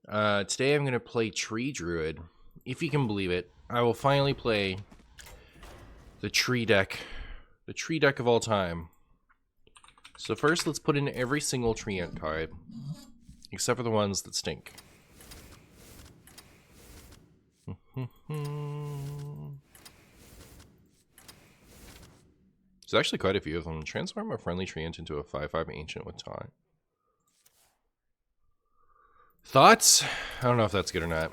Today I'm going to play Tree Druid. If you can believe it, I will finally play the tree deck. The tree deck of all time. So first, let's put in every single Treant card. Except for the ones that stink. There's actually quite a few of them. Transform a friendly Treant into a 5/5 Ancient with Taunt. Thoughts? I don't know if that's good or not.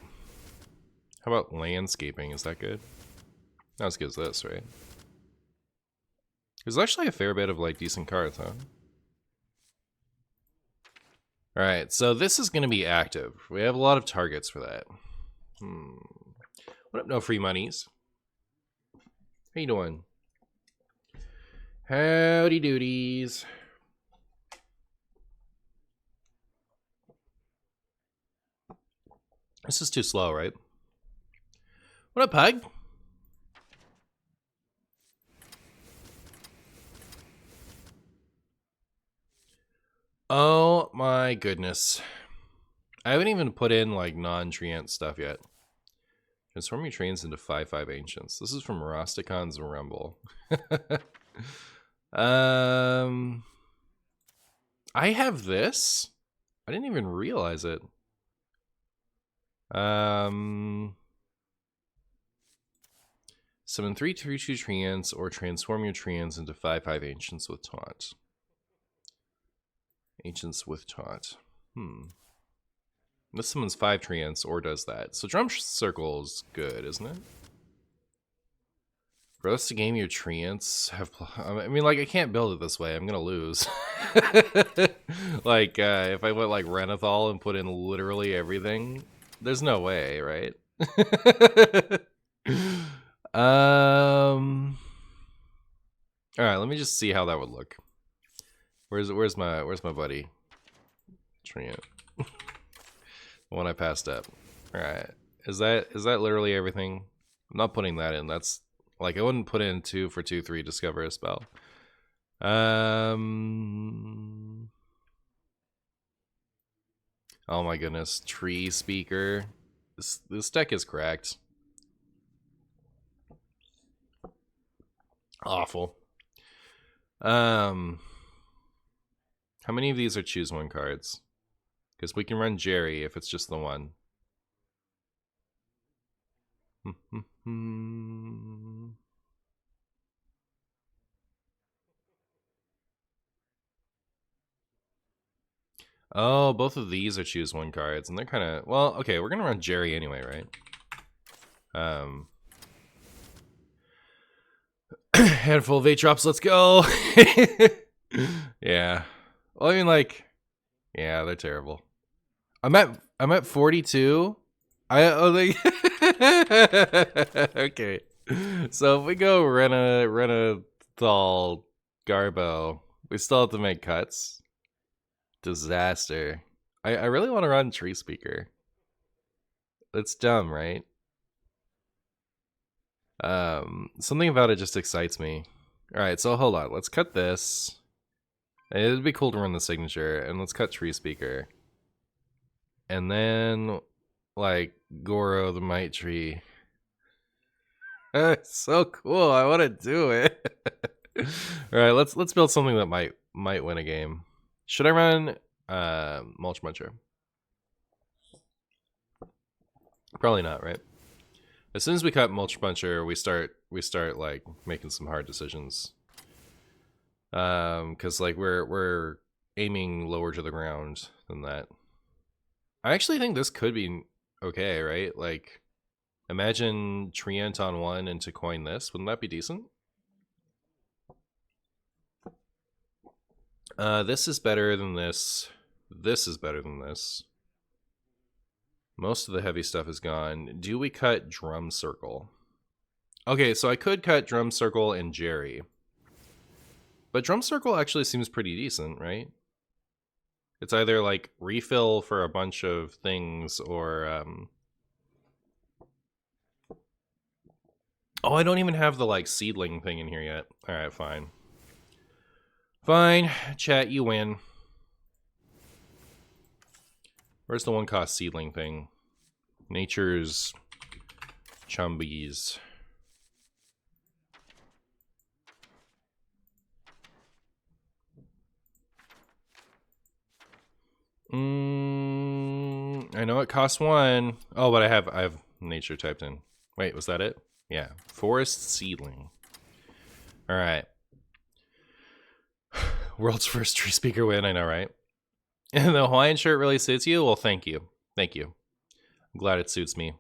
How about landscaping? Is that good? Not as good as this, right? There's actually a fair bit of like decent cards, huh? Alright, so this is going to be active. We have a lot of targets for that. What up, no free monies? How you doing? Howdy doodies. This is too slow, right? What up, Pug? Oh my goodness. I haven't even put in like non-Treant stuff yet. Transform your trains into 5/5 Ancients. This is from Rosticon's Rumble. I have this? I didn't even realize it. Summon 3/2 Treants or transform your Treants into 5/5 Ancients with Taunt. Ancients with Taunt. This summons 5 Treants or does that. So Drum Circle is good, isn't it? For us to game your Treants have... I mean, like, I can't build it this way. I'm gonna lose. Like, if I went, like, Renathal and put in literally everything, there's no way, right? Alright, let me just see how that would look. Where's my buddy? Treant. The one I passed up. Alright. Is that literally everything? I'm not putting that in. That's like I wouldn't put in 2 for 2/3 discover a spell. Oh my goodness. Tree Speaker. This deck is cracked. Awful. How many of these are choose one cards? Because we can run Jerry if it's just the one. Oh, both of these are choose one cards, and they're kind of... Well, okay, we're going to run Jerry anyway, right? Handful of 8 drops, let's go! Yeah. Well, I mean, like... Yeah, they're terrible. I'm at 42. Okay. So if we go Renathal Garbo, we still have to make cuts. Disaster. I really want to run Tree Speaker. It's dumb, right? Something about it just excites me. Alright, so hold on. Let's cut this. It'd be cool to run the signature, and let's cut Tree Speaker. And then, like, Goro the Might Tree. So cool, I want to do it. Alright, let's build something that might win a game. Should I run Mulch Muncher? Probably not, right? As soon as we cut Mulch Muncher, we start like making some hard decisions. Because like we're aiming lower to the ground than that. I actually think this could be okay, right? Like, imagine Treant on 1 and to coin this. Wouldn't that be decent? This is better than this. This is better than this. Most of the heavy stuff is gone. Do we cut Drum Circle? Okay, so I could cut Drum Circle and Jerry. But Drum Circle actually seems pretty decent, right? It's either like refill for a bunch of things or... Oh, I don't even have the like seedling thing in here yet. Alright, fine. Fine, chat, you win. Where's the 1-cost seedling thing? Nature's Chumbies. I know it costs 1. Oh, but I have nature typed in. Wait, was that it? Yeah, forest seedling. All right. World's first tree speaker win, I know, right? And the Hawaiian shirt really suits you? Well, thank you. Thank you. I'm glad it suits me.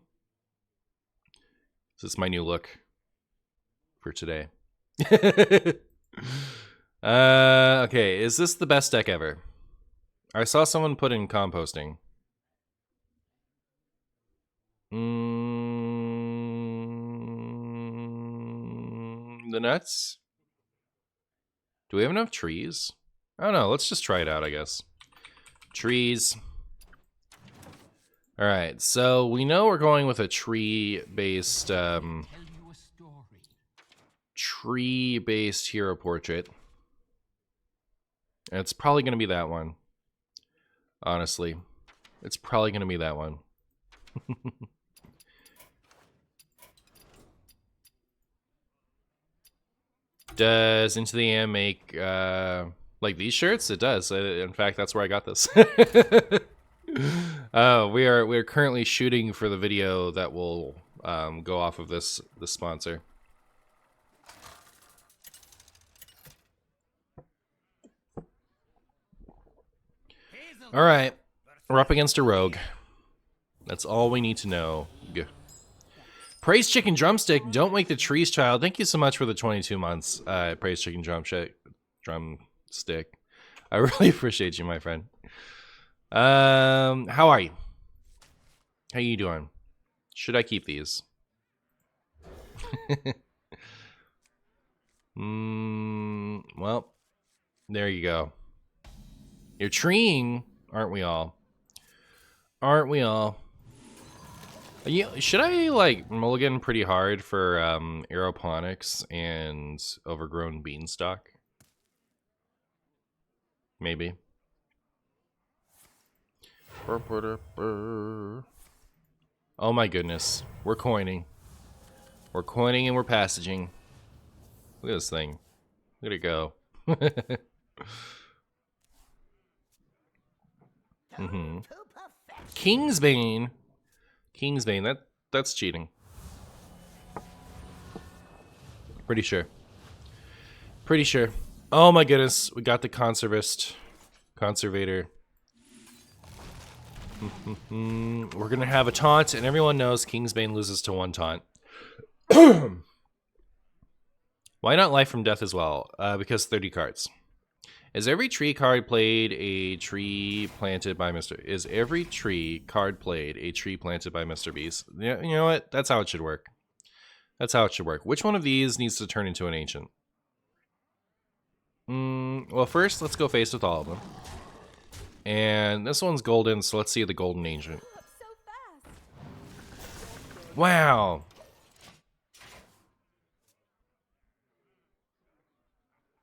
This is my new look for today. Okay, is this the best deck ever? I saw someone put in composting. The nuts? Do we have enough trees? I don't know. Let's just try it out, I guess. Trees. All right, so we know we're going with a tree-based hero portrait. And it's probably going to be that one. Honestly, it's probably going to be that one. Does Into the Am make like these shirts? It does. In fact, that's where I got this. We're currently shooting for the video that will go off of this sponsor. All right, we're up against a rogue. That's all we need to know. Praise Chicken Drumstick, don't wake the trees, child. Thank you so much for the 22 months, Praise Chicken Drumstick. I really appreciate you, my friend. How are you? How you doing? Should I keep these? Well, there you go. You're treeing, aren't we all? Aren't we all? Should I like mulligan pretty hard for aeroponics and overgrown beanstalk? Maybe. Oh my goodness. We're coining. We're coining and we're passaging. Look at this thing. Look at it go. Kingsbane. Kingsbane, that's cheating. Pretty sure. Pretty sure. Oh my goodness, we got the conservator. We're gonna have a taunt, and everyone knows Kingsbane loses to 1 taunt. Why not Life from Death as well? Because 30 cards. Is every tree card played a tree planted by Mr. Is every tree card played a tree planted by Mr. Beast? Yeah, you know what? That's how it should work. That's how it should work. Which one of these needs to turn into an ancient? Well, first, let's go face with all of them. And this one's golden, so let's see the golden ancient. Wow.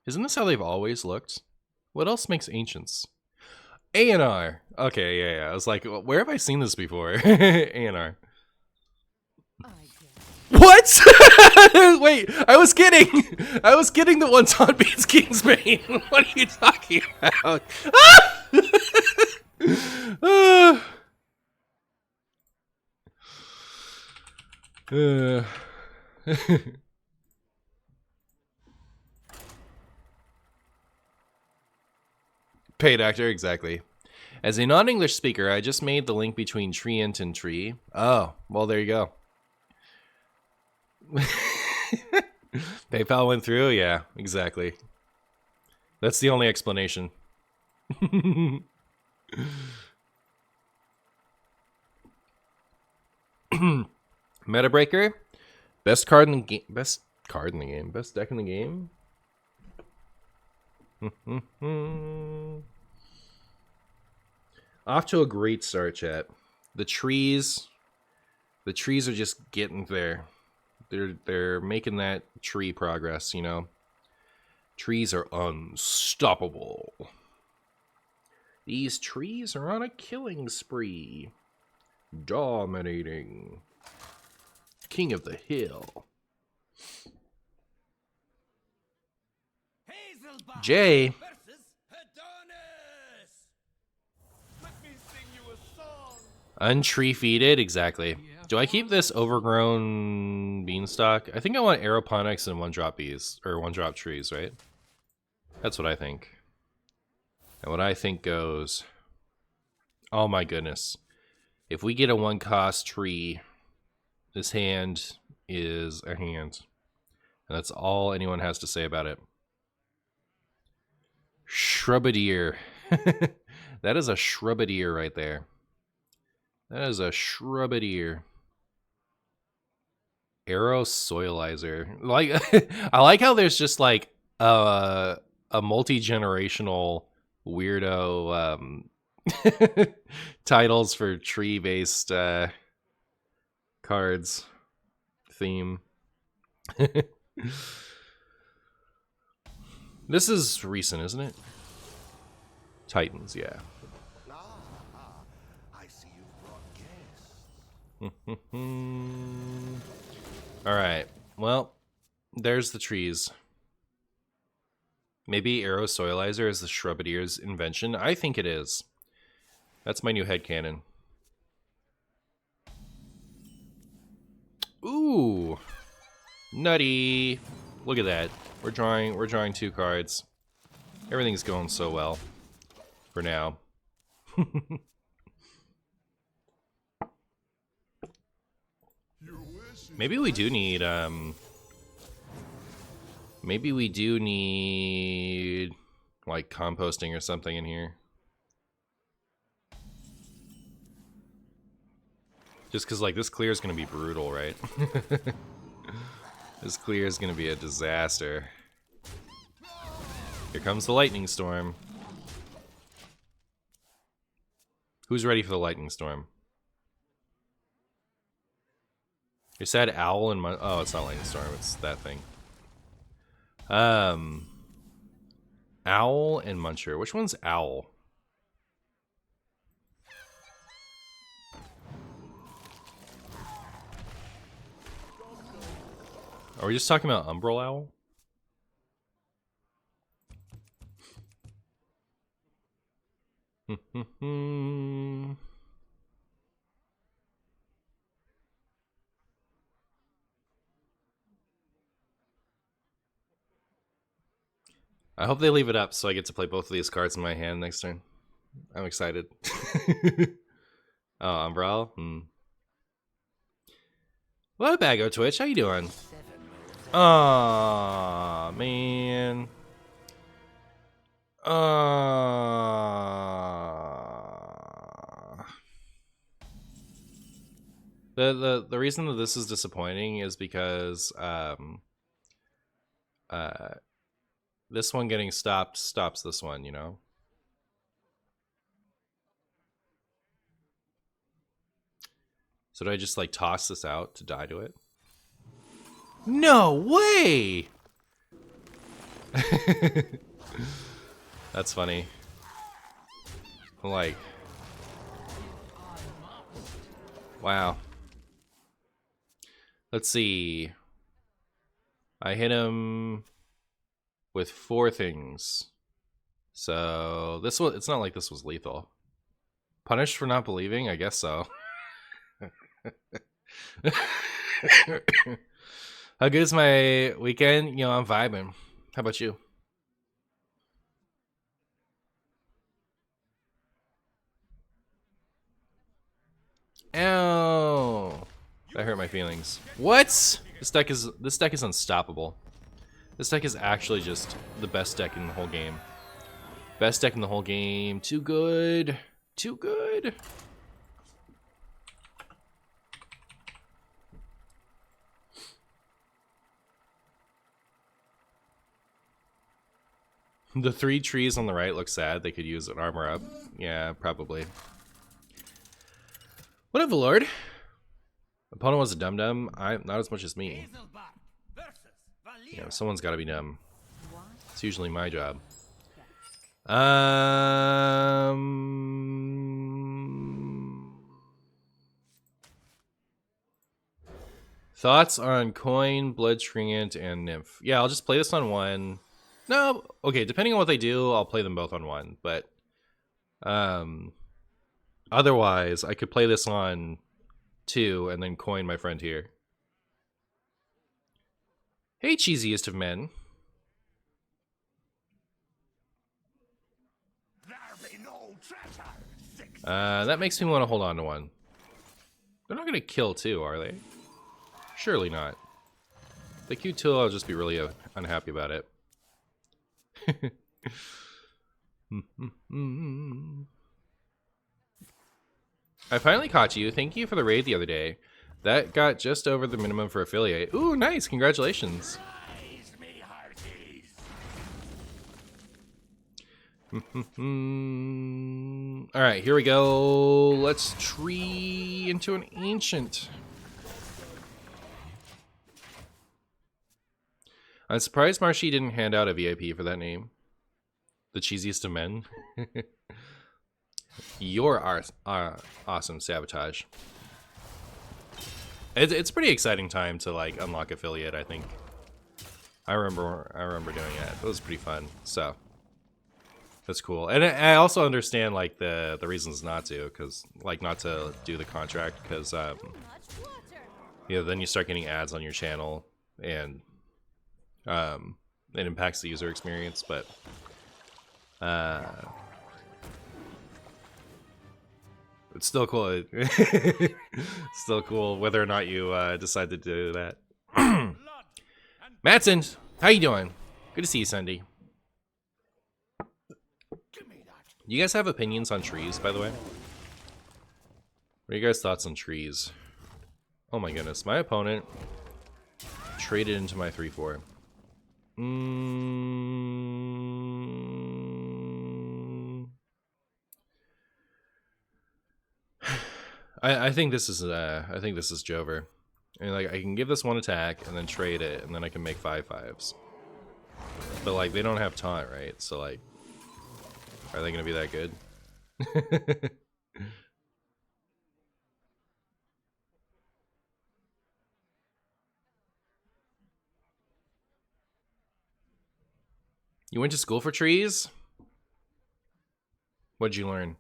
Isn't this how they've always looked? What else makes ancients? A&R. Okay, yeah. I was like, well, where have I seen this before? A&R. What? Wait, I was kidding. I was kidding that 1 taunt beats Kingsbane. What are you talking about? Paid actor, exactly. As a non-English speaker, I just made the link between Treant and tree. Oh, well, there you go. PayPal went through? Yeah, exactly. That's the only explanation. Meta Breaker? Best card in the game. Best card in the game. Best deck in the game? Off to a great start, chat. The trees are just getting there. They're making that tree progress, you know. Trees are unstoppable. These trees are on a killing spree. Dominating. King of the hill. Jay. Untree feeded, exactly. Do I keep this overgrown beanstalk? I think I want aeroponics and one-drop bees, or one-drop trees, right? That's what I think. And what I think goes... Oh my goodness. If we get a one-cost tree, this hand is a hand. And that's all anyone has to say about it. Shrubadier. That is a shrubadier right there. That is a shrubadier. Arrow soilizer. Like, I like how there's just like a multi-generational weirdo titles for tree-based cards theme. This is recent, isn't it? Titans, yeah. I see you brought guests. Alright, well, there's the trees. Maybe Arrow Soilizer is the Shrubadier's invention. I think it is. That's my new headcanon. Ooh! Nutty! Look at that. We're drawing 2 cards. Everything's going so well. For now. Maybe we do need, maybe we do need, like, composting or something in here. Just because, like, this clear is going to be brutal, right? This clear is going to be a disaster. Here comes the lightning storm. Who's ready for the lightning storm? You said owl and oh, it's not lightning storm. It's that thing. Owl and muncher. Which one's owl? Are we just talking about umbral owl? I hope they leave it up so I get to play both of these cards in my hand next turn. I'm excited. Oh, Umbral? What up, Bago Twitch? How you doing? Aw, man. The reason that this is disappointing is because this one getting stopped stops this one, you know? So do I just like toss this out to die to it? No way! That's funny. Like, wow. Let's see. I hit him with 4 things. So this one, it's not like this was lethal. Punished for not believing? I guess so. How good is my weekend? You know, I'm vibing. How about you? Ow! That hurt my feelings. What? This deck is unstoppable. This deck is actually just the best deck in the whole game. Best deck in the whole game. Too good. Too good. The 3 trees on the right look sad. They could use an armor up. Yeah, probably. Whatever, Lord. Opponent was a dum-dum. Not as much as me. You know, someone's got to be dumb. It's usually my job. Thoughts on Coin, Blood Treant, and Nymph? Yeah, I'll just play this on one. No, okay, depending on what they do, I'll play them both on one. But otherwise, I could play this on two and then Coin my friend here. Hey, cheesiest of men. That makes me want to hold on to one. They're not going to kill two, are they? Surely not. If they kill two, I'll just be really unhappy about it. I finally caught you. Thank you for the raid the other day. That got just over the minimum for affiliate. Ooh, nice. Congratulations. Alright, here we go. Let's tree into an ancient. I'm surprised Marshy didn't hand out a VIP for that name. The cheesiest of men. You're awesome, Sabotage. It's a pretty exciting time to like unlock affiliate, I think. I remember doing it. It was pretty fun. So that's cool. And I also understand like the reasons not to, because like not to do the contract, because you know, then you start getting ads on your channel and it impacts the user experience. But it's still cool. Still cool whether or not you decide to do that. Matson, how you doing? Good to see you, Sunday. You guys have opinions on trees, by the way? What are you guys' thoughts on trees? Oh my goodness, my opponent traded into my 3/4. I think this is Jover. I mean, like I can give this one attack and then trade it, and then I can make 5/5s. But like they don't have taunt, right? So like, are they gonna be that good? You went to school for trees? What'd you learn?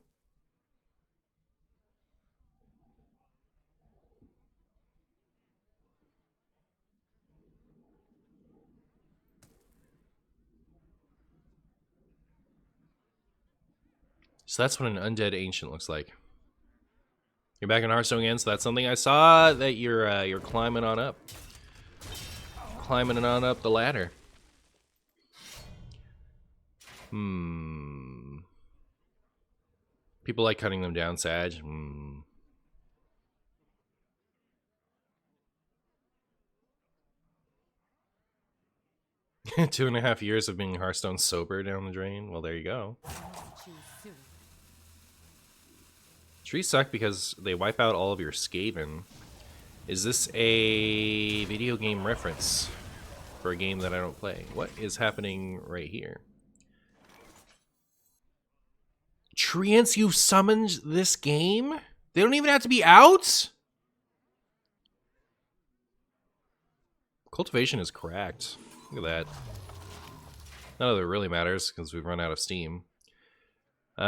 So that's what an undead ancient looks like. You're back in Hearthstone again, so that's something I saw that you're climbing on up. Climbing on up the ladder. People like cutting them down, Sag. 2.5 years of being Hearthstone sober down the drain. Well, there you go. Trees suck because they wipe out all of your Skaven. Is this a video game reference for a game that I don't play? What is happening right here? Treants, you summoned this game? They don't even have to be out? Cultivation is cracked. Look at that. None of it really matters because we've run out of steam. If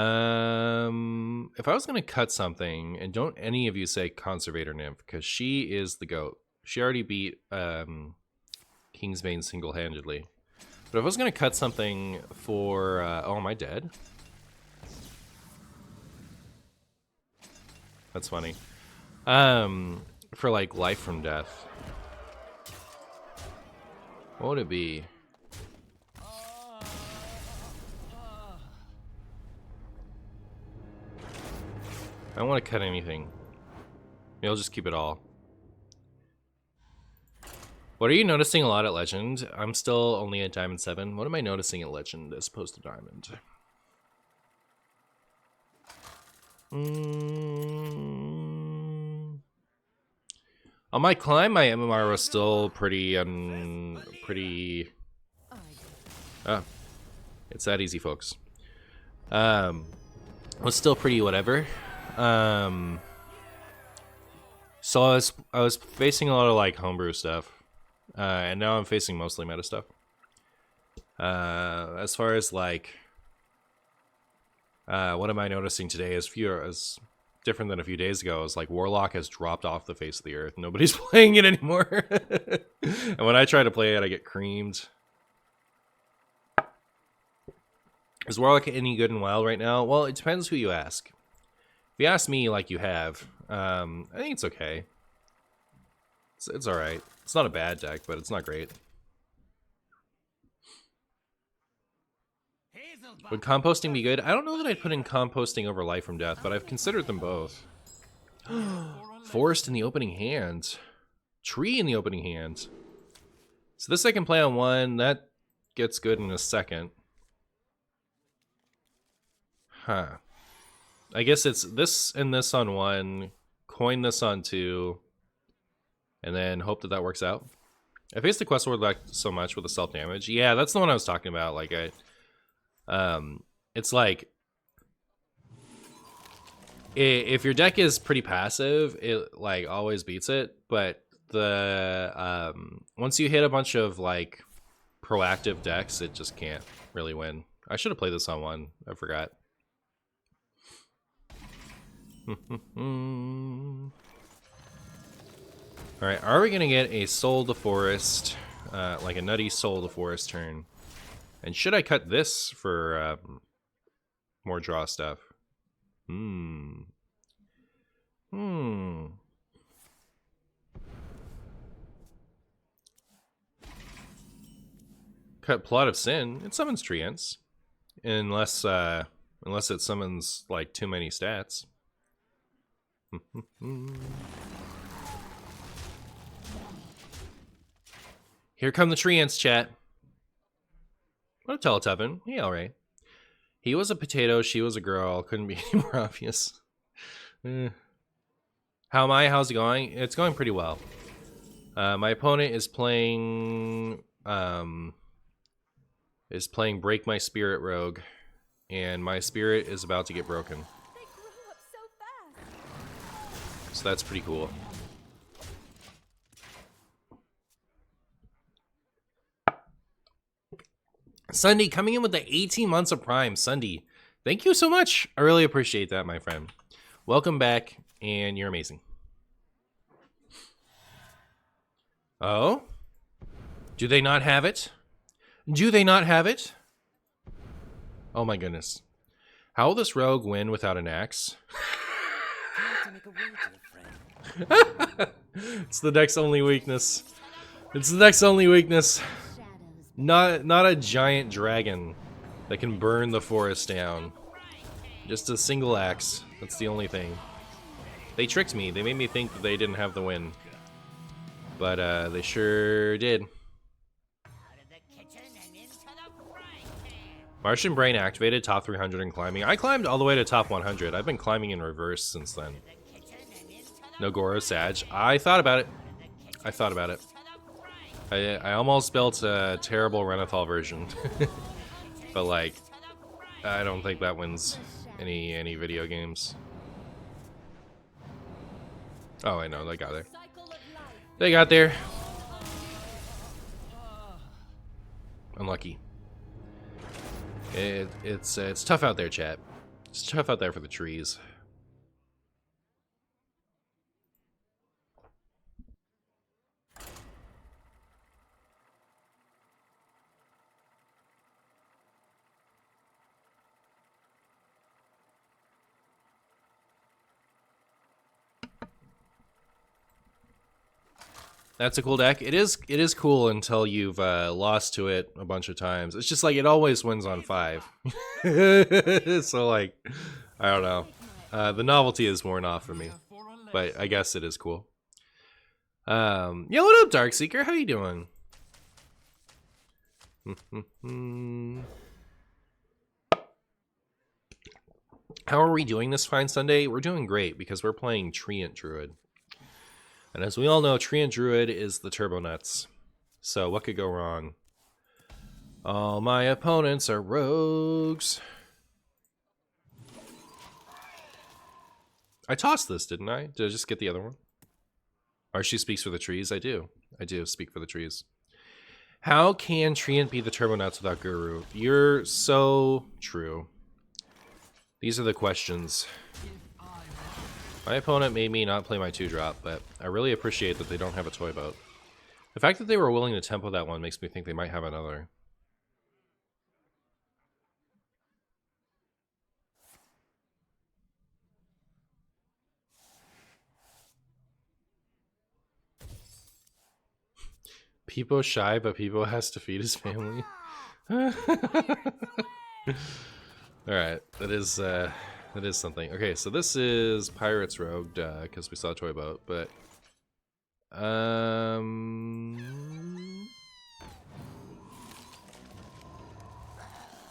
I was going to cut something, and don't any of you say Conservator Nymph, because she is the GOAT. She already beat Kingsbane single-handedly. But if I was going to cut something for... oh, am I dead? That's funny. For like life from death. What would it be? I don't want to cut anything. Maybe I'll just keep it all. What are you noticing a lot at Legend? I'm still only at Diamond 7. What am I noticing at Legend as opposed to Diamond? On my climb, my MMR was still pretty. It's that easy, folks. Was still pretty whatever. So I was facing a lot of like homebrew stuff, and now I'm facing mostly meta stuff. As far as like, what am I noticing today is different than a few days ago. Is like Warlock has dropped off the face of the earth. Nobody's playing it anymore, and when I try to play it, I get creamed. Is Warlock any good in WoW right now? Well, it depends who you ask. If you ask me, like you have, I think it's okay. It's all right. It's not a bad deck, but it's not great. Would composting be good? I don't know that I'd put in composting over Life from Death, but I've considered them both. Forest in the opening hand. Tree in the opening hand. So this I can play on one. That gets good in a second. Huh. I guess it's this and this on one, coin this on two, and then hope that works out. I faced the quest word like so much with the self damage. Yeah, that's the one I was talking about. Like it's like if your deck is pretty passive, it like always beats it. But the once you hit a bunch of like proactive decks, it just can't really win. I should have played this on one. I forgot. Alright, are we gonna get a Soul to Forest, like a nutty Soul to Forest turn? And should I cut this for more draw stuff? Cut Plot of Sin. It summons Treants. Unless it summons like too many stats. Here come the Treants, chat. What a Teletubben. Yeah, alright. He was a potato, she was a girl. Couldn't be any more obvious. How am I? How's it going? It's going pretty well. My opponent is playing Break My Spirit Rogue, and my spirit is about to get broken. So that's pretty cool. Sunday coming in with the 18 months of Prime. Sunday, thank you so much. I really appreciate that, my friend. Welcome back, and you're amazing. Oh? Do they not have it? Do they not have it? Oh my goodness. How will this rogue win without an axe? It's the deck's only weakness. It's the deck's only weakness. Not a giant dragon that can burn the forest down. Just a single axe. That's the only thing. They tricked me. They made me think that they didn't have the win. But they sure did. Martian Brain activated, top 300 and climbing. I climbed all the way to top 100. I've been climbing in reverse since then. No Goro Sag. I thought about it. I thought about it. I almost built a terrible Renathal version. But like, I don't think that wins any video games. Oh, I know, they got there. They got there. Unlucky. It's tough out there, chat. It's tough out there for the trees. That's a cool deck. It is cool until you've lost to it a bunch of times. It's just like it always wins on 5. So like, I don't know. The novelty is worn off for me, but I guess it is cool. Yeah, what up, Darkseeker? How you doing? How are we doing this fine Sunday? We're doing great because we're playing Treant Druid. And as we all know, Treant Druid is the turbo nuts. So what could go wrong? All my opponents are rogues. I tossed this, didn't I? Did I just get the other one? Archie speaks for the trees. I do speak for the trees. How can Treant be the Turbo Nuts without Guru? You're so true. These are the questions. My opponent made me not play my 2-drop, but I really appreciate that they don't have a toy boat. The fact that they were willing to tempo that one makes me think they might have another. Peepo shy, but Peepo has to feed his family. Alright, that is something. Okay, so this is Pirates Rogue, because we saw a toy boat, but I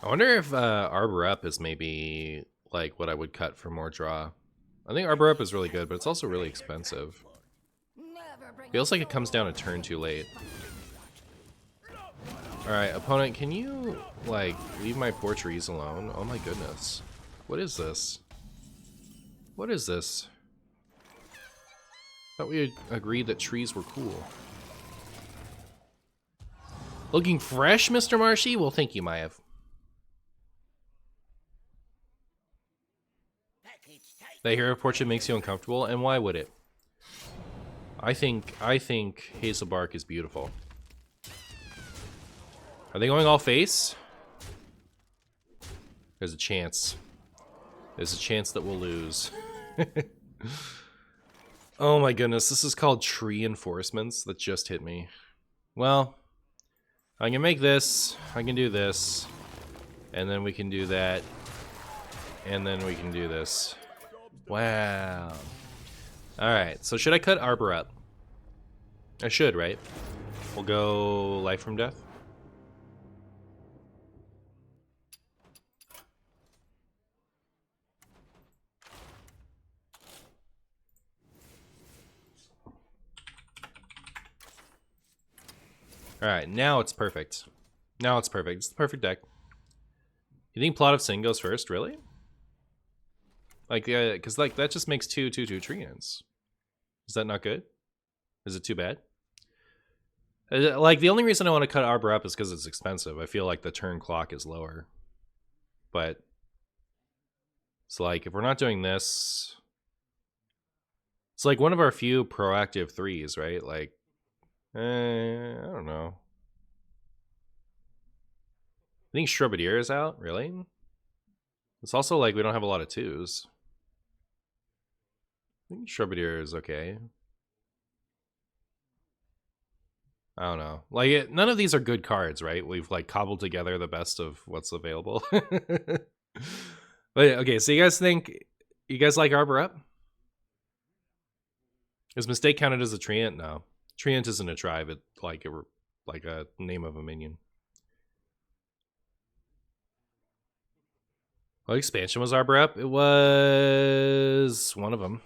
wonder if Arbor Up is maybe like what I would cut for more draw. I think Arbor Up is really good, but it's also really expensive. Feels like it comes down a turn too late. Alright, opponent, can you, like, leave my poor trees alone? Oh my goodness. What is this? What is this? Thought we had agreed that trees were cool. Looking fresh, Mr. Marshy? Well, thank you, Maev. That hero portrait makes you uncomfortable, and why would it? I think Hazelbark is beautiful. Are they going all face? There's a chance. There's a chance that we'll lose. Oh my goodness, this is called tree enforcements. That just hit me. Well, I can make this, I can do this, and then we can do that, and then we can do this. Wow. Alright, so should I cut Arbor Up? I should, right? We'll go Life from Death. Alright, now it's perfect. Now it's perfect. It's the perfect deck. You think Plot of Sin goes first, really? Like, because like that just makes 2/2/2 Treants. Is that not good? Is it too bad? Like, the only reason I want to cut Arbor Up is because it's expensive. I feel like the turn clock is lower. But it's like, if we're not doing this, it's like one of our few proactive 3s, right? Like, I don't know. I think Shrubadier is out, really? It's also like we don't have a lot of 2s. I think Shrubadier is okay. I don't know. Like, none of these are good cards, right? We've like cobbled together the best of what's available. But okay, so you guys like Arbor Up? Is Mistake counted as a Treant? No. Treant isn't a tribe, it's like a name of a minion. What expansion was Arbor Up? It was one of them.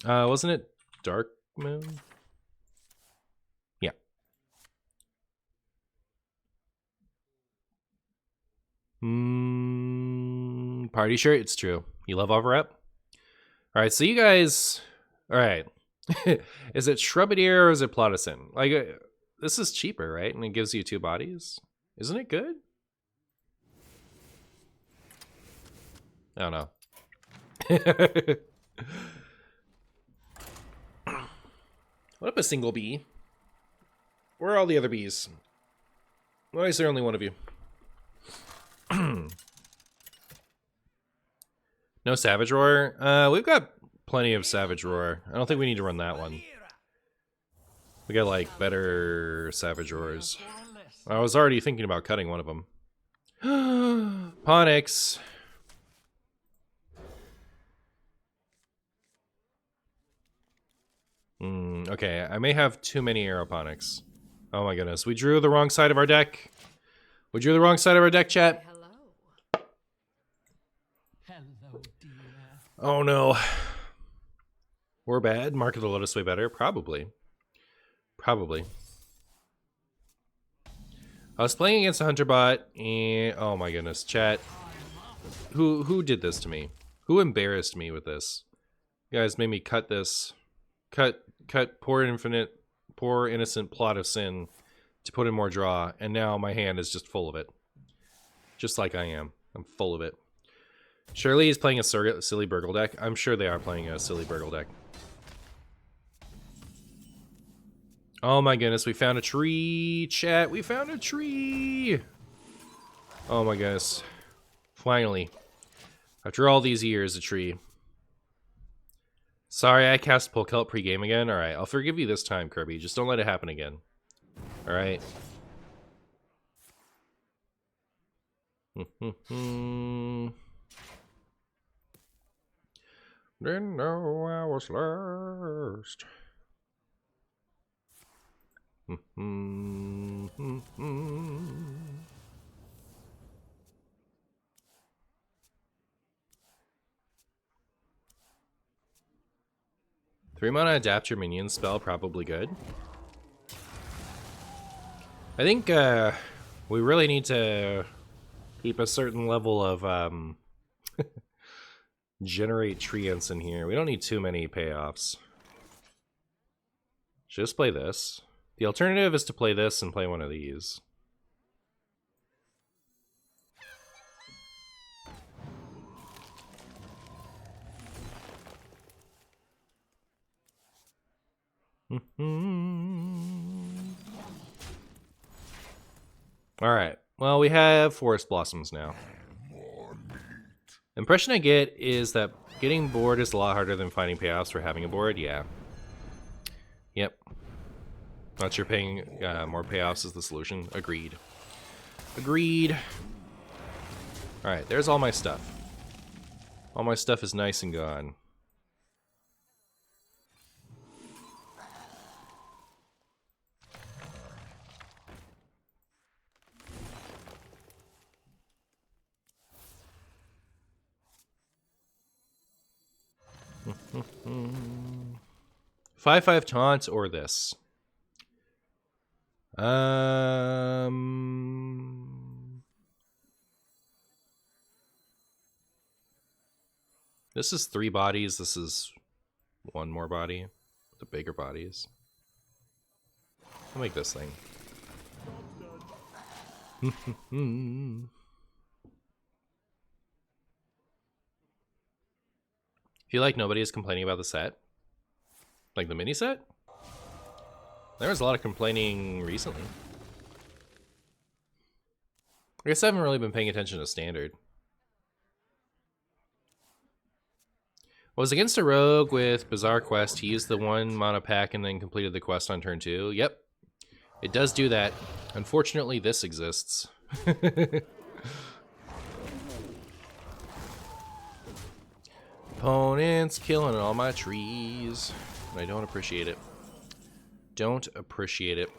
Wasn't it Dark Moon? Yeah. Party shirt, it's true. You love Arbor Up? Alright, so you guys... Alright. Is it Shrubadier or is it Plot of Sin? Like, this is cheaper, right? And it gives you 2 bodies? Isn't it good? I don't know. What up, a single bee? Where are all the other bees? Why is there only one of you? No Savage Roar? We've got plenty of Savage Roar. I don't think we need to run that one. We got, like, better Savage Roars. I was already thinking about cutting one of them. Ponix. Okay, I may have too many Aeroponics. Oh my goodness, we drew the wrong side of our deck. We drew the wrong side of our deck, chat. Hello. Hello, dear. Oh no. We're bad. Mark of the Lotus way better. Probably. Probably. I was playing against a Hunter bot, and oh my goodness, chat. Who did this to me? Who embarrassed me with this? You guys made me cut this. Cut cut poor innocent plot of sin to put in more draw, and now my hand is just full of it. Just like I am. I'm full of it. Shirley is playing a silly Burgle deck. I'm sure they are playing a silly Burgle deck. Oh my goodness, we found a tree, chat. We found a tree. Oh my goodness. Finally. After all these years, a tree. Sorry, I cast Polkelt pre-game again. Alright, I'll forgive you this time, Kirby. Just don't let it happen again. Alright. Didn't know I was lost. Three mana adapt your minion spell, probably good. I think we really need to keep a certain level of generate treants in here. We don't need too many payoffs. Just play this. The alternative is to play this and play one of these. Alright, well, we have Forest Blossoms now. The impression I get is that getting bored is a lot harder than finding payoffs for having a board. Yeah. Yep. Not sure paying more payoffs is the solution. Agreed. Agreed. Alright, there's all my stuff. All my stuff is nice and gone. Five taunt or this. This is 3 bodies. This is 1 more body. The bigger bodies. I'll make this thing. Feel like nobody is complaining about the set. Like the mini set? There was a lot of complaining recently. I guess I haven't really been paying attention to standard. I was against a rogue with Bizarre Quest. He used the 1 mana pack and then completed the quest on turn 2. Yep. It does do that. Unfortunately, this exists. Opponents killing all my trees. And I don't appreciate it. Don't appreciate it.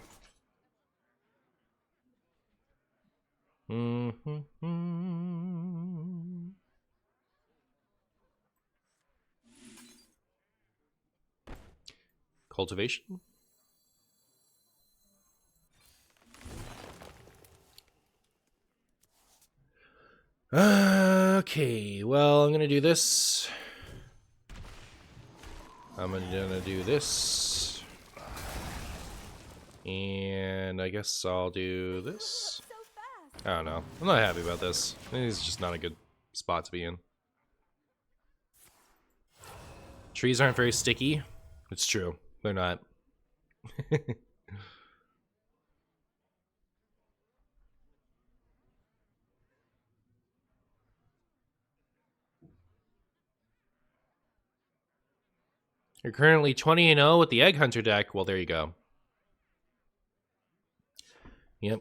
Cultivation? Okay, well, I'm gonna do this. I'm gonna do this. And I guess I'll do this. I don't know. I'm not happy about this. I think it's just not a good spot to be in. Trees aren't very sticky. It's true. They're not. You're currently 20-0 with the Egg Hunter deck. Well, there you go. Yep.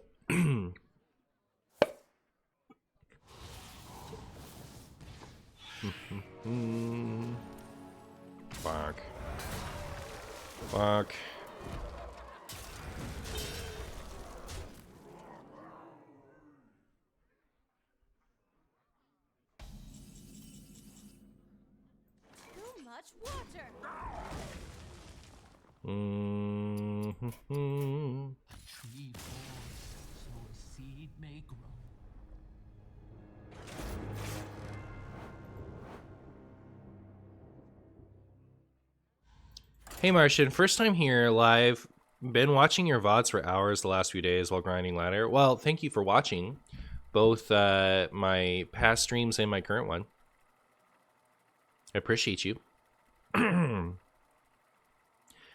Fuck. Fuck. Too much water. Tree falls, so a seed may grow. Hey Martian, first time here live. Been watching your VODs for hours the last few days while grinding ladder. Well, thank you for watching both my past streams and my current one. I appreciate you.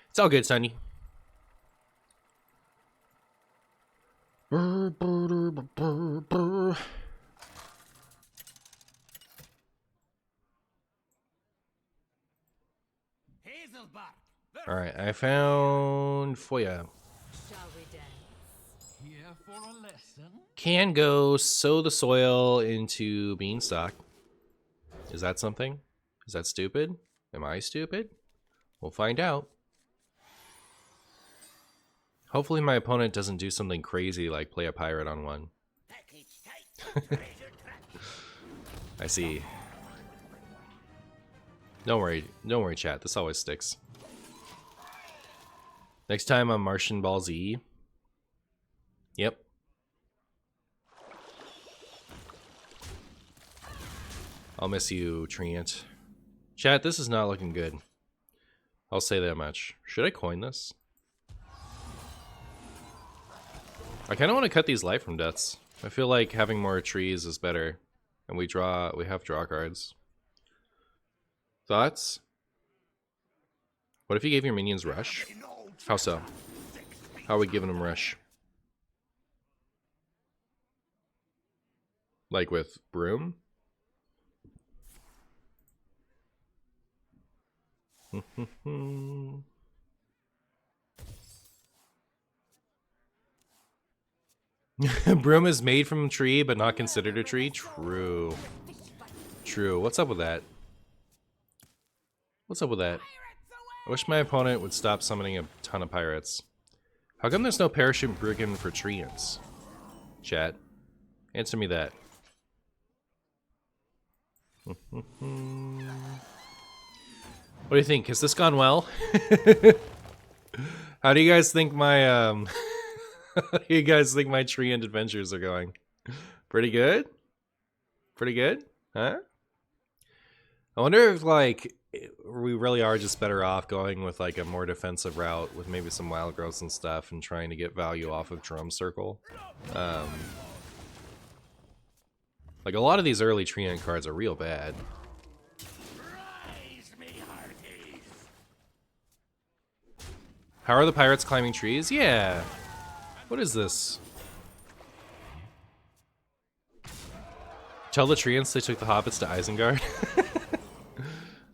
It's all good, Sonny. Alright, I found Foya. Shall we dance? Here for a lesson? Can go sow the soil into beanstalk. Is that something? Is that stupid? Am I stupid? We'll find out. Hopefully my opponent doesn't do something crazy like play a pirate on one. I see. Don't worry chat, this always sticks. Next time on Martian Ball Z. Yep. I'll miss you, Treant. Chat, this is not looking good. I'll say that much. Should I coin this? I kind of want to cut these life from deaths. I feel like having more trees is better. And we have draw cards. Thoughts? What if you gave your minions rush? How so? How are we giving them rush? Like with broom? Broom is made from a tree but not considered a tree? True. True. What's up with that? What's up with that? I wish my opponent would stop summoning a ton of pirates. How come there's no parachute brigand for treants? Chat. Answer me that. What do you think? Has this gone well? How do you guys think my how do you guys think my Treant adventures are going? Pretty good? Pretty good? Huh? I wonder if like we really are just better off going with like a more defensive route with maybe some wild growths and stuff and trying to get value off of drum circle. Like a lot of these early Treant cards are real bad. How are the pirates climbing trees? Yeah. What is this? Tell the Treants they took the hobbits to Isengard.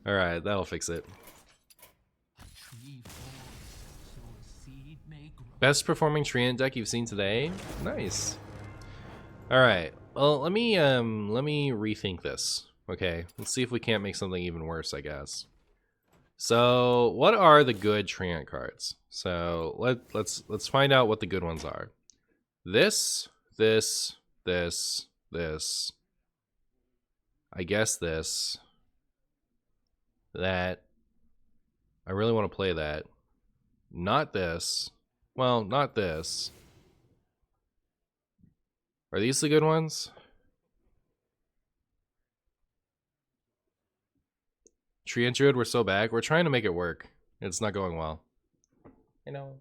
Alright, that'll fix it. Best performing Treant deck you've seen today? Nice. Alright. Well, let me rethink this. Okay, let's see if we can't make something even worse, I guess. So, what are the good Treant cards? So, let's find out what the good ones are. This. I guess this. That. I really want to play that. Not this. Well, not this. Are these the good ones? Treant Druid, we're so back. We're trying to make it work. It's not going well. I know.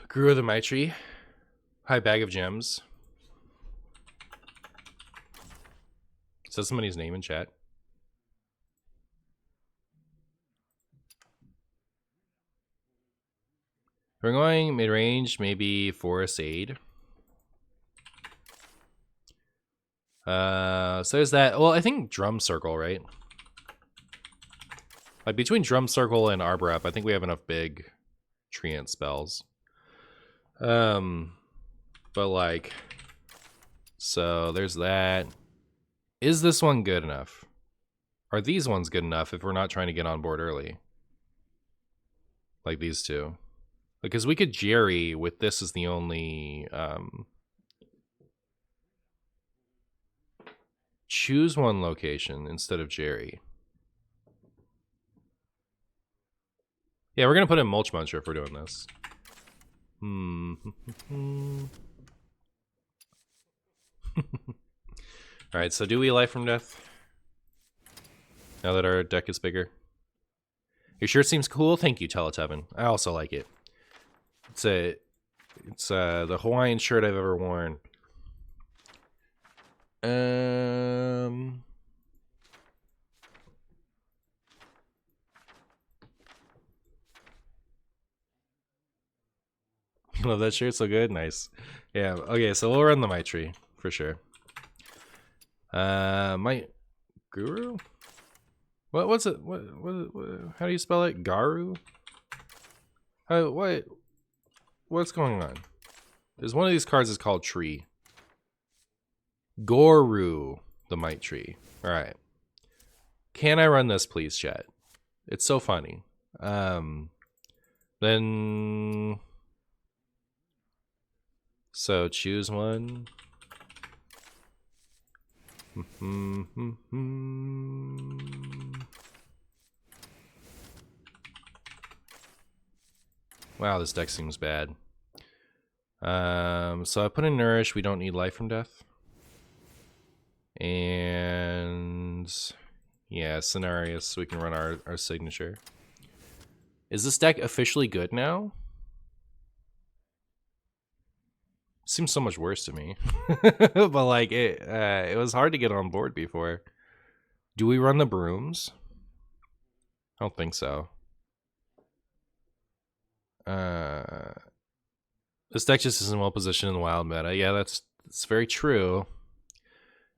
Grew of the Maitri. High bag of gems. Says somebody's name in chat. We're going mid-range, maybe Forest Aid. So there's that. Well, I think Drum Circle, right? Like between Drum Circle and Arbor Up, I think we have enough big Treant spells. But like, so there's that. Is this one good enough? Are these ones good enough if we're not trying to get on board early? Like these two. Because we could Jerry with this as the only... choose one location instead of Jerry. Yeah, we're going to put in Mulch Muncher if we're doing this. Alright, so do we Life from Death? Now that our deck is bigger. Your shirt seems cool. Thank you, Teletubin. I also like it. It's the Hawaiian shirt I've ever worn. Love that shirt, so good. Nice. Yeah, okay, so we'll run the Might Tree for sure. Might Guru? What's it? What how do you spell it? Garu? What's going on? There's one of these cards is called Tree. Goru, the Might Tree. All right. Can I run this, please, chat? It's so funny. Then so choose one. Wow, this deck seems bad. So I put in Nourish. We don't need Life from Death. And yeah, Scenarios, so we can run our signature. Is this deck officially good now? Seems so much worse to me. But like it was hard to get on board before. Do we run the Brooms? I don't think so. This deck just isn't well positioned in the wild meta. Yeah, that's very true.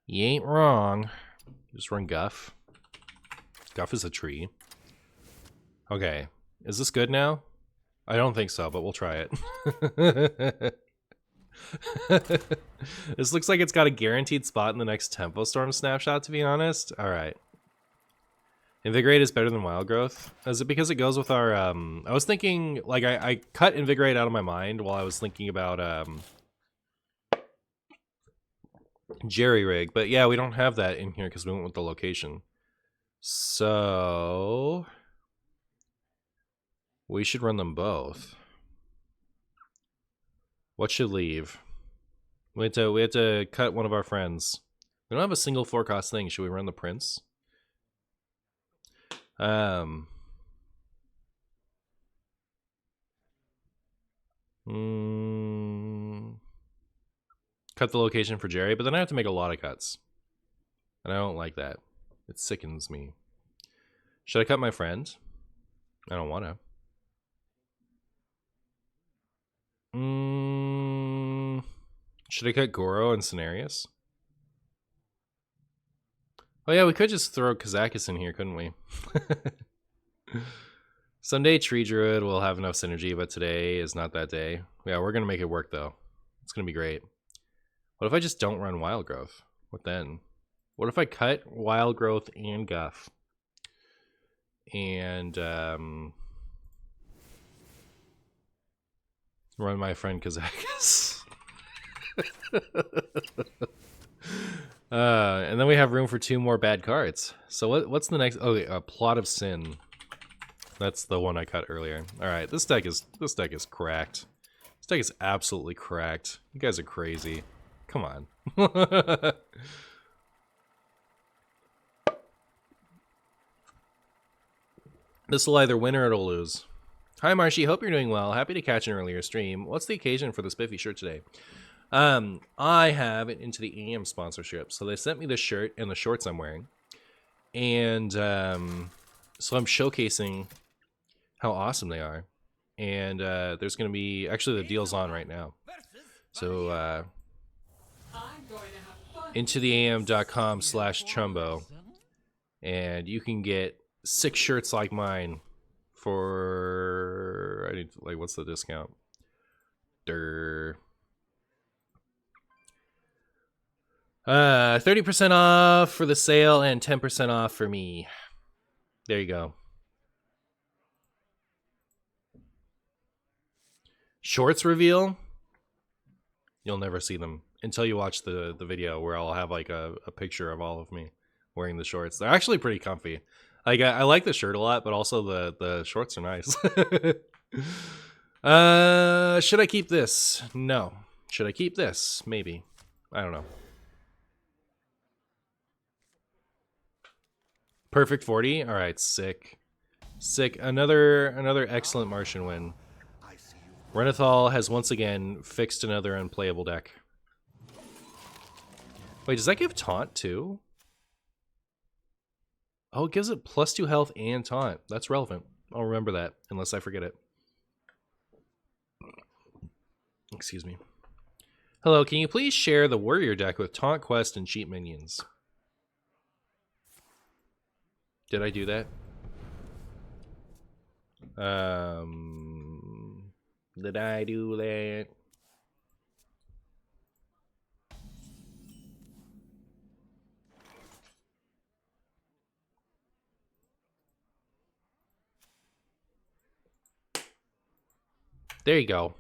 You ain't wrong. Just run Guff. Guff is a tree. Okay. Is this good now? I don't think so, but we'll try it. This looks like it's got a guaranteed spot in the next Tempo Storm snapshot, to be honest. Alright. Invigorate is better than Wild Growth. Is it because it goes with our... I was thinking... Like, I cut Invigorate out of my mind while I was thinking about... Jerry Rig. But yeah, we don't have that in here because we went with the location. So... we should run them both. What should leave? We had to cut one of our friends. We don't have a single 4-cost thing. Should we run the Prince? Cut the location for Jerry, but then I have to make a lot of cuts. And I don't like that. It sickens me. Should I cut my friend? I don't want to. Should I cut Goro and Cenarius? Oh yeah, we could just throw Kazakis in here, couldn't we? Someday Tree Druid will have enough synergy, but today is not that day. Yeah, we're going to make it work, though. It's going to be great. What if I just don't run Wild Growth? What then? What if I cut Wild Growth and Guff? And, run my friend Kazakis. And then we have room for 2 more bad cards. So what's the next? Oh, Plot of Sin. That's the one I cut earlier. All right, this deck is cracked. This deck is absolutely cracked. You guys are crazy. Come on. This will either win or it'll lose. Hi, Marshy. Hope you're doing well. Happy to catch an earlier stream. What's the occasion for the spiffy shirt today? I have it into the AM sponsorship. So they sent me the shirt and the shorts I'm wearing. And so I'm showcasing how awesome they are. And there's going to be... Actually, the deal's on right now. So into the am.com/chumbo. And you can get 6 shirts like mine for... I need to, like, what's the discount? 30% off for the sale and 10% off for me. There you go. Shorts reveal. You'll never see them until you watch the video where I'll have like a picture of all of me wearing the shorts. They're actually pretty comfy. Like I like the shirt a lot, but also the shorts are nice. Should I keep this? No. Should I keep this? Maybe. I don't know. Perfect 40. All right, sick. Sick. Another excellent Martian win. Renathal has once again fixed another unplayable deck. Wait, does that give taunt too? Oh, it gives it +2 health and taunt. That's relevant. I'll remember that, unless I forget it. Excuse me. Hello, can you please share the warrior deck with taunt quest and cheap minions? Did I do that? Did I do that? There you go.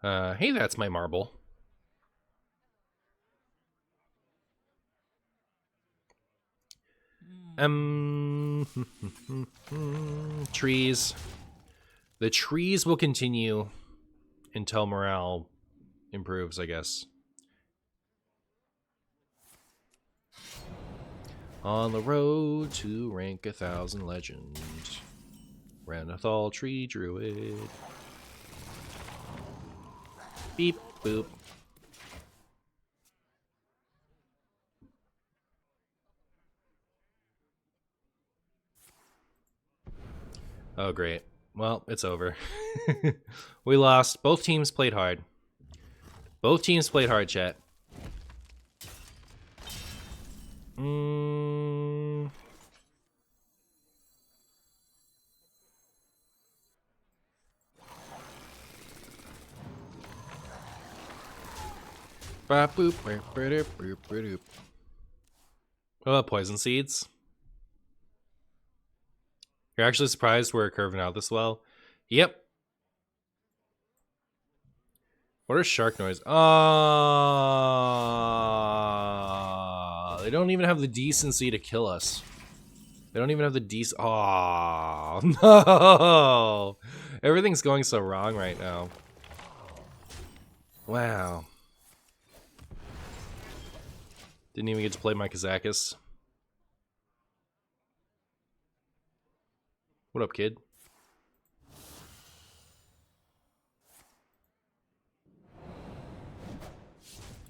Hey, that's my marble. Trees. The trees will continue until morale improves, I guess. On the road to rank 1,000 legend. Renathal tree druid. Beep boop. Oh, great. Well, it's over. We lost. Both teams played hard. Both teams played hard, chat. Oh, poison seeds. You're actually surprised we're curving out this well? Yep. What are shark noise? They don't even have the decency to kill us. They don't even have the no! Everything's going so wrong right now. Wow. Didn't even get to play my Kazakis. What up, kid?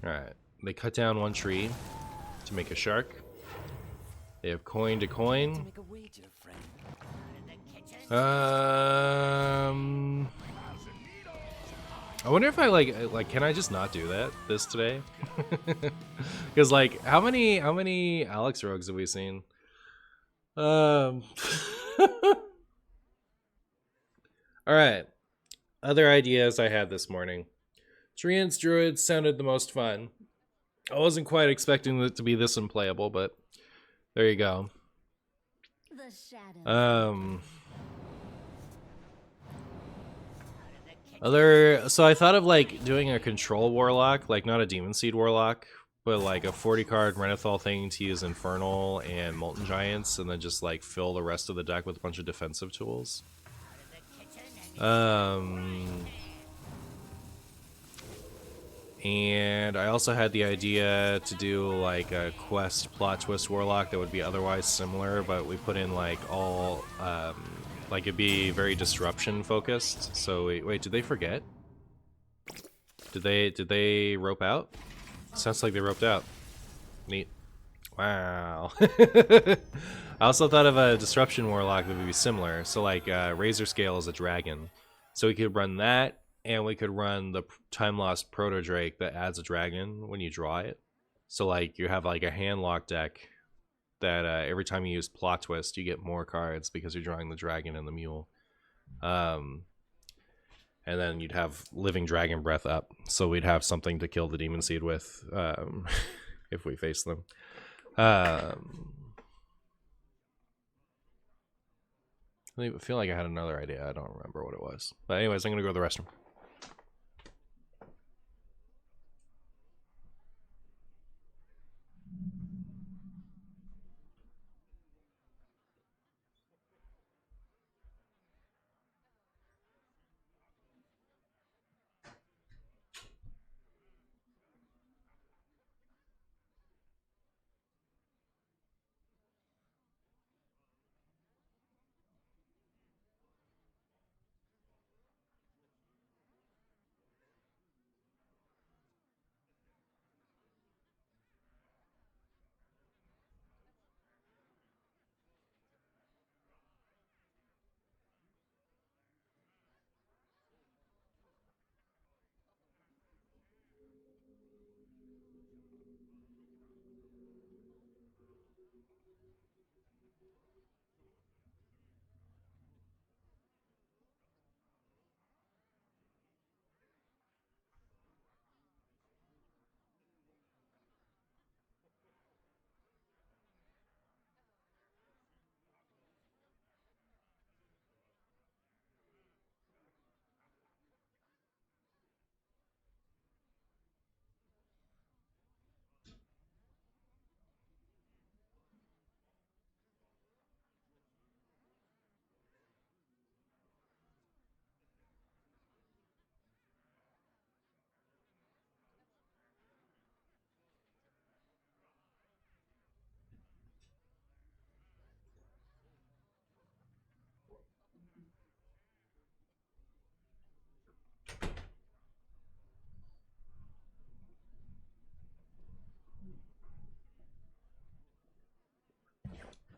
Alright. They cut down one tree to make a shark. They have coin to coin. I wonder if I like can I just not do that this today? Because like how many Alex rogues have we seen? Alright. Other ideas I had this morning. Treant's druid sounded the most fun. I wasn't quite expecting it to be this unplayable, but there you go. So I thought of like doing a control warlock, like not a demon seed warlock, but like a 40 card Renathal thing to use Infernal and Molten Giants, and then just like fill the rest of the deck with a bunch of defensive tools. And I also had the idea to do like a quest plot twist warlock that would be otherwise similar, but we put in like all like it'd be very disruption focused. So wait, did they forget? Did they rope out? Sounds like they roped out. Neat. Wow. I also thought of a disruption warlock that would be similar. So like Razor Scale is a dragon, so we could run that, and we could run the Time Lost Proto Drake that adds a dragon when you draw it. So like you have like a hand lock deck that every time you use plot twist, you get more cards because you're drawing the dragon and the mule. And And then you'd have Living Dragon Breath up, so we'd have something to kill the Demon Seed with if we face them. I feel like I had another idea. I don't remember what it was. But anyways, I'm going to go to the restroom.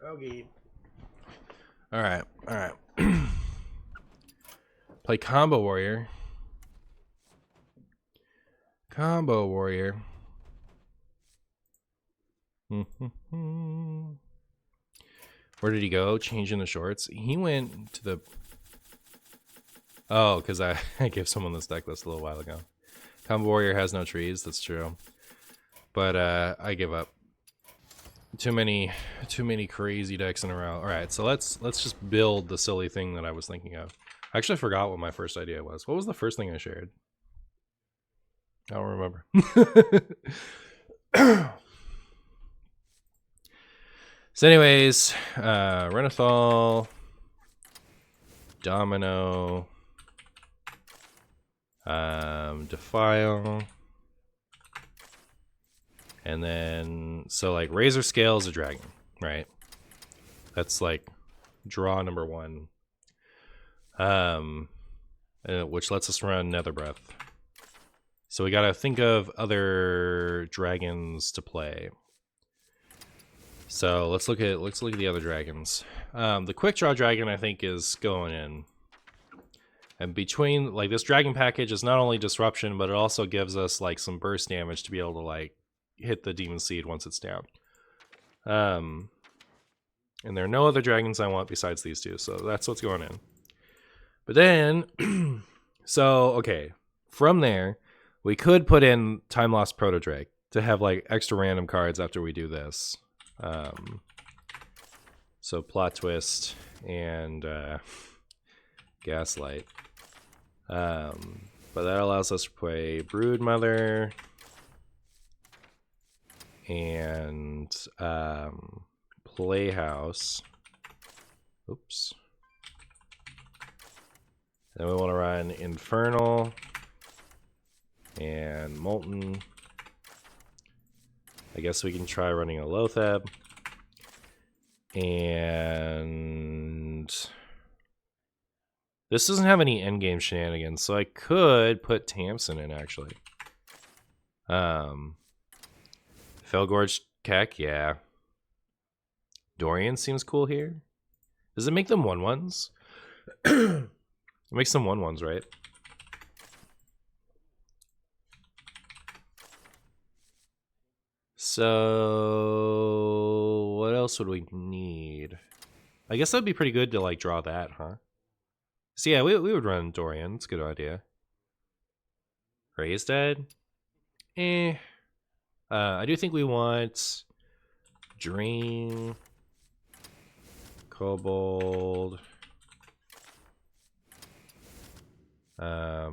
Okay. All right. Play Combo Warrior. Combo Warrior. Where did he go? Changing the shorts. He went to the... Oh, because I gave someone this deck list a little while ago. Combo Warrior has no trees. That's true. But I give up. Too many crazy decks in a row. All right, so let's just build the silly thing that I was thinking of. I actually forgot what my first idea was. What was the first thing I shared? I don't remember. So anyways, Renathal, Domino, Defile, and then, so like Razor Scale is a dragon, right? That's like draw number one, which lets us run Nether Breath. So we gotta think of other dragons to play. So let's look at the other dragons. The Quick Draw Dragon I think is going in. And between, like, this dragon package is not only disruption, but it also gives us like some burst damage to be able to like hit the Demon Seed once it's down. And there are no other dragons I want besides these two, so that's what's going in. But then, so okay, from there we could put in Time Lost Proto Drake to have like extra random cards after we do this. So Plot Twist and Gaslight. But that allows us to play Brood Mother and Playhouse. Oops. Then we want to run Infernal and Molten. I guess we can try running a Lothab. And this doesn't have any endgame shenanigans, so I could put Tamsin in actually. Felgorge Keck, yeah. Dorian seems cool here. Does it make them 1/1s? It makes them 1/1s, right? So what else would we need? I guess that'd be pretty good to like draw that, huh? So yeah, we would run Dorian. It's a good idea. Ray's dead. I do think we want Drain, Kobold. I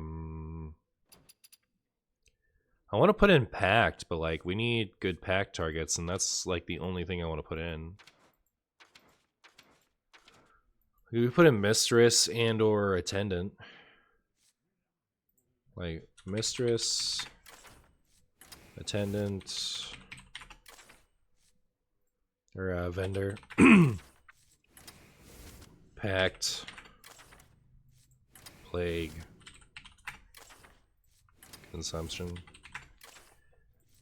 want to put in Pact, but like we need good Pact targets, and that's like the only thing I want to put in. We put in Mistress and or Attendant. Like Mistress, Attendant, or Vendor. Pact, Plague, Consumption.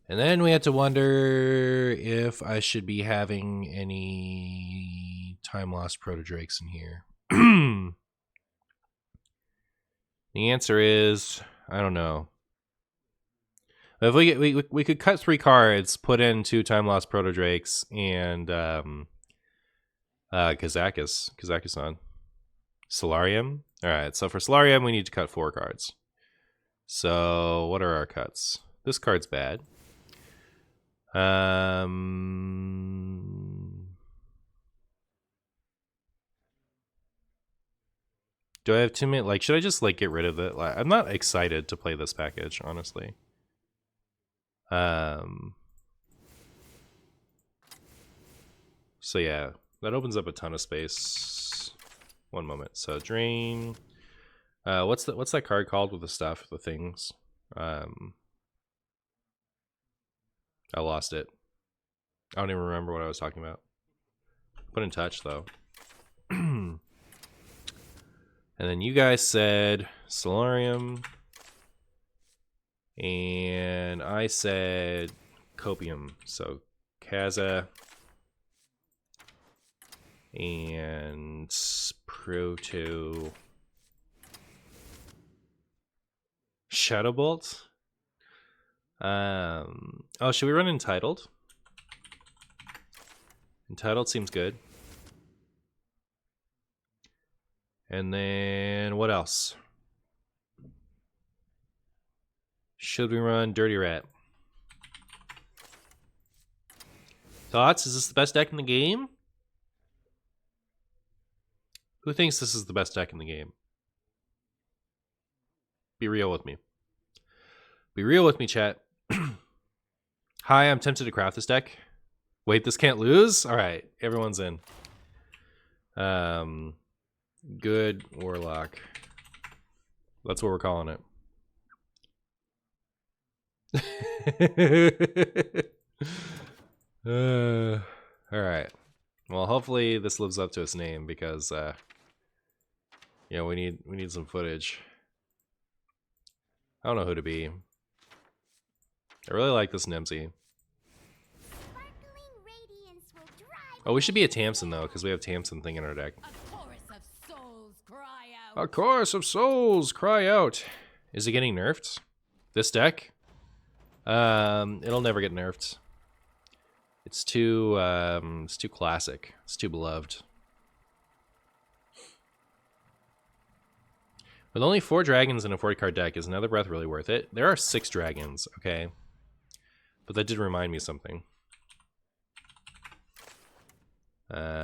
And then we had to wonder if I should be having any Time Lost Proto-Drakes in here. The answer is, I don't know. If we could cut 3 cards, put in 2 Time Lost Proto-Drakes, and Kazakis-san. Solarium? Alright, so for Solarium we need to cut 4 cards. So what are our cuts? This card's bad. Do I have too many? Like, should I just like get rid of it? Like, I'm not excited to play this package, honestly. So yeah, that opens up a ton of space. One moment. So drain. What's that card called with the stuff, the things? I lost it. I don't even remember what I was talking about. Put in touch though. And then you guys said Solarium. And I said Copium. So Kaza and Proto Shadowbolt. Oh, should we run Entitled? Entitled seems good. And then what else? Should we run Dirty Rat? Thoughts? Is this the best deck in the game? Who thinks this is the best deck in the game? Be real with me. Be real with me, chat. Hi, I'm tempted to craft this deck. Wait, this can't lose? Alright, everyone's in. Good Warlock. That's what we're calling it. Alright. Well, hopefully this lives up to its name because yeah, we need some footage. I don't know who to be. I really like this Nimsy. Oh, we should be a Tamsin though, because we have Tamsin thing in our deck. A chorus of souls cry out. A chorus of souls cry out. Is it getting nerfed? This deck? It'll never get nerfed. It's too classic. It's too beloved. With only 4 dragons in a 40 card deck, is Another Breath really worth it? There are 6 dragons, okay? But that did remind me of something. Alright.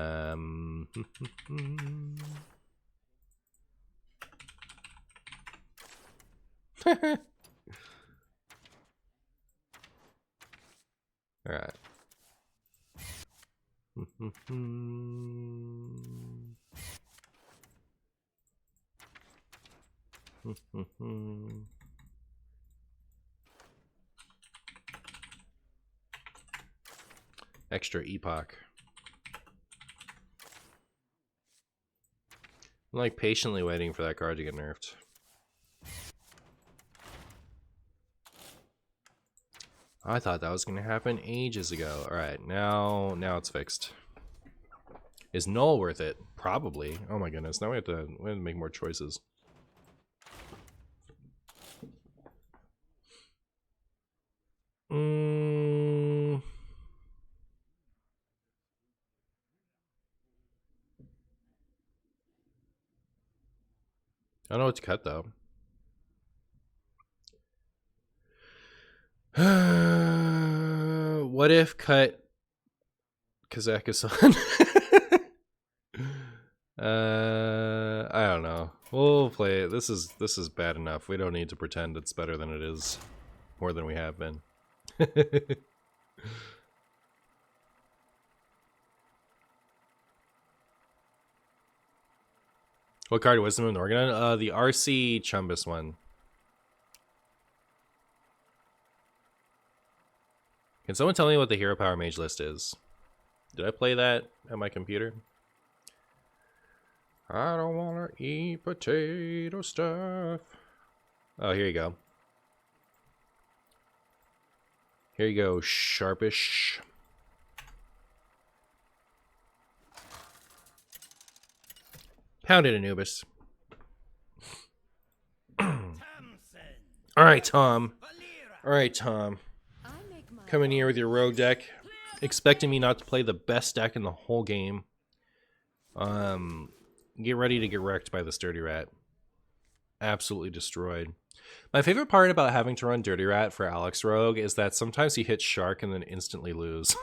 Extra epoch. I'm like patiently waiting for that card to get nerfed. I thought that was gonna happen ages ago. Alright, now it's fixed. Is Null worth it? Probably. Oh my goodness, now we have to make more choices. I don't know what to cut though. What if cut Kazakhstan? I don't know. We'll play it. This is bad enough. We don't need to pretend it's better than it is, more than we have been. What card? Wisdom and Organon? The RC Chumbus one. Can someone tell me what the Hero Power Mage list is? Did I play that at my computer? I don't want to eat potato stuff. Oh, here you go. Here you go, Sharpish. Pound it, Anubis. Alright, Tom. Alright, Tom. Coming here with your rogue deck. Expecting me not to play the best deck in the whole game. Get ready to get wrecked by this Dirty Rat. Absolutely destroyed. My favorite part about having to run Dirty Rat for Alex Rogue is that sometimes he hits Shark and then instantly lose.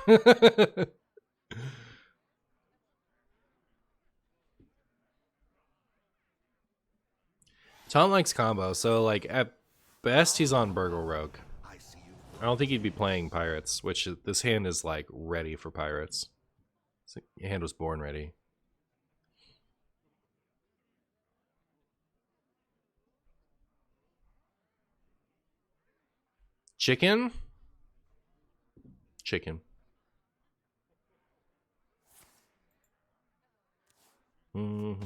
Tom likes combo, so like at best he's on Burgle Rogue. I don't think he'd be playing Pirates, which this hand is like ready for Pirates. This hand was born ready. Chicken? Chicken. Ooh.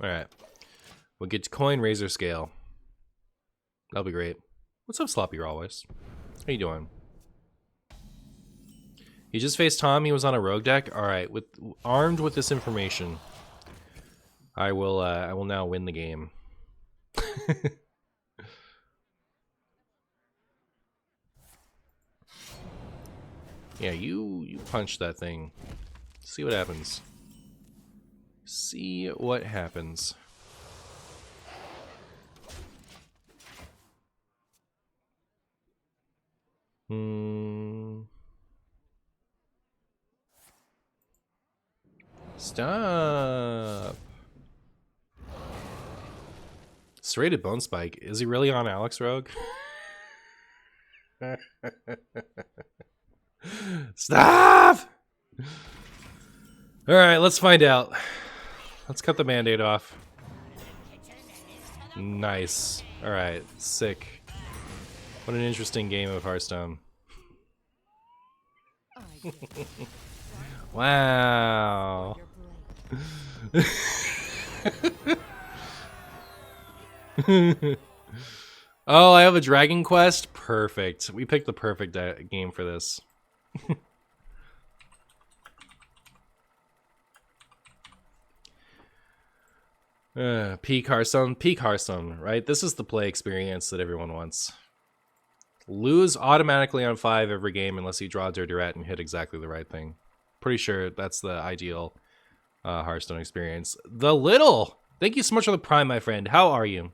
Alright. We'll get to coin razor scale. That'll be great. What's up, Sloppy Always? How you doing? He just faced Tom. He was on a rogue deck. Alright, armed with this information, I will now win the game. Yeah, you punch that thing. See what happens. See what happens. Stop. Serrated Bone Spike. Is he really on Alex Rogue? Stop! Alright, let's find out. Let's cut the Band-Aid off. Nice. Alright, sick. What an interesting game of Hearthstone. Wow. Oh, I have a Dragon Quest? Perfect. We picked the perfect game for this. Peak Hearthstone, right? This is the play experience that everyone wants. Lose automatically on 5 every game unless you draw Dirty Rat and hit exactly the right thing. Pretty sure that's the ideal Hearthstone experience. The Little! Thank you so much for the Prime, my friend. How are you?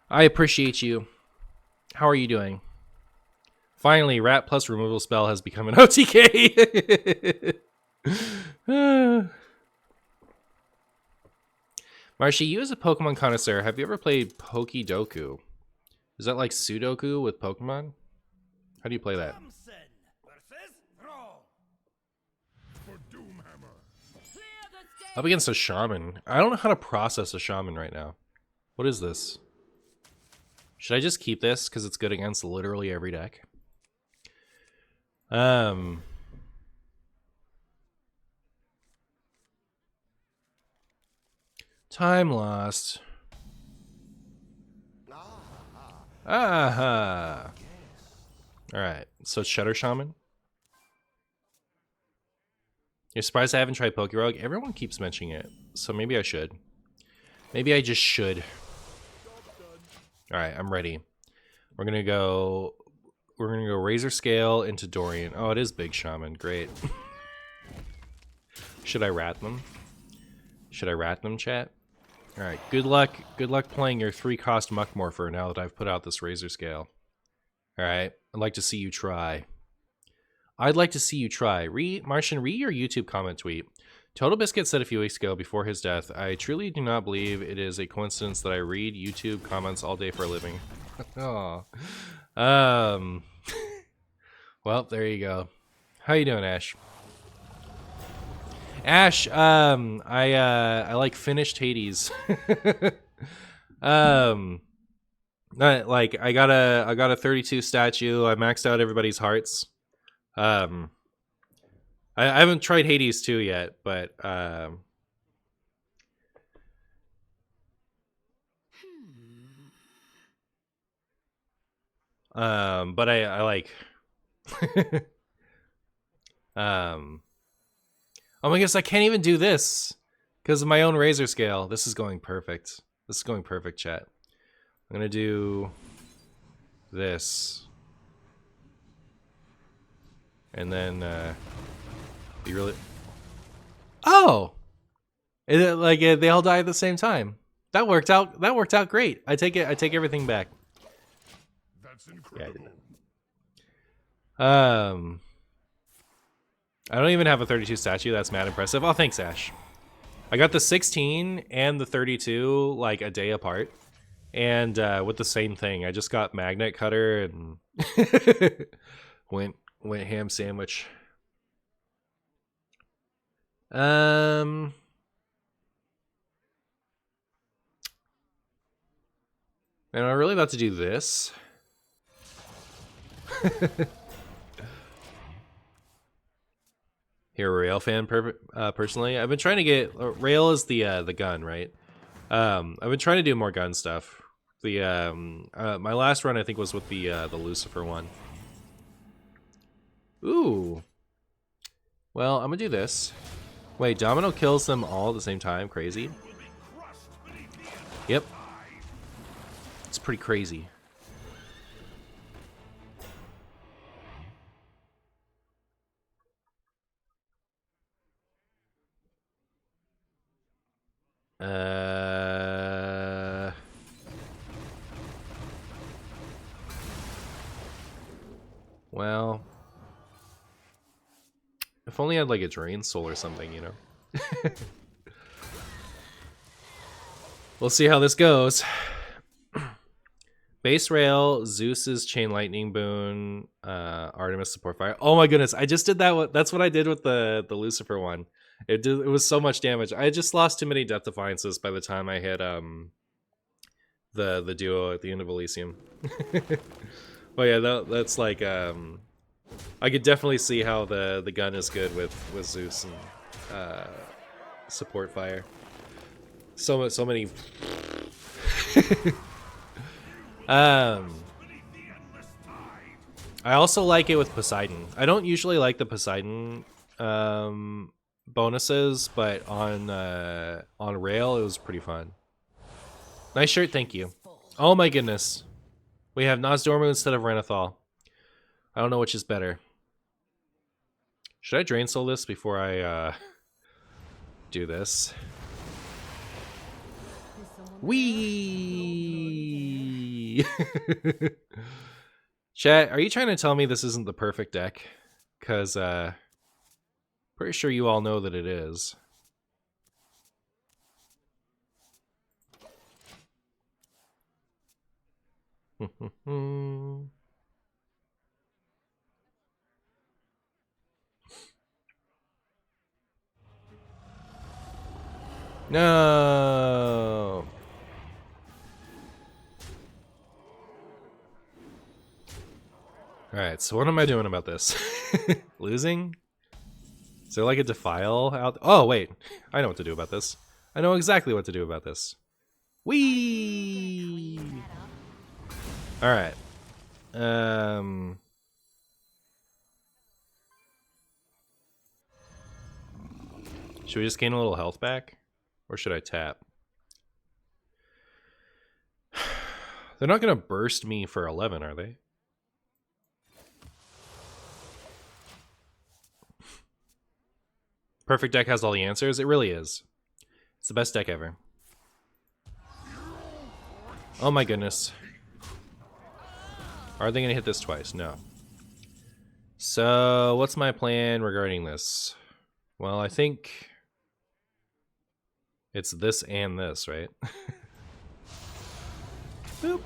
I appreciate you. How are you doing? Finally, Rat plus removal spell has become an OTK! Marshy, you as a Pokemon connoisseur, have you ever played Pokidoku? Is that like Sudoku with Pokemon? How do you play that? Up against a Shaman. I don't know how to process a Shaman right now. What is this? Should I just keep this because it's good against literally every deck? Time lost. Aha. Alright, so it's Shutter Shaman. You're surprised I haven't tried Pokerogue? Everyone keeps mentioning it, so maybe I should. Maybe I just should. Alright, I'm ready. We're gonna go Razor Scale into Dorian. Oh, it is Big Shaman. Great. Should I rat them? Should I rat them, chat? Alright, good luck playing your 3-cost Muckmorpher now that I've put out this Razor Scale. Alright, I'd like to see you try. I'd like to see you try. Martian, read your YouTube comment tweet. Total Biscuit said a few weeks ago before his death, I truly do not believe it is a coincidence that I read YouTube comments all day for a living. Oh. Well, there you go. How you doing, Ash? Ash, I like finished Hades. Like I got a 32 statue. I maxed out everybody's hearts. I haven't tried Hades 2 yet, but but I like oh my gosh, I can't even do this because of my own Razor Scale. This is going perfect. This is going perfect, chat. I'm gonna do this. And then be really. Oh, they all die at the same time. That worked out. That worked out great. I take everything back. That's incredible. Yeah, I don't even have a 32 statue. That's mad impressive. Oh, thanks, Ash. I got the 16 and the 32 like a day apart, and with the same thing. I just got magnet cutter and went ham sandwich. And I'm really about to do this. Here, Rail fan. Personally, I've been trying to get Rail is the gun, right? I've been trying to do more gun stuff. The my last run I think was with the Lucifer one. Ooh. Well, I'm gonna do this. Wait, Domino kills them all at the same time? Crazy. Yep. It's pretty crazy. Well, if only I had like a Drain Soul or something, you know. We'll see how this goes. Base Rail, Zeus's Chain Lightning Boon, Artemis Support Fire. Oh my goodness, I just did that. That's what I did with the Lucifer one. It was so much damage. I just lost too many Death Defiances by the time I hit the duo at the end of Elysium. Well, yeah, that's like I could definitely see how the gun is good with Zeus and Support Fire. So many. I also like it with Poseidon. I don't usually like the Poseidon bonuses, but on Rail it was pretty fun. Nice shirt, thank you. Oh my goodness, we have Nozdormu instead of Renathal. I don't know which is better. Should I Drain Soul this before I do this? Wee. Chat, are you trying to tell me this isn't the perfect deck? Because pretty sure you all know that it is. No. Alright, so what am I doing about this? Losing? Is there like a Defile out? Oh, wait. I know what to do about this. I know exactly what to do about this. Whee! Alright. Should we just gain a little health back? Or should I tap? They're not going to burst me for 11, are they? Perfect deck has all the answers. It really is. It's the best deck ever. Oh my goodness. Are they going to hit this twice? No. So, what's my plan regarding this? Well, I think it's this and this, right? Boop.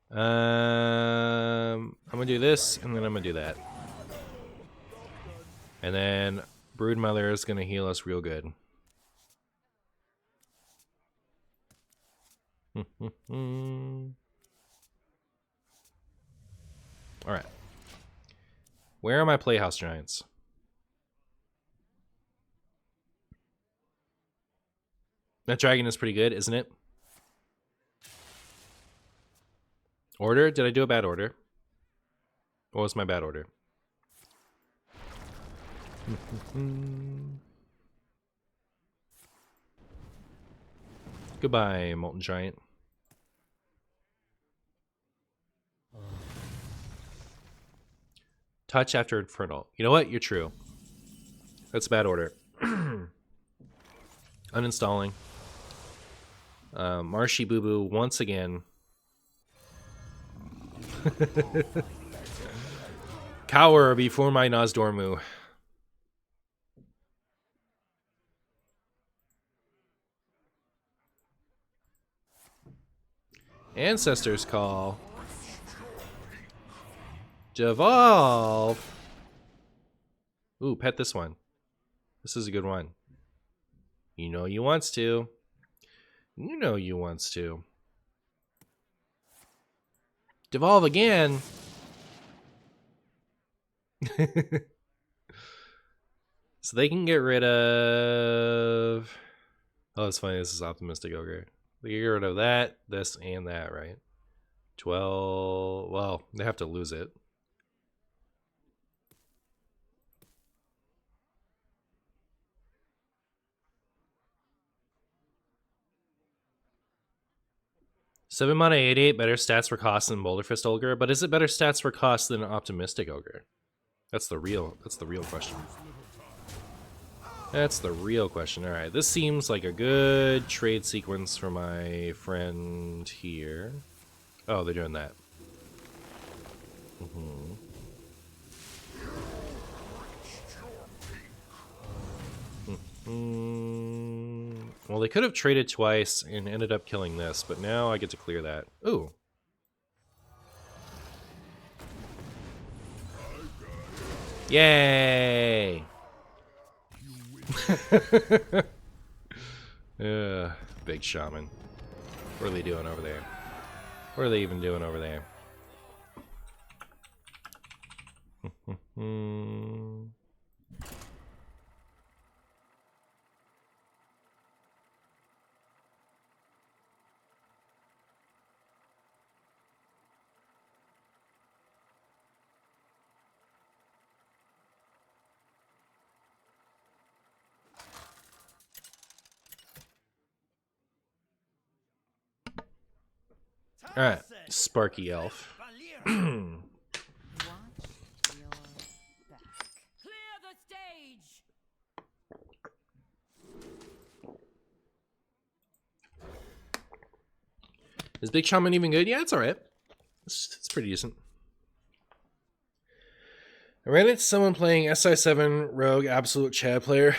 I'm gonna do this, and then I'm gonna do that. And then Broodmother is gonna heal us real good. Alright. Where are my Playhouse Giants? That dragon is pretty good, isn't it? Order? Did I do a bad order? What was my bad order? Goodbye, Molten Giant. Touch after Infernal. You know what? You're true. That's a bad order. Uninstalling. Marshy Boo Boo once again. Cower before my Nozdormu. Ancestors Call. Devolve. Ooh, pet this one. This is a good one. You know you wants to. You know you wants to. Devolve again. So they can get rid of... Oh, it's funny. This is Optimistic Ogre. They get rid of that, this, and that, right? 12... Well, they have to lose it. Seven mana 8/8, better stats for cost than Boulder Fist Ogre, but is it better stats for cost than Optimistic Ogre? That's the real question. That's the real question. Alright, this seems like a good trade sequence for my friend here. Oh, they're doing that. Well, they could have traded twice and ended up killing this, but now I get to clear that. Ooh. Yay! Yeah, big shaman. What are they doing over there? What are they even doing over there? Alright, Sparky Elf. Watch your back. Clear the stage. Is Big Shaman even good? Yeah, it's alright. It's pretty decent. I ran into someone playing SI7 Rogue Absolute Chad player.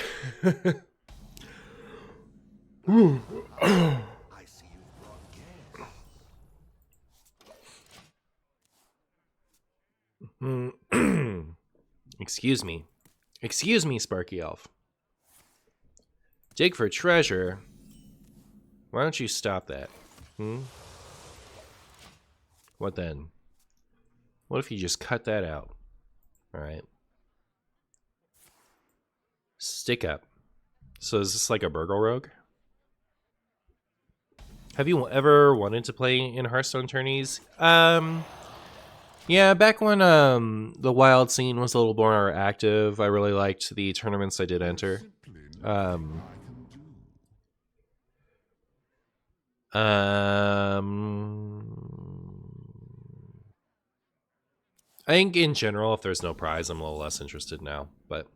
Ooh. I see you brought gas. Excuse me. Excuse me, Sparky Elf. Dig for treasure. Why don't you stop that? What then? What if you just cut that out? Alright. Stick up. So is this like a Burgle Rogue? Have you ever wanted to play in Hearthstone tourneys? Yeah, back when the wild scene was a little more active, I really liked the tournaments I did enter. I think in general, if there's no prize, I'm a little less interested now. But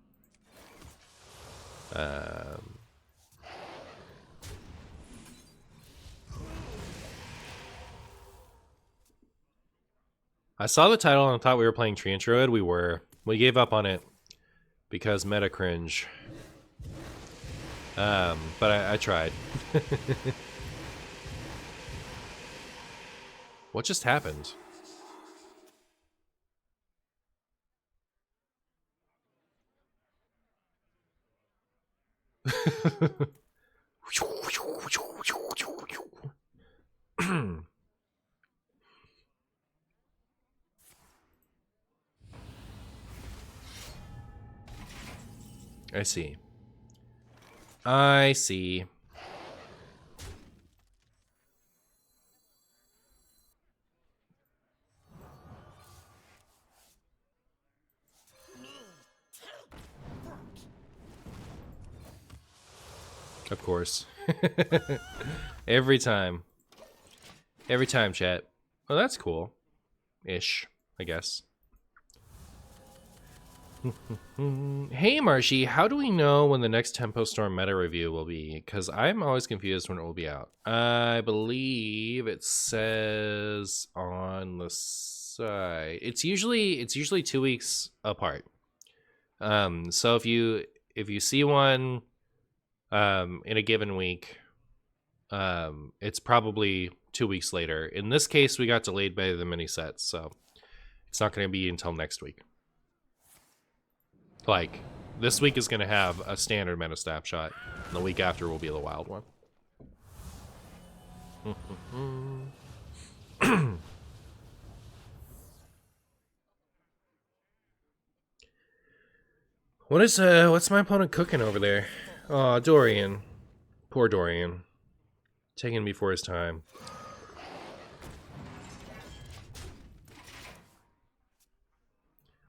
I saw the title and thought we were playing Treant Druid. We were. We gave up on it because meta cringe. But I tried. What just happened? I see. I see. Of course. Every time. Every time, chat. Well, that's cool. Ish, I guess. Hey, Marshy, how do we know when the next Tempo Storm meta review will be? Because I'm always confused when it will be out. I believe it says on the site. It's usually 2 weeks apart. So if you see one in a given week, it's probably 2 weeks later. In this case, we got delayed by the Miniset, so it's not going to be until next week. Like, this week is going to have a standard meta snapshot, and the week after will be the wild one. What's my opponent cooking over there? Oh, Dorian. Poor Dorian. Taken before his time.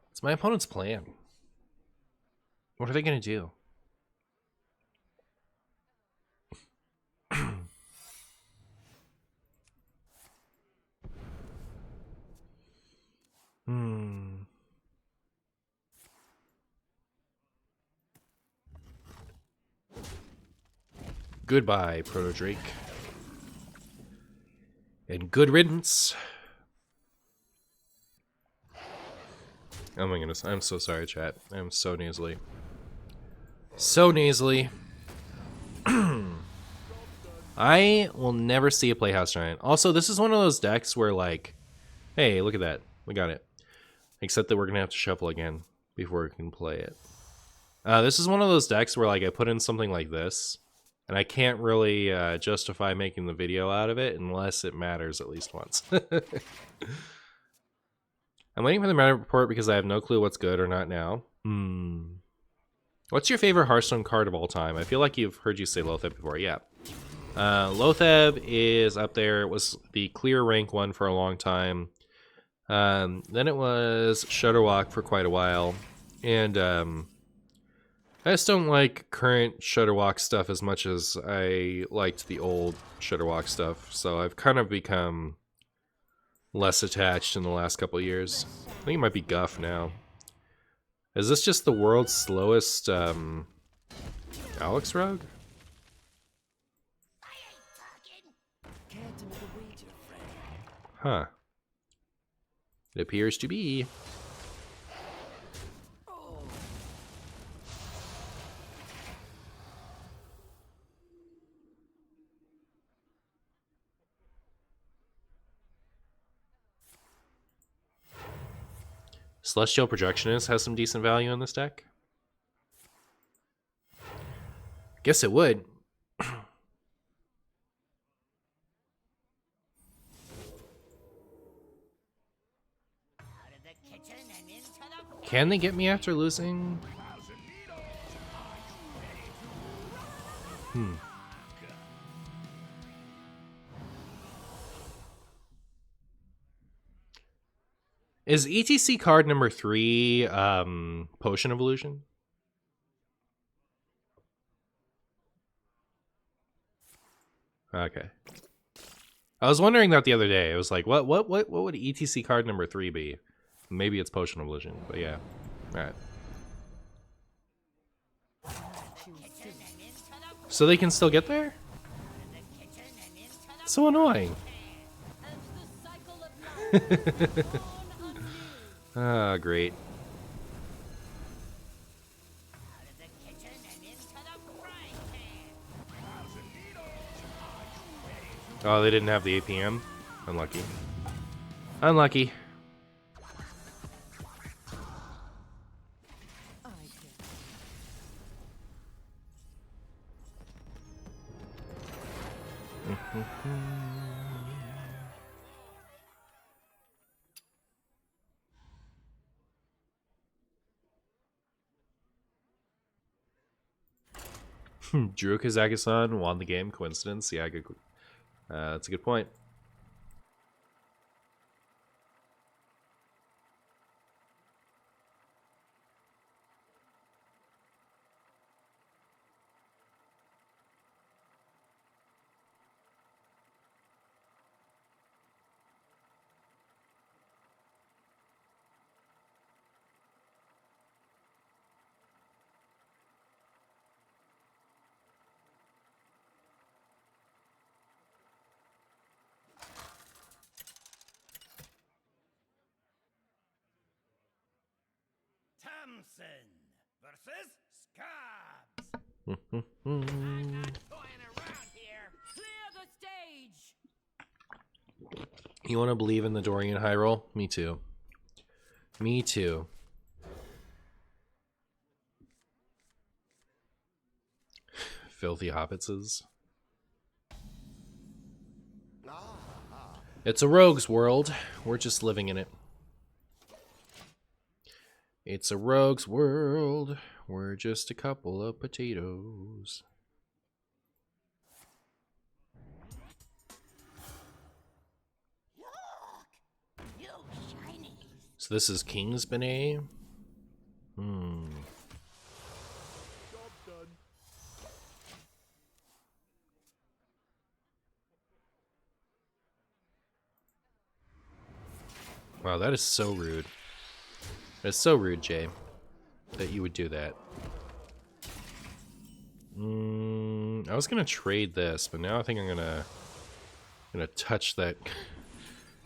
What's my opponent's plan? What are they going to do? Goodbye, Proto Drake. And good riddance. Oh my goodness, I'm so sorry, chat. I'm so nasally. So nasally. I will never see a Playhouse Giant. Also, this is one of those decks where, like, hey, look at that. We got it. Except that we're going to have to shuffle again before we can play it. This is one of those decks where, like, I put in something like this, and I can't really justify making the video out of it unless it matters at least once. I'm waiting for the meta report because I have no clue what's good or not now. What's your favorite Hearthstone card of all time? I feel like you've heard you say Lotheb before. Yeah. Lotheb is up there. It was the clear rank one for a long time. Then it was Shutterwalk for quite a while. And I just don't like current Shutterwalk stuff as much as I liked the old Shutterwalk stuff. So I've kind of become less attached in the last couple of years. I think it might be Guff now. Is this just the world's slowest Alex Rogue? Huh. It appears to be. Celestial Projectionist has some decent value in this deck. Guess it would. Can they get me after losing? Is ETC card number 3 Potion Evolution? Okay. I was wondering that the other day. I was like, what would ETC card number 3 be? Maybe it's Potion of Illusion, but yeah. Alright. So they can still get there? So annoying. Ah, great. Oh, they didn't have the APM? Unlucky. Unlucky. Drew Kazakistan won the game. Coincidence? Yeah, good. That's a good point. Thompson versus Scabs. Clear the stage. You want to believe in the Dorian high roll? Me too. Me too. Filthy hobbitses. It's a rogue's world. We're just living in it. It's a rogue's world. We're just a couple of potatoes. So this is King's Benet. Wow, that is so rude. That's so rude, Jay, that you would do that. I was gonna trade this, but now I think I'm gonna touch that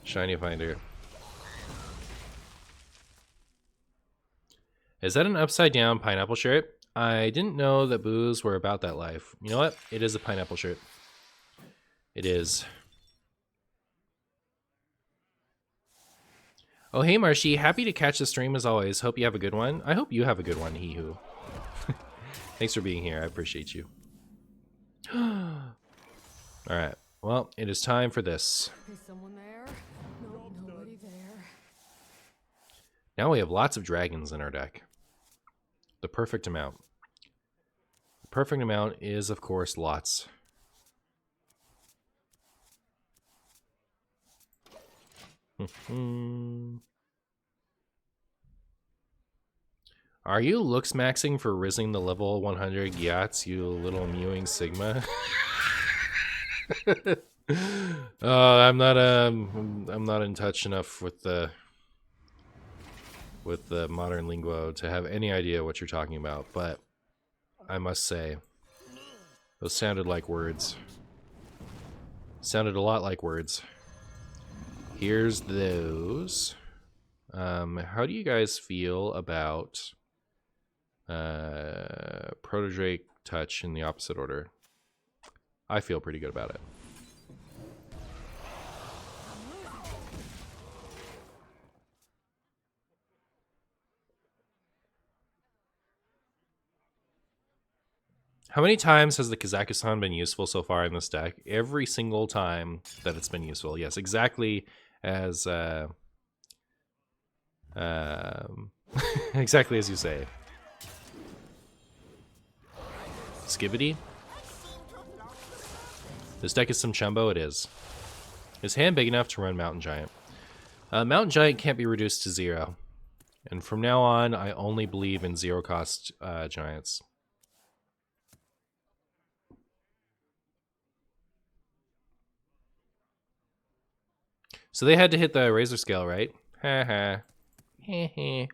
shiny finder. Is that an upside down pineapple shirt? I didn't know that boos were about that life. You know what? It is a pineapple shirt. It is. Oh, hey, Marshy. Happy to catch the stream as always. Hope you have a good one. I hope you have a good one, Hee-hoo. Thanks for being here. I appreciate you. Alright. Well, it is time for this. Is someone there? No, nobody there. Now we have lots of dragons in our deck. The perfect amount. The perfect amount is, of course, lots. Are you looks maxing for rising the level 100 yachts, you little mewing Sigma? I'm not in touch enough with the modern lingo to have any idea what you're talking about, but I must say those sounded like words. Sounded a lot like words. Here's those. How do you guys feel about Proto-Drake Touch in the opposite order? I feel pretty good about it. How many times has the Kazakhstan been useful so far in this deck? Every single time that it's been useful. Yes, exactly as exactly as you say. Skibbity? This deck is some chumbo, it is. Is hand big enough to run Mountain Giant? Mountain Giant can't be reduced to 0. And from now on, I only believe in 0 cost giants. So they had to hit the razor scale, right? Haha. You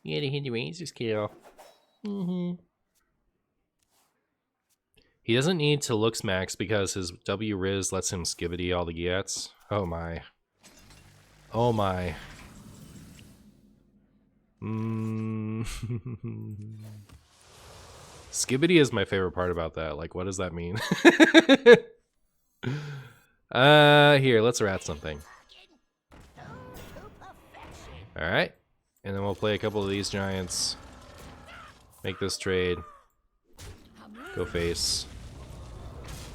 gotta hit the razor scale. He doesn't need to looks max because his W Riz lets him skibbity all the Giats. Oh my. Oh my. Skibbity is my favorite part about that. Like, what does that mean? Here, let's rat something. Alright. And then we'll play a couple of these giants. Make this trade. Go face.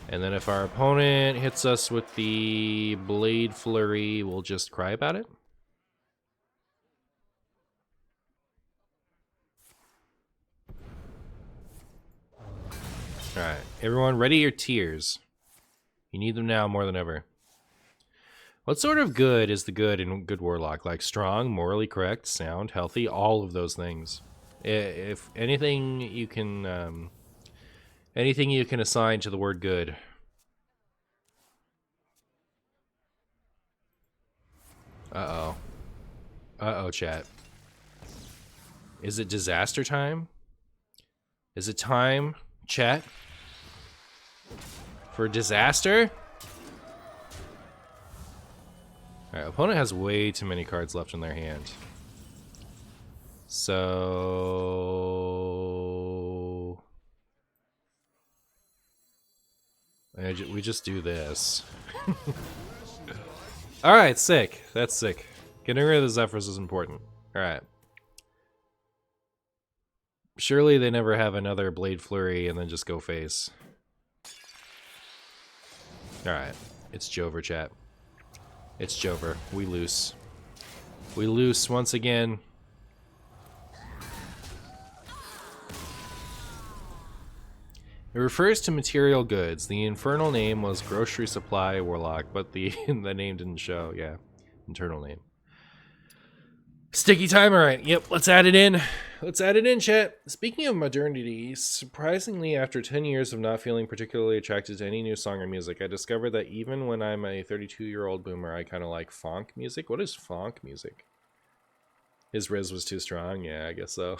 And then if our opponent hits us with the Blade Flurry, we'll just cry about it. Alright, everyone ready your tears. You need them now more than ever. What sort of good is the good in good Warlock? Like strong, morally correct, sound, healthy, all of those things. If anything you can assign to the word good. Uh-oh. Uh-oh, chat. Is it disaster time? Is it time, chat, for disaster? Alright, opponent has way too many cards left in their hand. So... we just do this. Alright, sick. That's sick. Getting rid of the Zephyrs is important. Alright. Surely they never have another Blade Flurry and then just go face. Alright. It's Jover, chat. It's Jover. We lose. We lose once again. It refers to material goods. The infernal name was Grocery Supply Warlock, but the name didn't show. Yeah, internal name. Sticky time, alright. Yep, let's add it in. Let's add it in, chat. Speaking of modernity, surprisingly, after 10 years of not feeling particularly attracted to any new song or music, I discovered that even when I'm a 32-year-old boomer, I kind of like funk music. What is funk music? His Riz was too strong? Yeah, I guess so.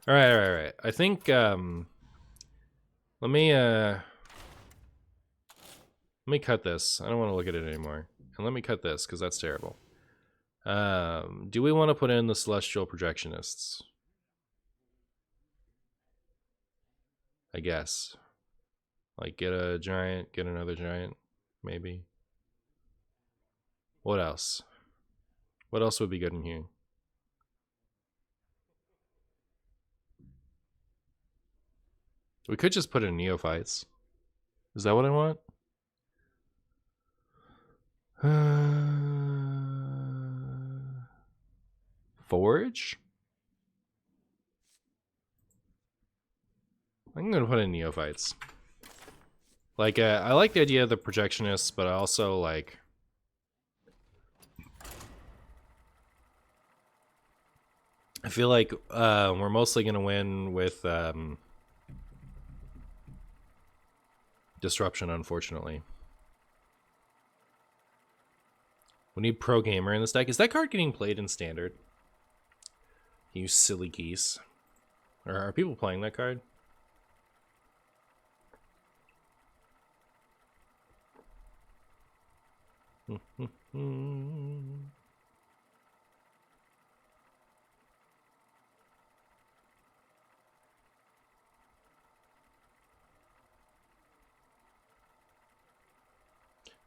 Alright. I think, let me cut this. I don't want to look at it anymore. And let me cut this, because that's terrible. Do we want to put in the Celestial Projectionists? I guess. Like, get a giant, get another giant, maybe. What else? What else would be good in here? We could just put in Neophytes. Is that what I want? Forge? I'm gonna put in Neophytes. Like, I like the idea of the Projectionists, but I also like... I feel like we're mostly gonna win with Disruption, unfortunately. We need Pro Gamer in this deck. Is that card getting played in Standard? You silly geese. Or are people playing that card?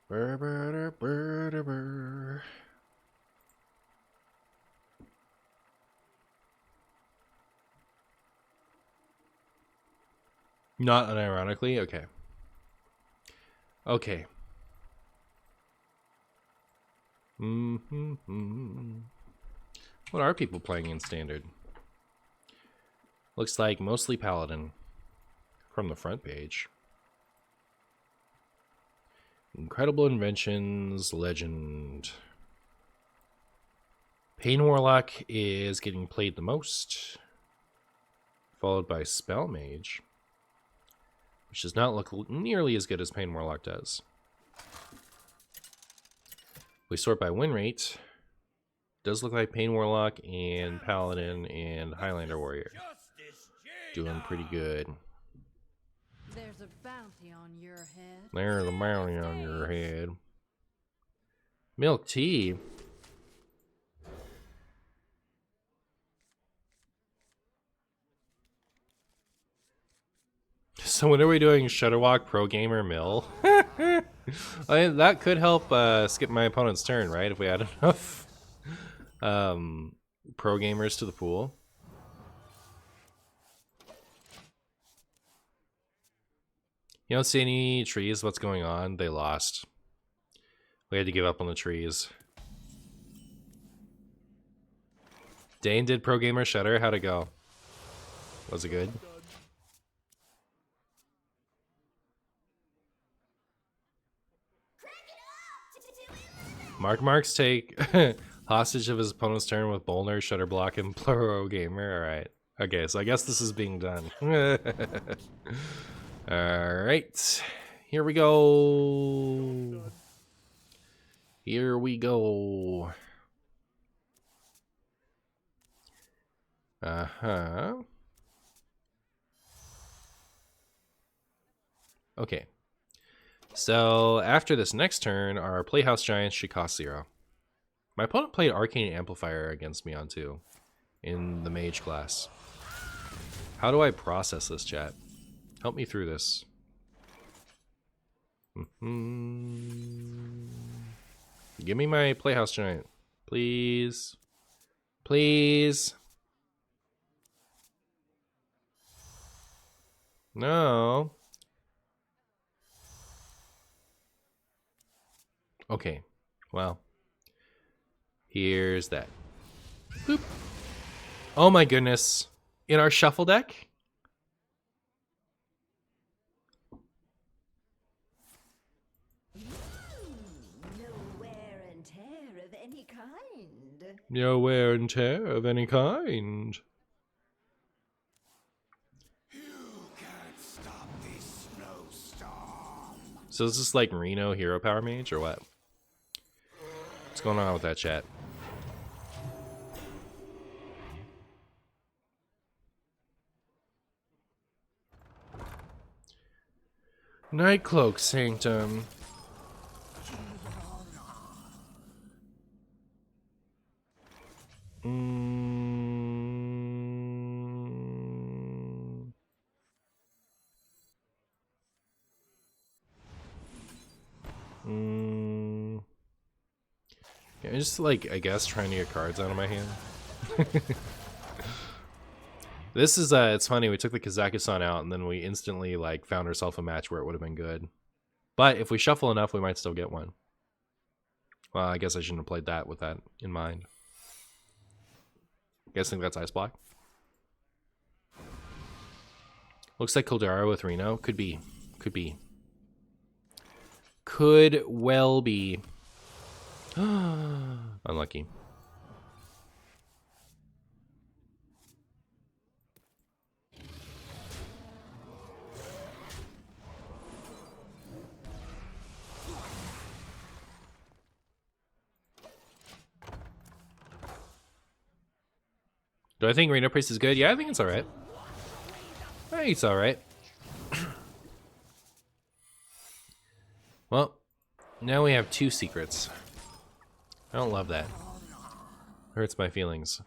Burr, burr, burr, burr. Not unironically? Okay. Okay. What are people playing in Standard? Looks like mostly Paladin from the front page. Incredible Inventions, Legend. Pain Warlock is getting played the most. followed by Spell Mage, which does not look nearly as good as Pain Warlock does. We sort by win rate. Does look like Pain Warlock and Paladin and Highlander Warrior doing pretty good. There's a bounty on your head. There's a bounty on your head. Milk tea. So when are we doing Shutterwalk Pro Gamer Mill? I mean, that could help skip my opponent's turn, right? If we add enough pro gamers to the pool. You don't see any trees? What's going on? They lost. We had to give up on the trees. Dane did Pro Gamer Shutter. How'd it go? Was it good? Mark's take hostage of his opponent's turn with Bolner, Shutter Block, and Pro Gamer. Alright. Okay, so I guess this is being done. Alright. Here we go. Here we go. Uh-huh. Okay. So, after this next turn, our Playhouse Giants should cost 0. My opponent played Arcane Amplifier against me on 2 in the Mage class. How do I process this, chat? Help me through this. Give me my Playhouse Giant. Please. Please. No. Okay. Well. Here's that. Boop. Oh my goodness. In our shuffle deck? No wear and tear of any kind. No wear and tear of any kind. So is this like Reno Hero Power Mage or what? What's going on with that, chat? Nightcloak Sanctum. Yeah, just like, I guess, trying to get cards out of my hand. This is, it's funny, we took the Kazakhstan out and then we instantly, like, found ourselves a match where it would have been good. But if we shuffle enough, we might still get one. Well, I guess I shouldn't have played that with that in mind. You guys think that's Ice Block? Looks like Caldera with Reno. Could be. Could be. Could well be. Unlucky. Do I think Reno Priest is good? Yeah, I think it's alright. I think it's alright. Well, now we have 2 secrets. I don't love that. Hurts my feelings.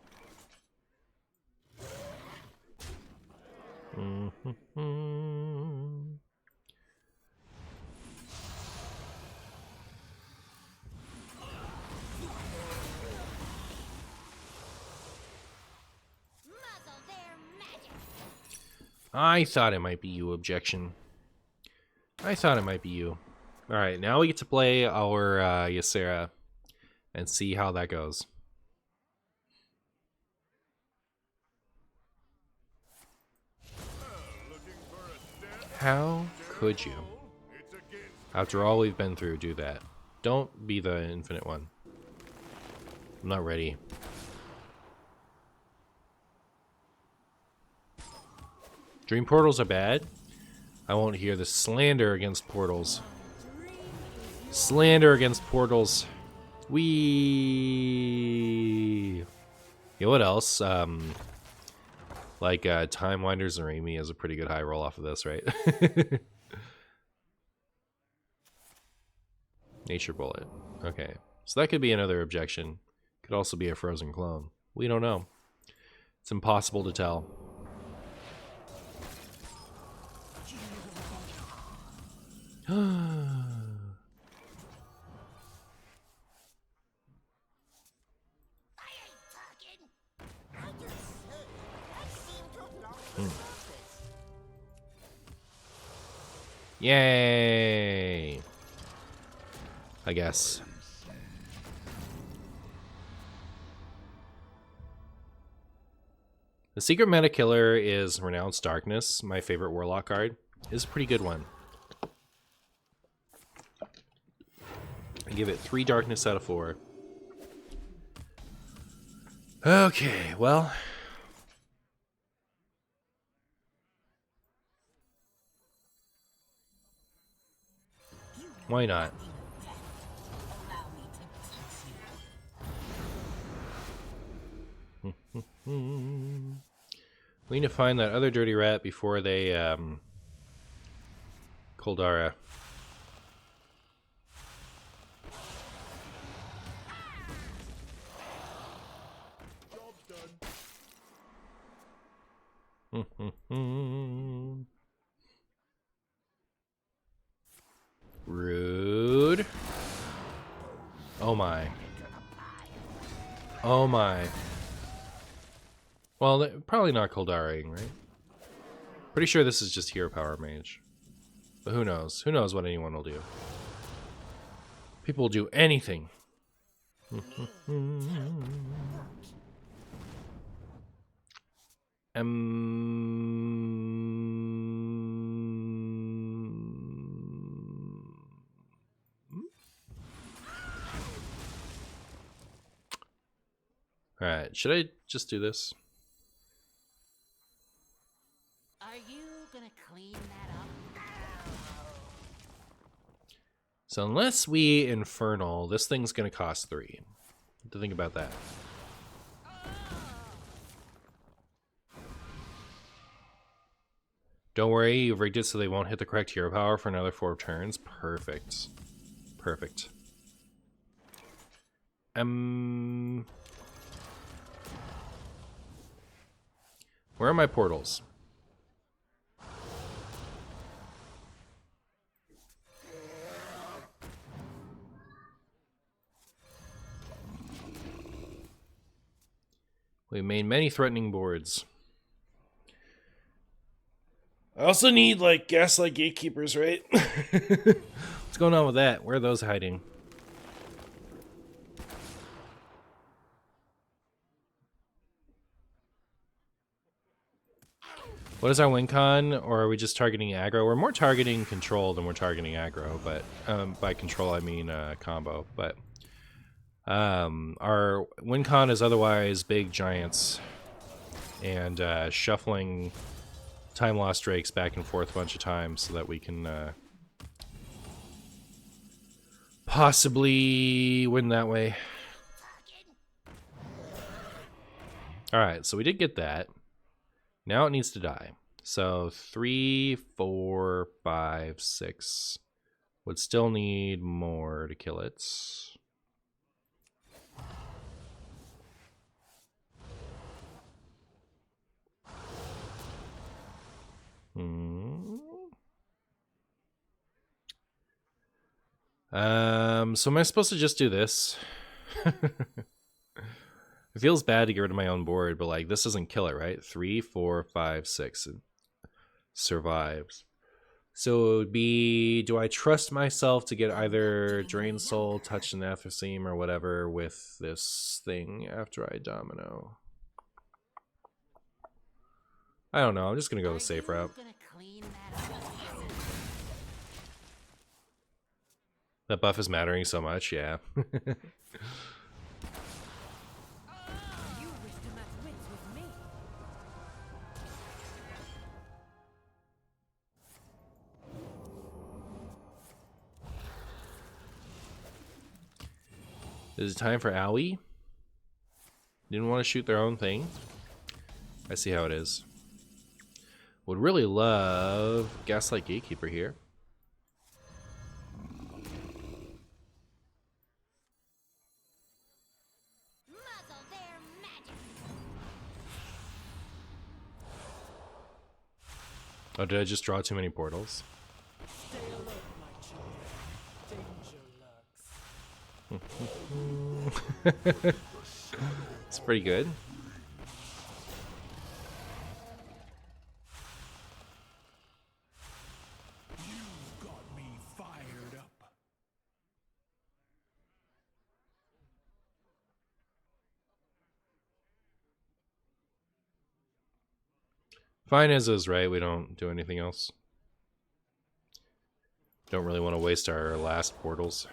I thought it might be you, Objection. I thought it might be you. Alright, now we get to play our Ysera and see how that goes. How could you? After all we've been through, do that. Don't be the infinite one. I'm not ready. Dream portals are bad. I won't hear the slander against portals. Slander against portals. Wee. You know what else? Time Winder Zaremi is a pretty good high roll off of this, right? Nature Bullet. Okay. So that could be another objection. Could also be a frozen clone. We don't know. It's impossible to tell. Yay! I guess. The secret meta killer is Renounced Darkness, my favorite Warlock card. It's a pretty good one. I give it 3 darkness out of 4. Okay, well. Why not? We need to find that other dirty rat before they, Koldara. Rude. Oh my. Oh my. Well, probably not Koldaraing, right? Pretty sure this is just hero power mage. But who knows? Who knows what anyone will do? People will do anything. Alright, should I just do this? Are you gonna clean that up? So unless we Infernal, this thing's gonna cost 3. What to think about that? Don't worry, you've rigged it so they won't hit the correct hero power for another 4 turns. Perfect. Perfect. Where are my portals? We made many threatening boards. I also need, like, Gaslight Gatekeepers, right? What's going on with that? Where are those hiding? What is our win con, or are we just targeting aggro? We're more targeting control than we're targeting aggro, but by control I mean combo. But our win con is otherwise big giants and shuffling Time Lost Drakes back and forth a bunch of times so that we can possibly win that way. Alright, so we did get that. Now it needs to die. So 3, 4, 5, 6. Would still need more to kill it. So am I supposed to just do this? It feels bad to get rid of my own board, but like this doesn't kill it, right? 3, 4, 5, 6. It survives. So it would be, do I trust myself to get either Drain Soul, Touch the Nathraceme, or whatever with this thing after I domino? I don't know. I'm just gonna go the safe route. That buff is mattering so much, yeah. Is it time for Owie? Didn't want to shoot their own thing? I see how it is. Would really love Gaslight Gatekeeper here. Muzzle their magic. Oh, did I just draw too many portals? Stay alert, my child. Danger lurks. It's pretty good. You've got me fired up. Fine as is, right? We don't do anything else. Don't really want to waste our last portals.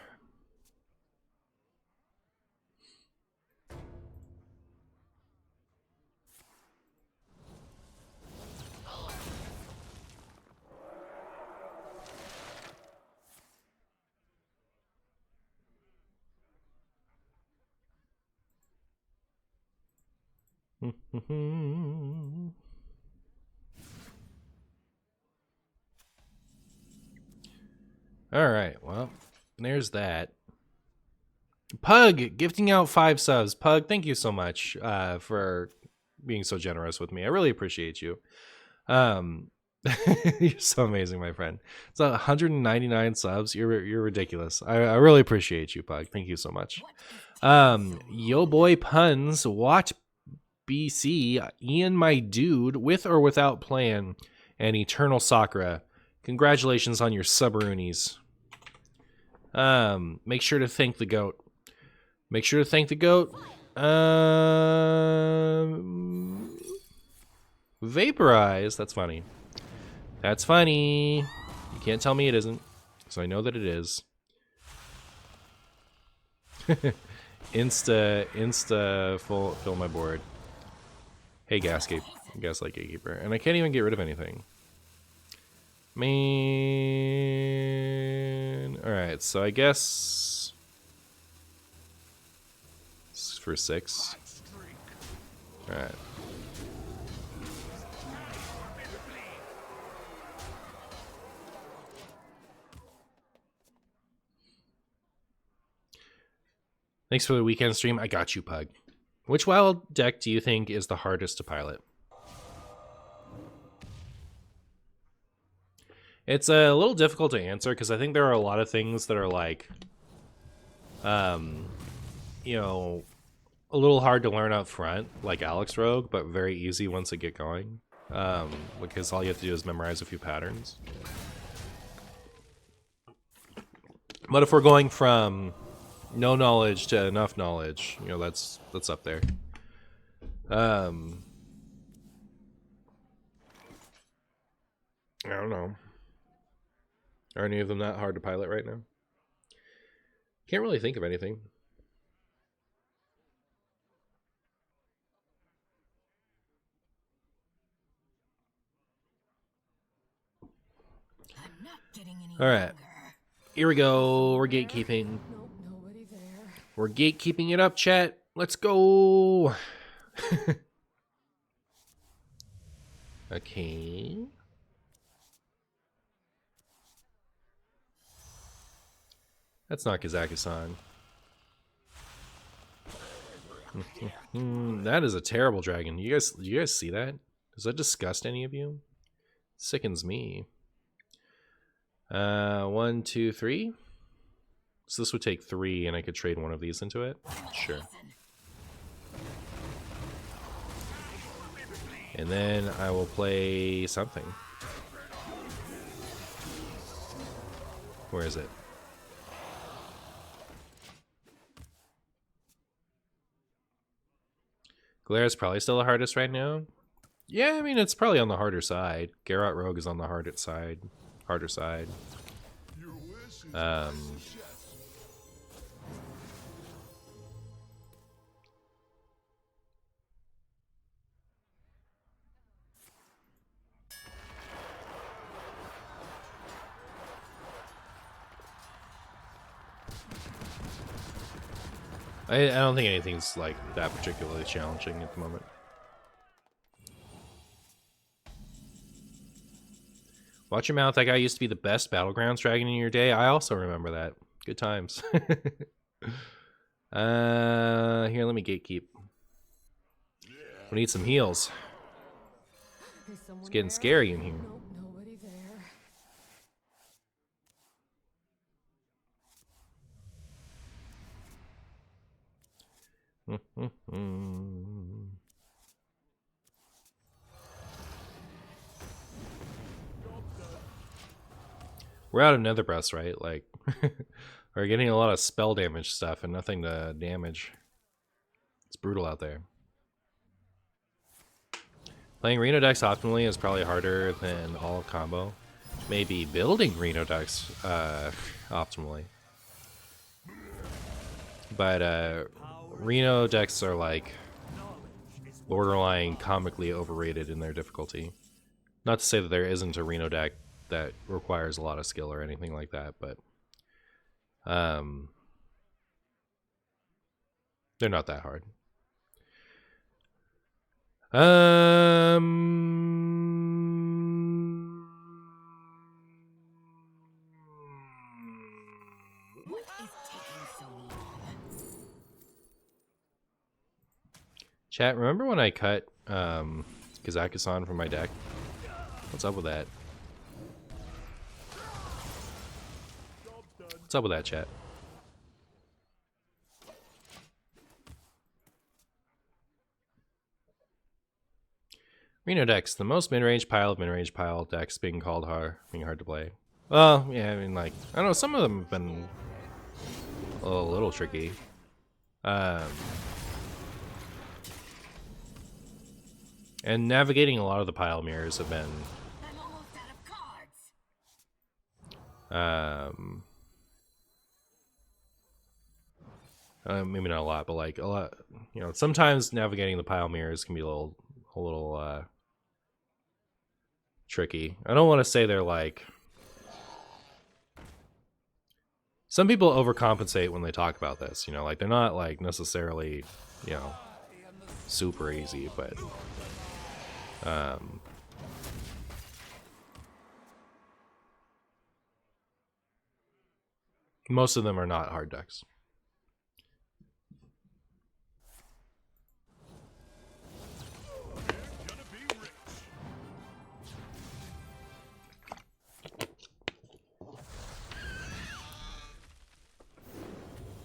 All right, well, there's that. Pug gifting out 5 subs. Pug, thank you so much for being so generous with me. I really appreciate you. You're so amazing, my friend. It's 199 subs. You're ridiculous. I really appreciate you, Pug. Thank you so much. Yo boy puns. What BC? Ian, my dude, with or without plan, and Eternal Sakura. Congratulations on your subaroonies. Make sure to thank the goat. Make sure to thank the goat. Vaporize. That's funny. That's funny. You can't tell me it isn't, so I know that it is. Insta fill my board. Hey, Gaslight Gatekeeper. And I can't even get rid of anything. Man. Alright, so I guess this is for 6. Alright. Thanks for the weekend stream. I got you, Pug. Which wild deck do you think is the hardest to pilot? It's a little difficult to answer because I think there are a lot of things that are like, you know, a little hard to learn up front, like Alex Rogue, but very easy once they get going. Because all you have to do is memorize a few patterns. But if we're going from no knowledge to enough knowledge, you know, that's up there. I don't know. Are any of them that hard to pilot right now? Can't really think of anything. I'm not getting any All right. younger. Here we go. We're gatekeeping. Nope, nobody there. We're gatekeeping it up, chat. Let's go. Okay. That's not Kazaki-san. That is a terrible dragon. Do you guys see that? Does that disgust any of you? Sickens me. 1, 2, 3. So this would take 3, and I could trade one of these into it. Sure. And then I will play something. Where is it? Galera's probably still the hardest right now. Yeah, I mean, it's probably on the harder side. Garrot Rogue is on the harder side. I don't think anything's like that particularly challenging at the moment. Watch your mouth. That guy used to be the best Battlegrounds dragon in your day. I also remember that. Good times. Here, let me gatekeep. We need some heals. It's getting scary in here. Nope, nobody there. We're out of Nether Breast, right? Like, we're getting a lot of spell damage stuff and nothing to damage. It's brutal out there. Playing Reno decks optimally is probably harder than all combo. Maybe building Reno decks optimally. But Reno decks are like borderline comically overrated in their difficulty. Not to say that there isn't a Reno deck that requires a lot of skill or anything like that, but they're not that hard. What is taking so long? Chat, remember when I cut Kazakusan from my deck? What's up with that? What's up with that, chat? Reno decks, the most mid-range pile of mid-range pile decks being hard to play. Well, yeah, I mean, like, I don't know, some of them have been a little tricky. And navigating a lot of the pile mirrors have been I'm almost out of cards. maybe not a lot, but like a lot, you know, sometimes navigating the pile mirrors can be a little tricky. I don't want to say they're like, some people overcompensate when they talk about this, you know, like they're not like necessarily, you know, super easy, but most of them are not hard decks.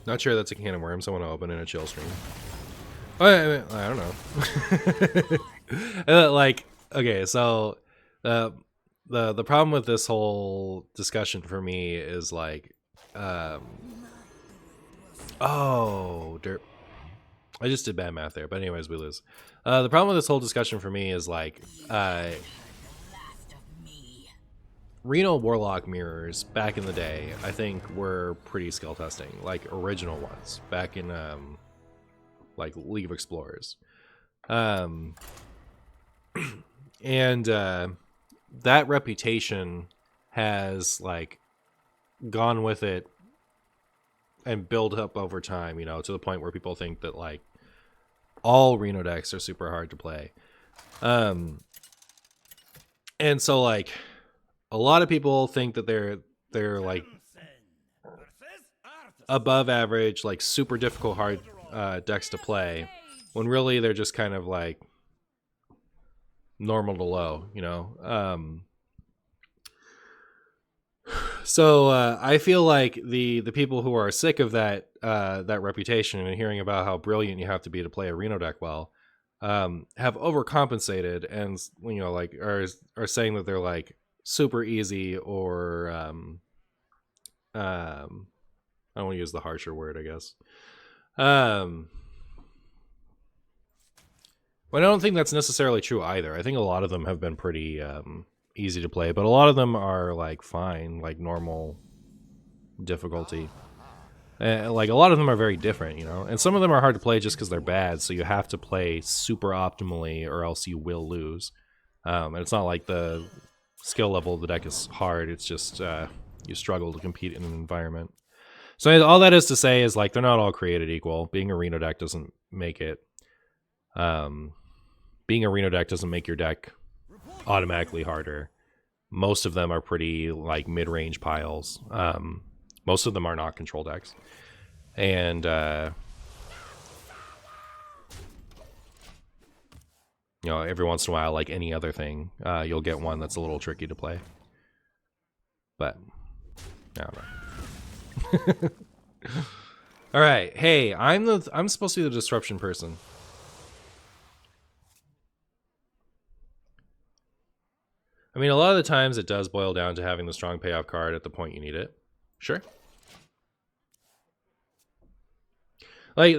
Not sure that's a can of worms I want to open in a chill stream. I don't know. Like, okay, so the problem with this whole discussion for me is like, oh, derp. I just did bad math there, but anyways, we lose. The problem with this whole discussion for me is like, Reno Warlock mirrors back in the day, I think, were pretty skill testing, like original ones back in like League of Explorers, and that reputation has like gone with it and built up over time, you know, to the point where people think that like all Reno decks are super hard to play, and so like a lot of people think that they're like above average, like super difficult hard decks to play, when really they're just kind of like normal to low, you know. So I feel like the people who are sick of that that reputation and hearing about how brilliant you have to be to play a Reno deck well, have overcompensated and, you know, like are saying that they're like super easy, or I don't want to use the harsher word, I guess. But I don't think that's necessarily true either. I think a lot of them have been pretty easy to play, but a lot of them are like fine, like normal difficulty. Like a lot of them are very different, you know, and some of them are hard to play just because they're bad, so you have to play super optimally or else you will lose. And it's not like the skill level of the deck is hard, it's just you struggle to compete in an environment. So all that is to say is like they're not all created equal. Being a Reno deck doesn't make it. Being a Reno deck doesn't make your deck automatically harder. Most of them are pretty like mid-range piles. Most of them are not control decks, and you know, every once in a while, like any other thing, you'll get one that's a little tricky to play. But I don't know. All right, hey, I'm supposed to be the disruption person. I mean, a lot of the times it does boil down to having the strong payoff card at the point you need it. Sure. Like,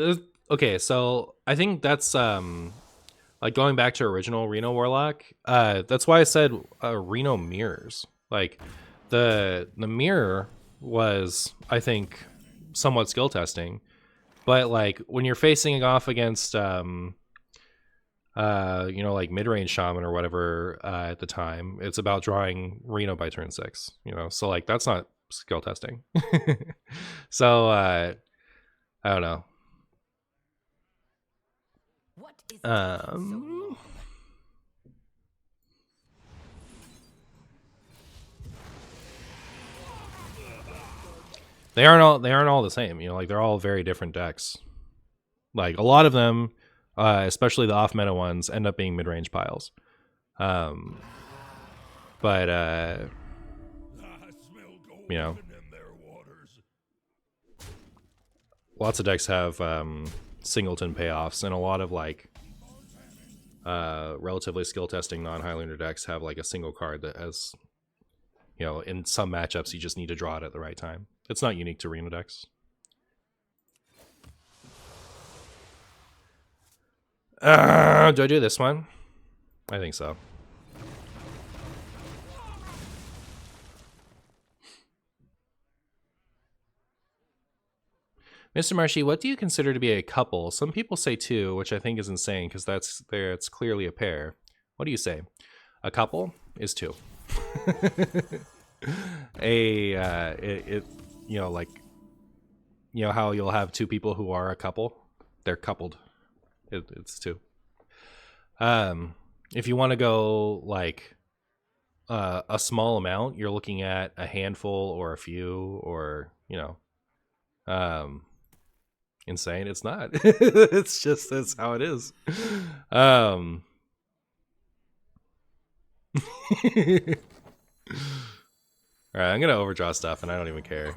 okay, so I think that's like going back to original Reno Warlock. That's why I said Reno mirrors. Like the mirror was, I think, somewhat skill testing, but like when you're facing off against you know, like mid-range shaman or whatever at the time, it's about drawing Reno by turn 6, you know, so like that's not skill testing. So I don't know. What is They aren't all the same, you know, like they're all very different decks. Like a lot of them, especially the off meta ones, end up being mid-range piles. But you know, lots of decks have singleton payoffs, and a lot of like relatively skill testing non-Highlander decks have like a single card that has, you know, in some matchups you just need to draw it at the right time. It's not unique to Reno decks. Do I do this one? I think so. Mr. Marshy, what do you consider to be a couple? Some people say 2, which I think is insane because it's clearly a pair. What do you say? A couple is 2. It you know, like, you know how you'll have 2 people who are a couple? They're coupled. It's 2. If you want to go like a small amount, you're looking at a handful or a few, or, you know, insane. It's not. It's just, that's how it is. All right, I'm gonna overdraw stuff and I don't even care.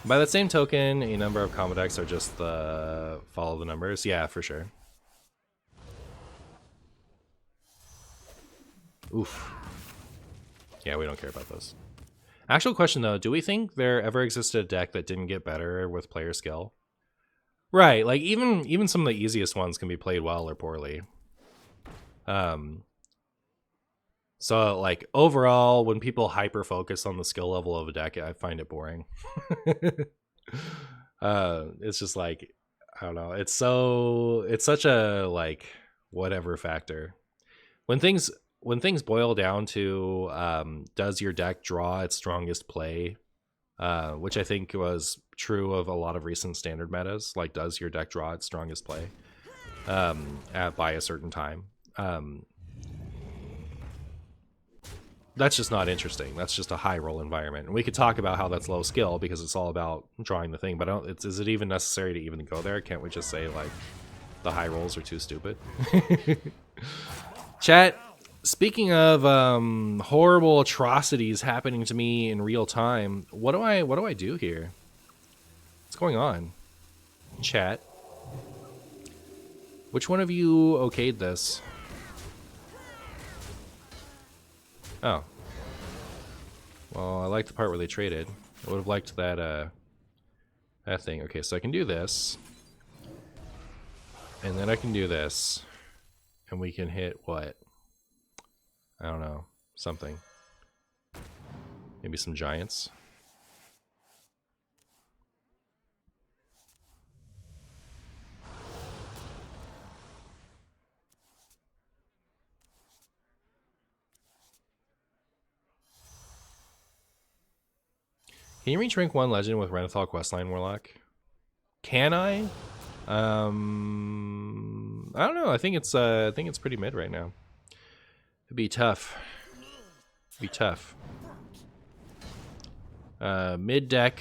By that same token, a number of combo decks are just follow the numbers. Yeah, for sure. Oof. Yeah, we don't care about those. Actual question though, do we think there ever existed a deck that didn't get better with player skill? Right, like even some of the easiest ones can be played well or poorly. So like overall, when people hyper focus on the skill level of a deck, I find it boring. It's just like, I don't know. It's such a like whatever factor. When things boil down to does your deck draw its strongest play, which I think was true of a lot of recent standard metas, like does your deck draw its strongest play by a certain time? That's just not interesting. That's just a high roll environment. And we could talk about how that's low skill because it's all about drawing the thing, but is it even necessary to even go there? Can't we just say like the high rolls are too stupid? Chat, speaking of horrible atrocities happening to me in real time, what do I do here? What's going on? Chat. Which one of you okayed this? Oh. Well, I like the part where they traded. I would have liked that that thing. Okay, so I can do this. And then I can do this. And we can hit what? I don't know. Something. Maybe some giants. Can you reach rank 1 legend with Renathal questline Warlock? Can I? I don't know. I think it's pretty mid right now. It'd be tough. Be tough. Mid deck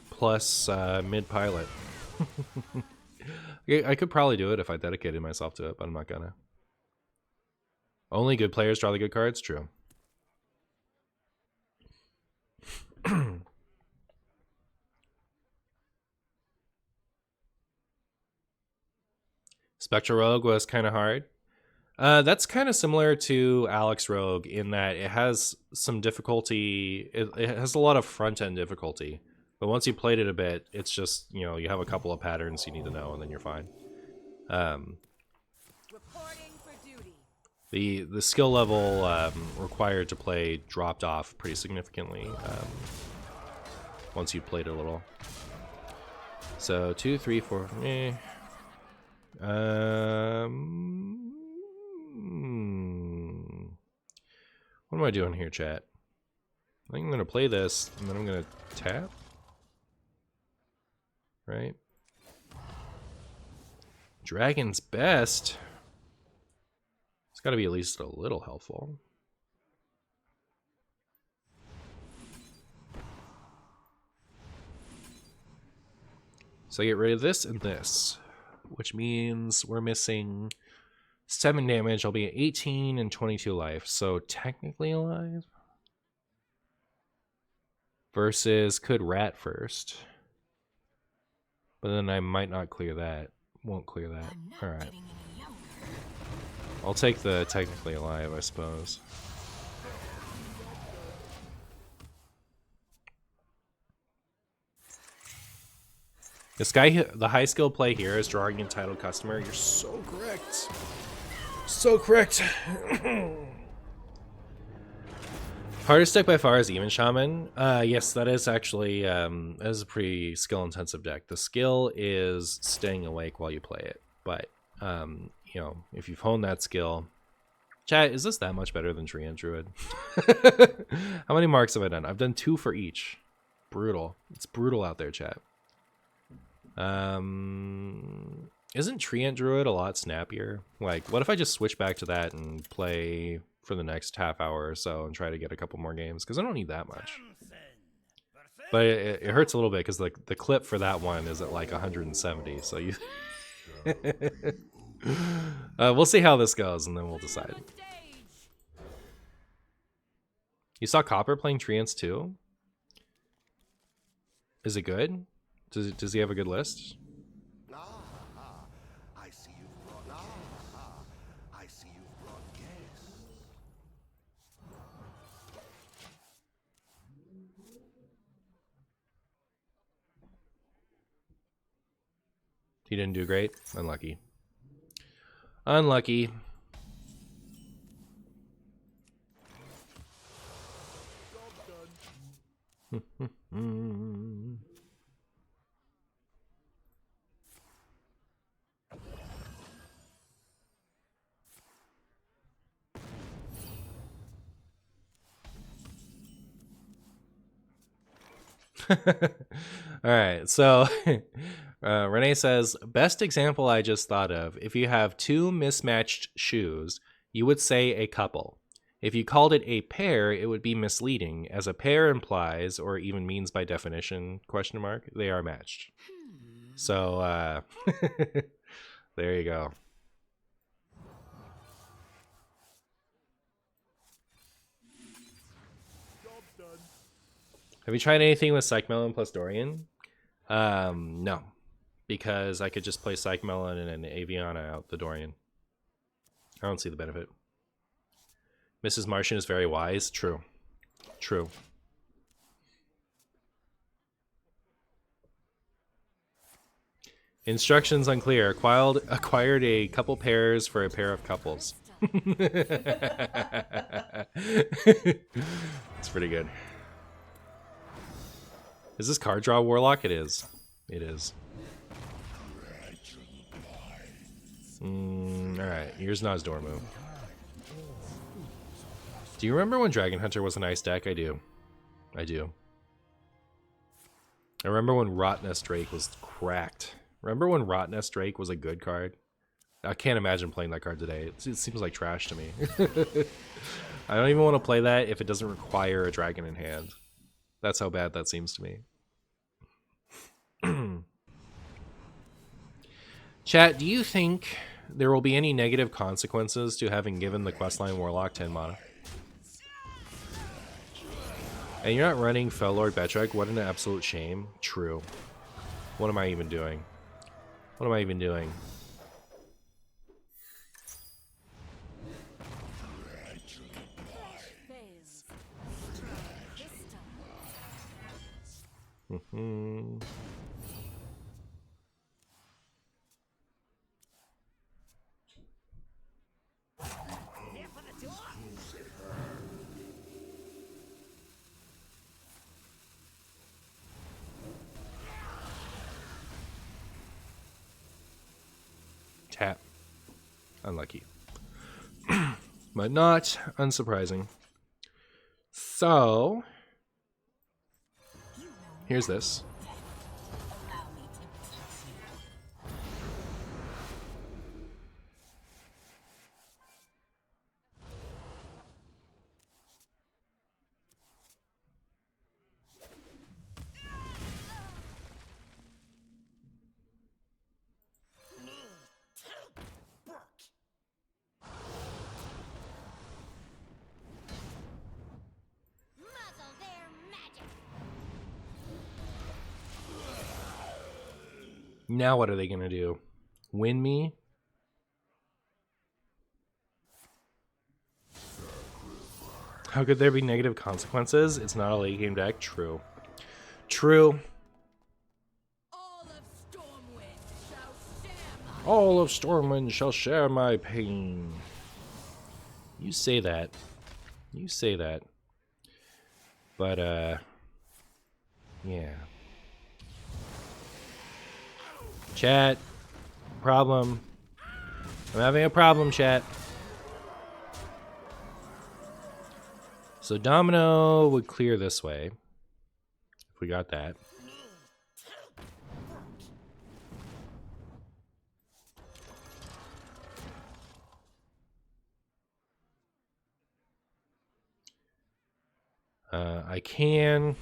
plus mid pilot. I could probably do it if I dedicated myself to it, but I'm not gonna. Only good players draw the good cards? True. Spectral Rogue was kind of hard. That's kind of similar to Alex Rogue in that it has some difficulty. It has a lot of front-end difficulty. But once you played it a bit, it's just, you know, you have a couple of patterns you need to know, and then you're fine. Reporting for duty. The skill level required to play dropped off pretty significantly once you played a little. So 2, 3, 4. What am I doing here, chat? I think I'm gonna play this, and then I'm gonna tap. Right? Dragon's Best. It's gotta be at least a little helpful. So I get rid of this and this, which means we're missing 7 damage. I'll be at 18 and 22 life, so technically alive. Versus could rat first. But then I might not clear that. Won't clear that. Alright. I'll take the technically alive, I suppose. This guy, the high skill play here is drawing entitled customer. You're so correct. So correct. Hardest deck by far is Even Shaman. Yes, that is actually that is a pretty skill intensive deck. The skill is staying awake while you play it, but you know, if you've honed that skill, chat, is this that much better than Treant Druid? How many marks have I done? I've done 2 for each. Brutal. It's brutal out there, chat. Isn't Treant Druid a lot snappier? Like, what if I just switch back to that and play for the next half hour or so and try to get a couple more games? Because I don't need that much. But it hurts a little bit because the clip for that one is at like 170. So you... we'll see how this goes and then we'll decide. You saw Copper playing Treants too? Is it good? Does he have a good list? I see you've brought I see you've brought guests. He didn't do great. Unlucky. Unlucky. All right, so Renee says, best example I just thought of, if you have 2 mismatched shoes, you would say a couple. If you called it a pair, it would be misleading, as a pair implies, or even means by definition, question mark, they are matched. So, there you go. Have you tried anything with Psych Melon plus Dorian? No, because I could just play Psych Melon and an Aviana out the Dorian. I don't see the benefit. Mrs. Martian is very wise. True. True. Instructions unclear. Acquired a couple pairs for a pair of couples. It's pretty good. Is this card draw Warlock? It is. It is. Alright, here's Nazdor move. Do you remember when Dragon Hunter was a nice deck? I do. I do. I remember when Rotnest Drake was cracked. Remember when Rotnest Drake was a good card? I can't imagine playing that card today. It seems like trash to me. I don't even want to play that if it doesn't require a dragon in hand. That's how bad that seems to me. Chat, do you think there will be any negative consequences to having given the questline Warlock 10 mana? And you're not running Fellord Betrek? What an absolute shame. True. What am I even doing? What am I even doing? Tap. Unlucky. But not unsurprising. So, here's this. Now what are they going to do? Win me? How could there be negative consequences? It's not a late game deck. True. True. All of Stormwind shall share my pain. You say that. You say that. But, yeah. Chat. Problem. I'm having a problem, chat. So Domino would clear this way. If we got that. I can.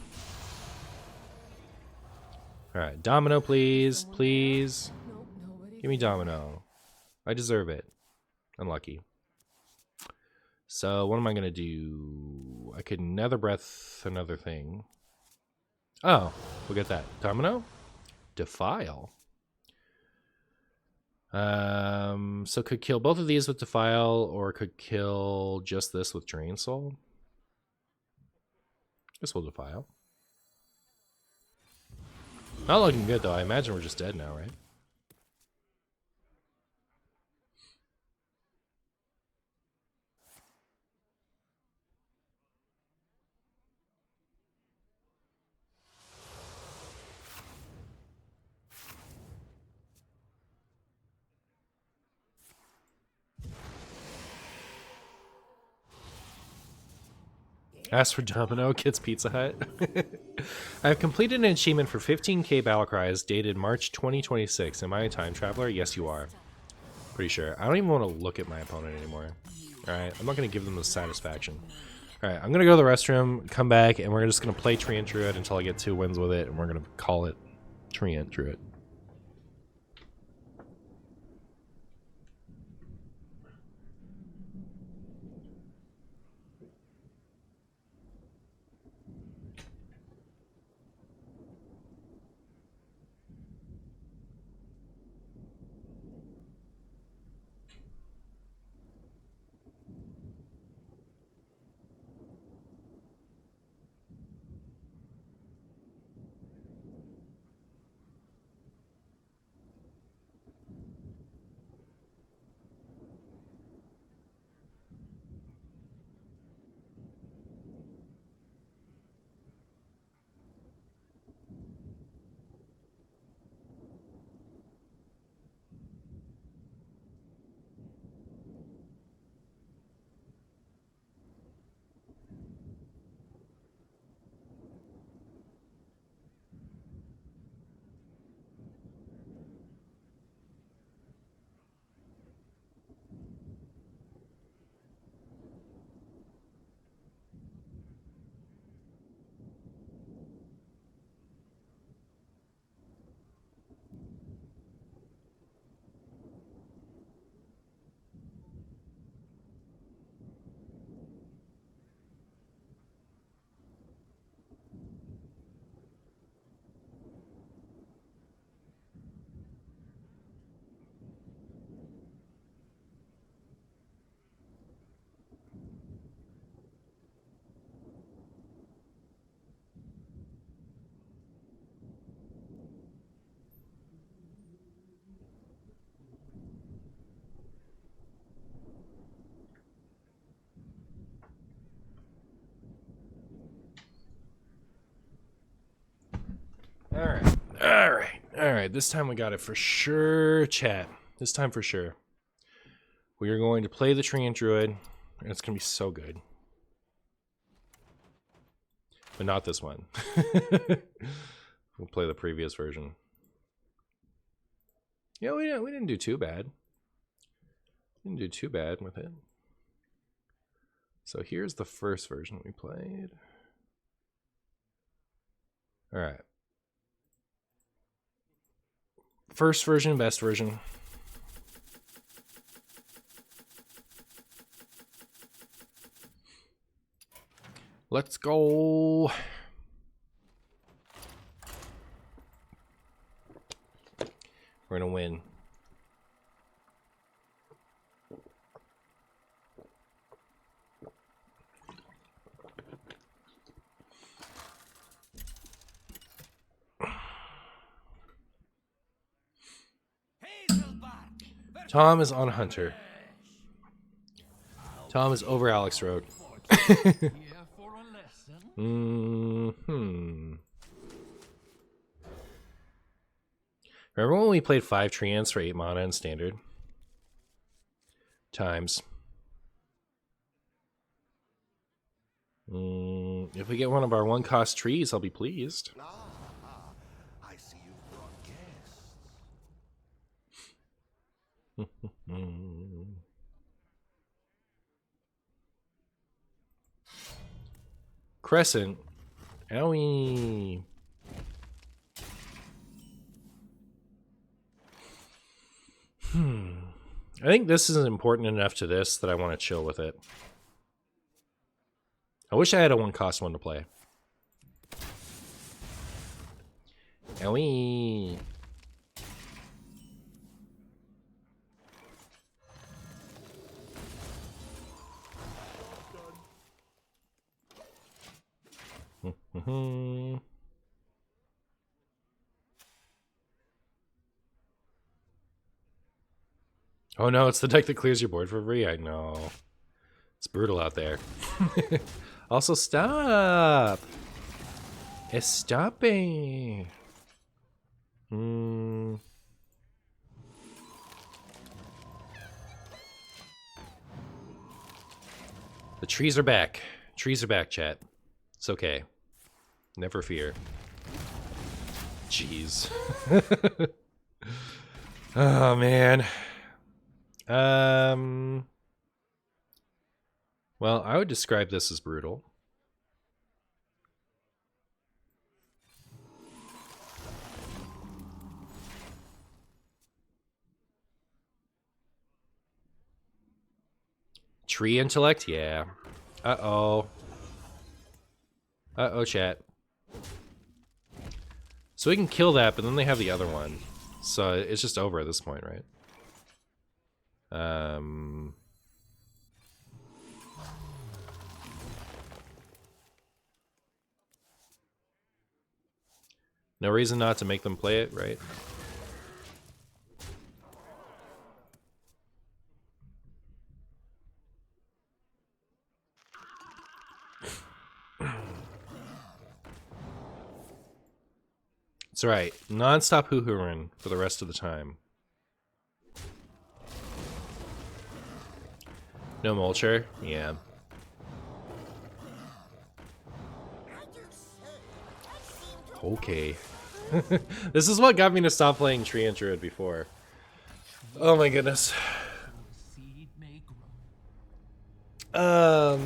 Alright, Domino, please. Please. Give me Domino. I deserve it. Unlucky. So, what am I going to do? I could Nether Breath another thing. Oh, we'll get that. Domino? Defile. So could kill both of these with Defile, or could kill just this with Drain Soul. Guess we'll Defile. Not looking good, though. I imagine we're just dead now, right? Ask for Domino, gets Pizza Hut. I have completed an achievement for 15k battle cries dated March 2026. Am I a time traveler? Yes, you are. Pretty sure. I don't even want to look at my opponent anymore. Alright, I'm not going to give them the satisfaction. Alright, I'm going to go to the restroom, come back, and we're just going to play Treant Druid until I get 2 wins with it, and we're going to call it Treant Druid. Alright, this time we got it for sure, chat. This time for sure. We are going to play the Treant druid, and it's going to be so good. But not this one. We'll play the previous version. Yeah, we didn't do too bad. Didn't do too bad with it. So here's the first version we played. Alright. First version, best version. Let's go. We're gonna win. Tom is on Hunter. Tom is over Alex Road. Remember when we played 5 Treants for 8 mana in Standard? Times. If we get one of our 1-cost trees, I'll be pleased. I see you've brought guests. Crescent. Owie. I think this isn't important enough to this that I want to chill with it. I wish I had a 1-cost one to play. Owie. Oh no, it's the deck that clears your board for free. I know. It's brutal out there. Also, stop. It's stopping. The trees are back. Trees are back, chat. It's okay. Never fear. Jeez. Oh, man. Well, I would describe this as brutal. Tree intellect? Yeah. Uh-oh. Uh-oh, chat. So we can kill that, but then they have the other one. So it's just over at this point, right? No reason not to make them play it, right? It's right. Non-stop hoo-hooing for the rest of the time. No mulcher? Yeah. Okay. This is what got me to stop playing Treant druid before. Oh my goodness. So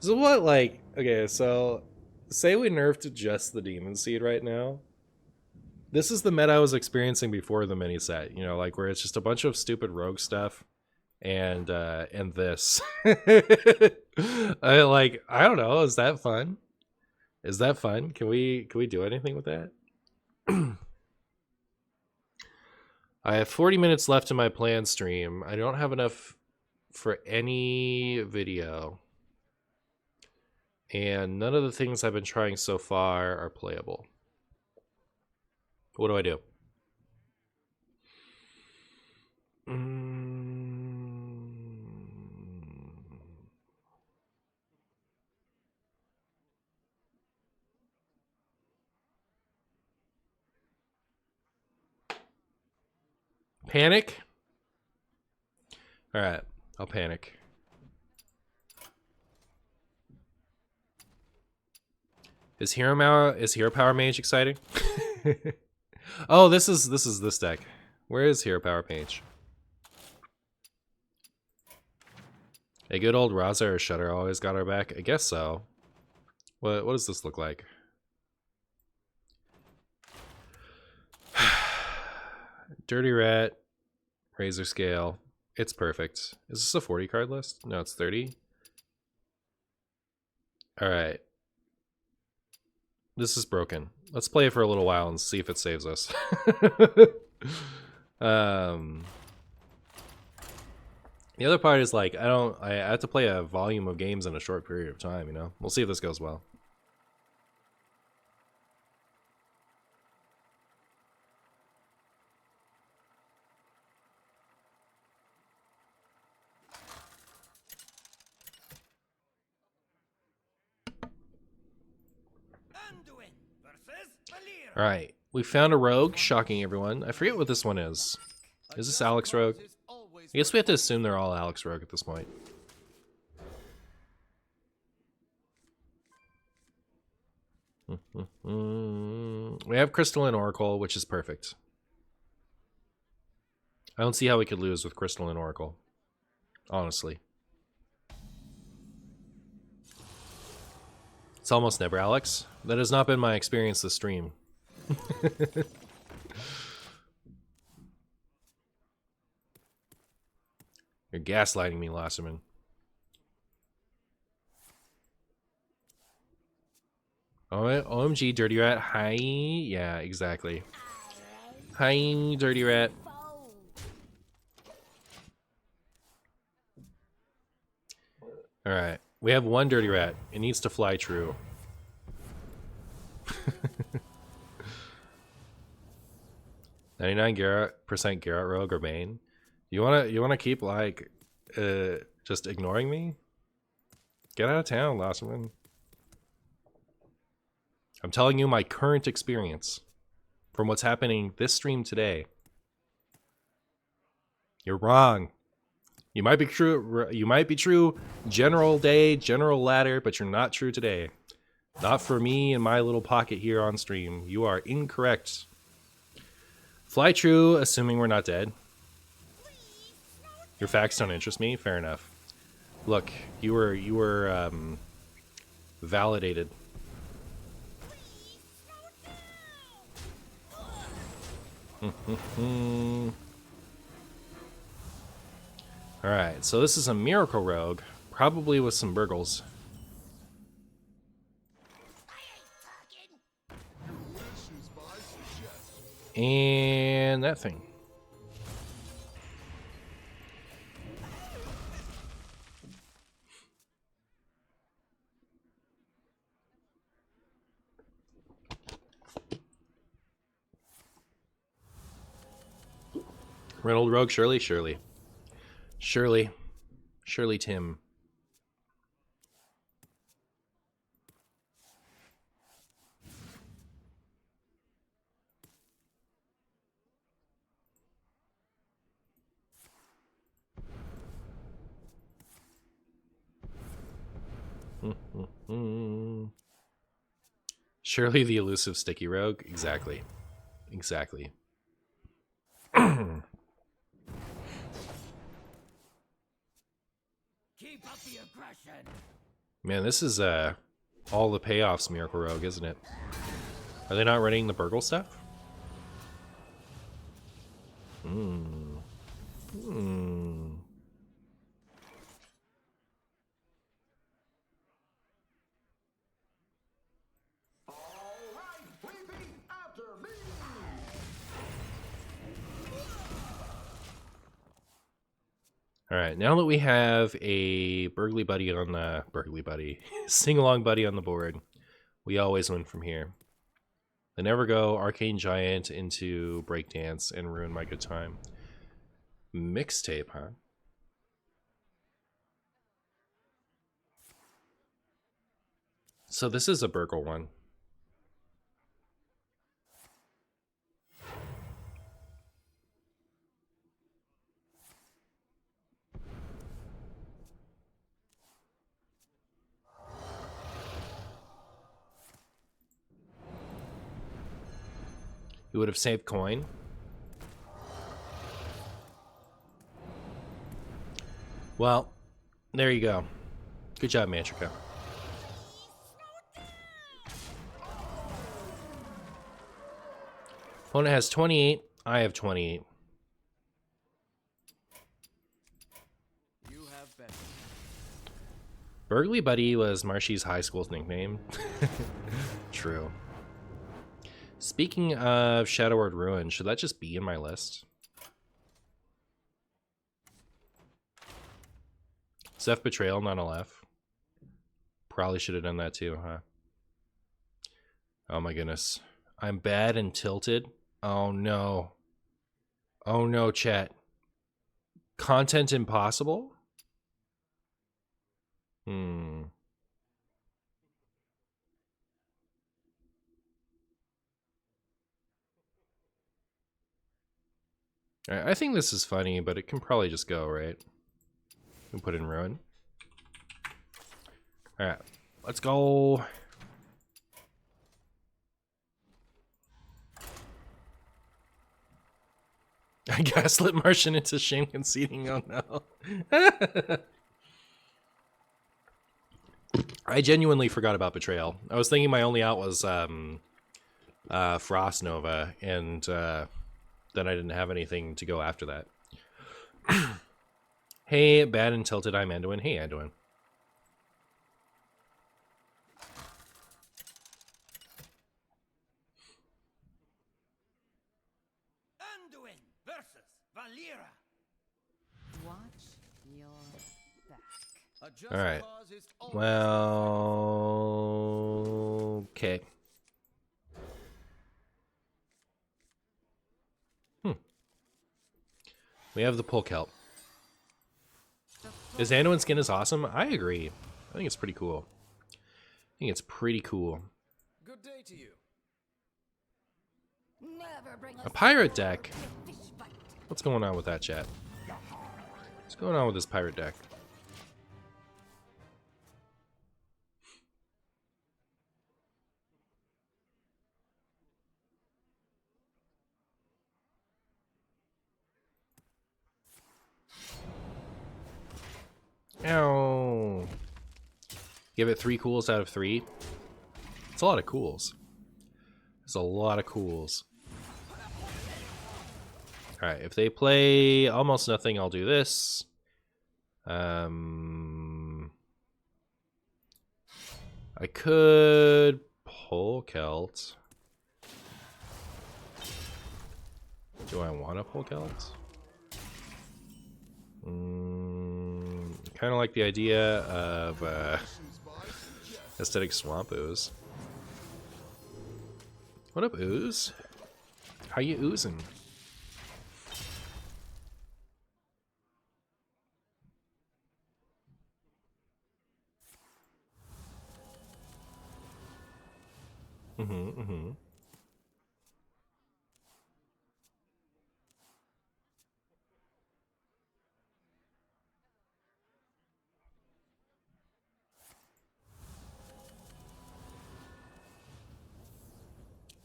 what, like, okay, so say we nerfed just the demon seed right now. This is the meta I was experiencing before the mini set, you know, like where it's just a bunch of stupid rogue stuff and this. I don't know, is that fun? Is that fun? Can we do anything with that? I have 40 minutes left in my planned stream. I don't have enough for any video. And none of the things I've been trying so far are playable. What do I do? Panic? Alright, I'll panic. Is Hero Power Mage exciting? Oh, this is this deck. Where is Hero Power Mage? A good old Raza or Shudder always got our back? I guess so. What does this look like? Dirty Rat, Razor Scale. It's perfect. Is this a 40 card list? No, it's 30. Alright. This is broken. Let's play it for a little while and see if it saves us. The other part is like, I have to play a volume of games in a short period of time, you know? We'll see if this goes well. Alright, we found a rogue, shocking everyone. I forget what this one is. Is this Alex Rogue? I guess we have to assume they're all Alex Rogue at this point. We have Crystalline Oracle, which is perfect. I don't see how we could lose with Crystalline Oracle. Honestly. It's almost never Alex. That has not been my experience this stream. You're gaslighting me, Lasserman. Oh, OMG, Dirty Rat. Hi. Yeah, exactly. Hi, Dirty Rat. Alright. We have one Dirty Rat. It needs to fly true. 99% Garrett Rogue or Bane. You wanna keep like just ignoring me? Get out of town, Lasserman. I'm telling you my current experience from what's happening this stream today. You're wrong. You might be true general day, general ladder, but you're not true today. Not for me and my little pocket here on stream. You are incorrect. Fly true, assuming we're not dead. Your facts don't interest me. Fair enough. Look, you were validated. Alright, so this is a Miracle Rogue, probably with some burgles. And that thing. Reynolds Rogue, Shirley Tim. Surely the elusive sticky rogue. Exactly. Keep up the aggression. Man, this is all the payoffs Miracle Rogue, isn't it? Are they not running the burgle stuff? Alright, now that we have a burgly buddy on the sing-along buddy on the board, we always win from here. They never go Arcane Giant into Breakdance and ruin my good time. Mixtape, huh? So this is a burgle one. He would have saved coin. Well, there you go. Good job, Mantrica. Opponent has 28. I have 28. You have better. Burgley Buddy was Marshy's high school's nickname. True. Speaking of Shadow Word Ruin, should that just be in my list? Seth Betrayal, not a F. Probably should have done that too, huh? Oh my goodness. I'm bad and tilted. Oh no. Oh no, chat. Content impossible? Alright, I think this is funny, but it can probably just go, right? We put in Ruin. Alright, let's go. I gaslit Martian into shame conceding. Oh no. I genuinely forgot about Betrayal. I was thinking my only out was Frost Nova, and then I didn't have anything to go after that. Hey, bad and tilted, I'm Anduin. Hey, Anduin. Anduin versus Valera. Watch your back. A just All right. cause is always Well, okay. We have the Pull Kelp. Is Anduin skin is awesome? I agree. I think it's pretty cool. I think it's pretty cool. good day to you. Never bring A pirate deck. What's going on with that, chat? What's going on with this pirate deck? Ow. Give it 3 cools out of 3. It's a lot of cools. It's a lot of cools. Alright, if they play almost nothing, I'll do this. I could pull Kelt. Do I want to pull Kelt? Kind of like the idea of Aesthetic Swamp Ooze. What up, Ooze? How you oozing?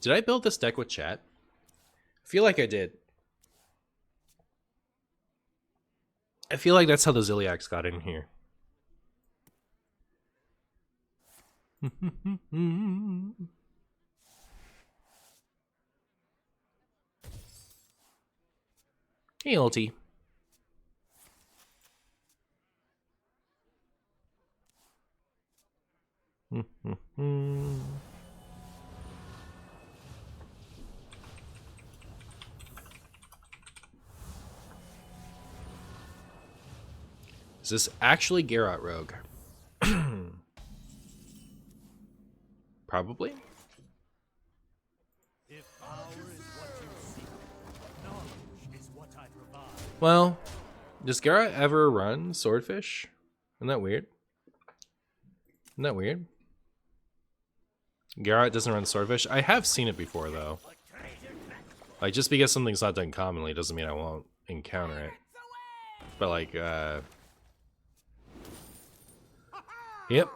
Did I build this deck with chat? I feel like I did. I feel like that's how the Ziliacs got in here. Hey, ulti. Is this actually Garrot Rogue? Probably. If power is what you seek, knowledge is what I provide. Well, does Garrot ever run Swordfish? Isn't that weird? Isn't that weird? Garrot doesn't run Swordfish? I have seen it before, though. Like, just because something's not done commonly doesn't mean I won't encounter it. But, like, Yep.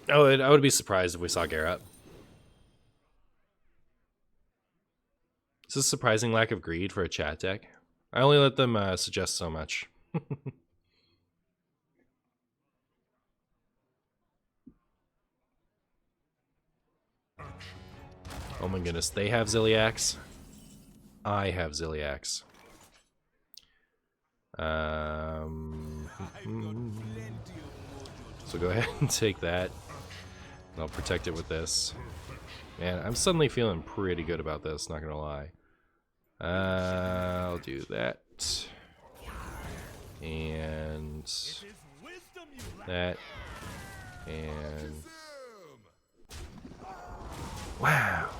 I would be surprised if we saw Garrot. Is this a surprising lack of greed for a chat deck? I only let them suggest so much. Oh my goodness, they have Ziliax. I have Ziliax. So go ahead and take that. And I'll protect it with this. Man, I'm suddenly feeling pretty good about this, not gonna lie. I'll do that. And that. And wow.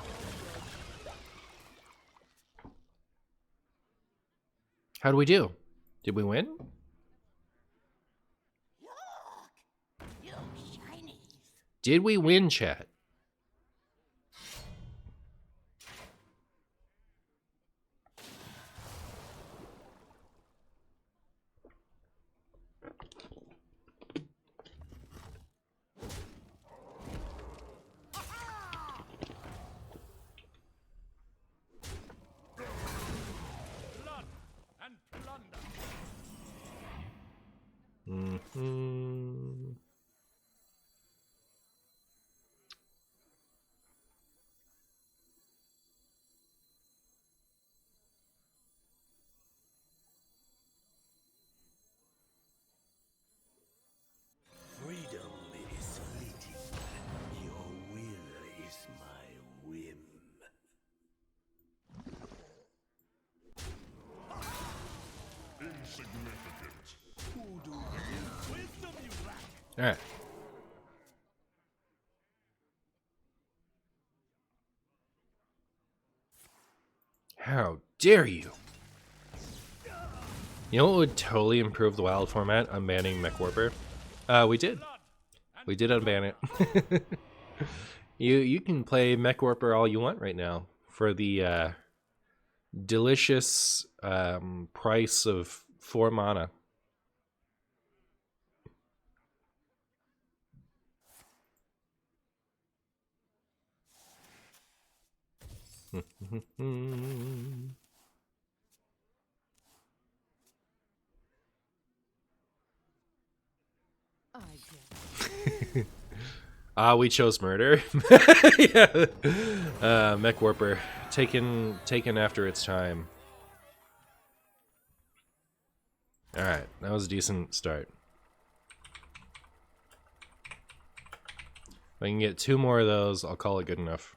How do we do? Did we win? You shinies. Did we win, chat? Mm-hmm. Freedom is fleeting. Your will is my whim. Insignificant. Who do you wisdom you lack? All right. How dare you? You know what would totally improve the wild format? Unbanning Mech Warper. We did. We did unban it. You can play Mech Warper all you want right now for the delicious price of 4 mana. I get We chose murder. Yeah. Mech Warper. Taken after its time. Alright, that was a decent start. If I can get 2 more of those, I'll call it good enough.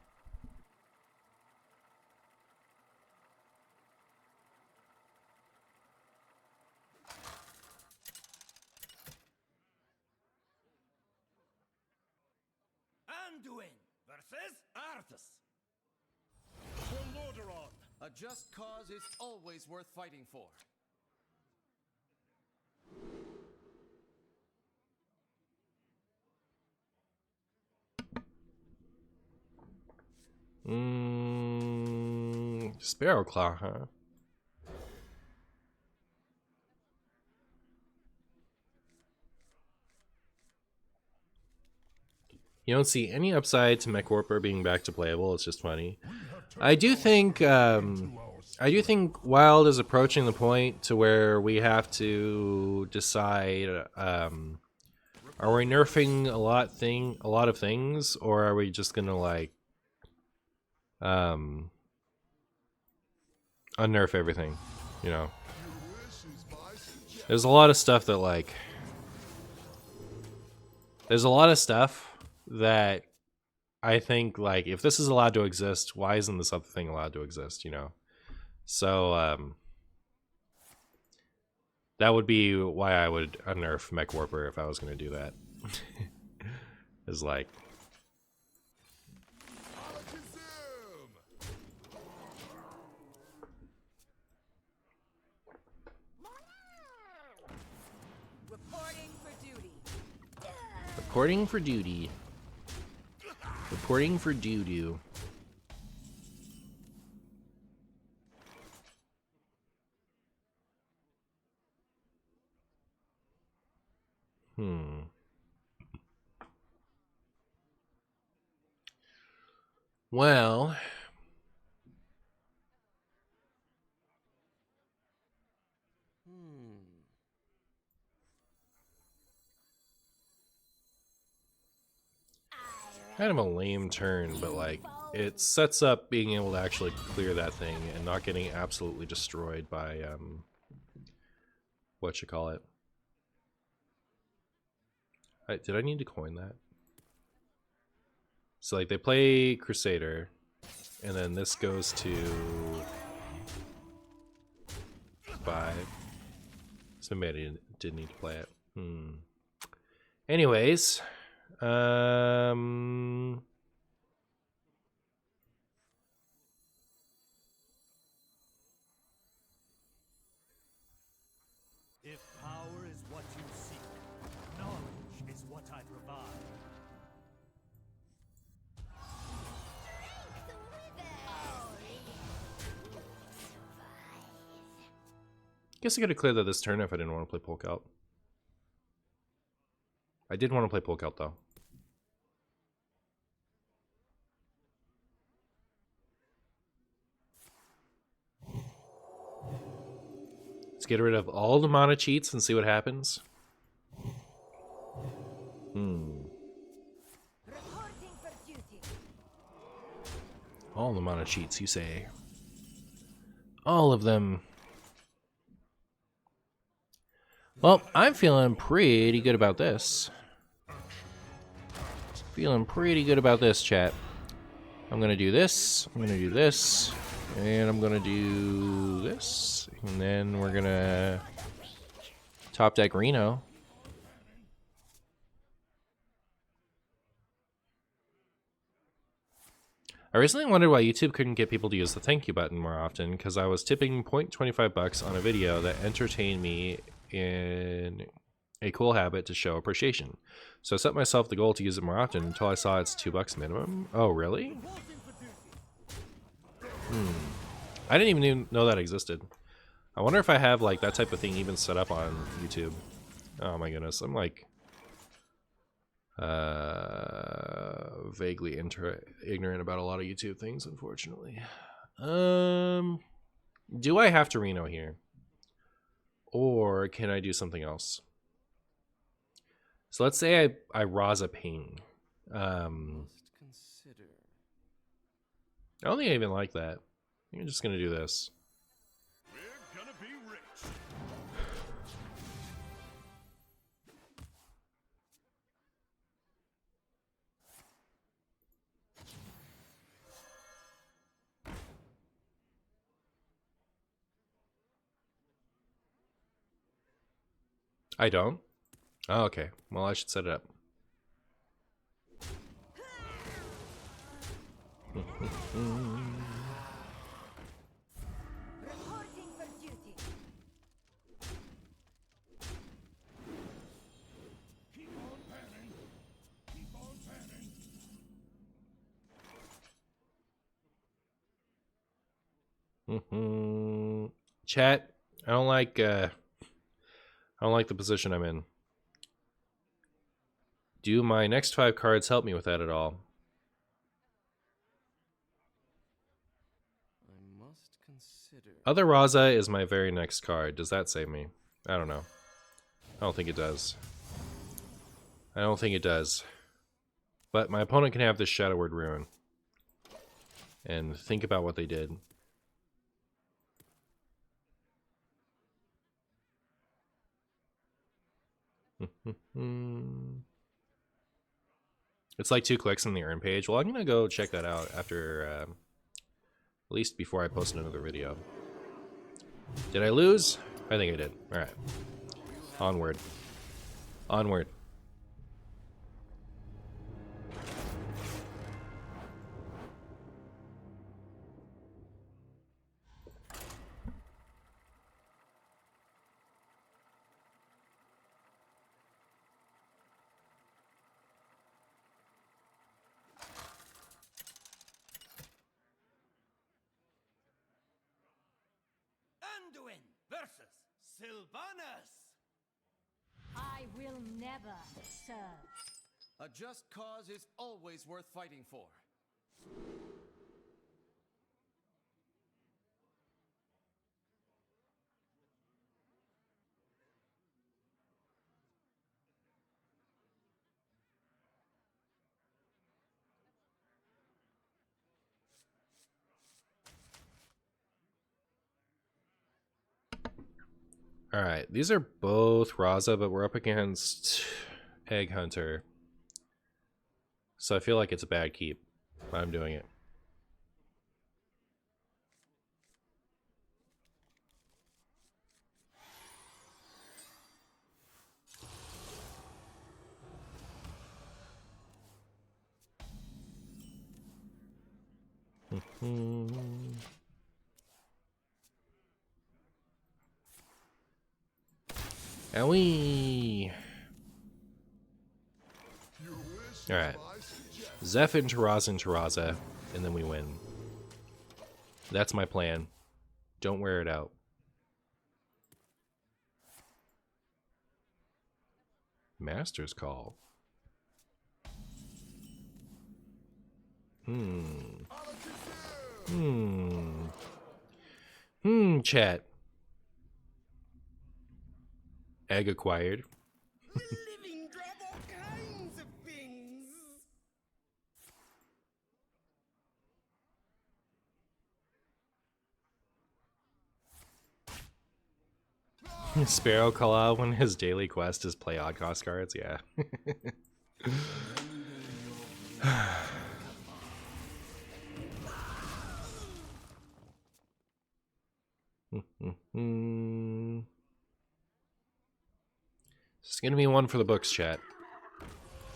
Anduin versus Arthas. For Lordaeron, a just cause is always worth fighting for. Sparrowclaw, huh? You don't see any upside to Mech Warper being back to playable. It's just funny. I do think Wild is approaching the point to where we have to decide: are we nerfing a lot of things, or are we just gonna like unnerf everything? You know, there's a lot of stuff that like. There's a lot of stuff that I think, like, if this is allowed to exist, why isn't this other thing allowed to exist, you know? So, that would be why I would unnerf Mech Warper if I was going to do that. Is like... Reporting for duty. Reporting for duty. Reporting for doo-doo. Well... Kind of a lame turn, but like it sets up being able to actually clear that thing and not getting absolutely destroyed by what you call it. Did I need to coin that? So like they play Crusader, and then this goes to 5. So maybe I didn't need to play it. Anyways, If power is what you seek, knowledge is what I provide. guess I could have cleared that this turn if I didn't want to play Polk out. I did want to play Polk out though. Let's get rid of all the mana cheats and see what happens. All the mana cheats, you say? All of them. Well, I'm feeling pretty good about this. Feeling pretty good about this, chat. I'm gonna do this, I'm gonna do this, and I'm gonna do this. And then we're gonna top deck Reno. I recently wondered why YouTube couldn't get people to use the thank you button more often, because I was tipping 0.25 bucks on a video that entertained me in a cool habit to show appreciation. So I set myself the goal to use it more often until I saw it's $2 minimum. Oh, really? I didn't even know that existed. I wonder if I have like that type of thing even set up on YouTube. Oh my goodness, I'm like vaguely ignorant about a lot of YouTube things, unfortunately. Do I have to Reno here? Or can I do something else? So let's say I Raza Ping. I don't think I even like that. I think I'm just gonna do this. We're gonna be rich. I don't? Oh, okay. Well, I should set it up. Reporting for duty. Keep on panning. Keep on panning. Chat, I don't like the position I'm in. Do my next 5 cards help me with that at all? I must consider. Other Raza is my very next card. Does that save me? I don't know. I don't think it does. I don't think it does. But my opponent can have this Shadow Word Ruin. And think about what they did. It's like 2 clicks on the earn page. Well, I'm gonna go check that out after, at least before I post another video. Did I lose? I think I did. All right. Onward. Onward. Anduin versus Sylvanas. I will never serve. A just cause is always worth fighting for. Alright, these are both Raza, but we're up against Egg Hunter. So I feel like it's a bad keep. I'm doing it. Owie! Alright. Zeph into Raza, and then we win. That's my plan. Don't wear it out. Master's Call. Chat. Egg acquired. The living grab all kinds of things. Sparrow call out when his daily quest is play odd cost cards. Yeah. This is gonna be one for the books, chat.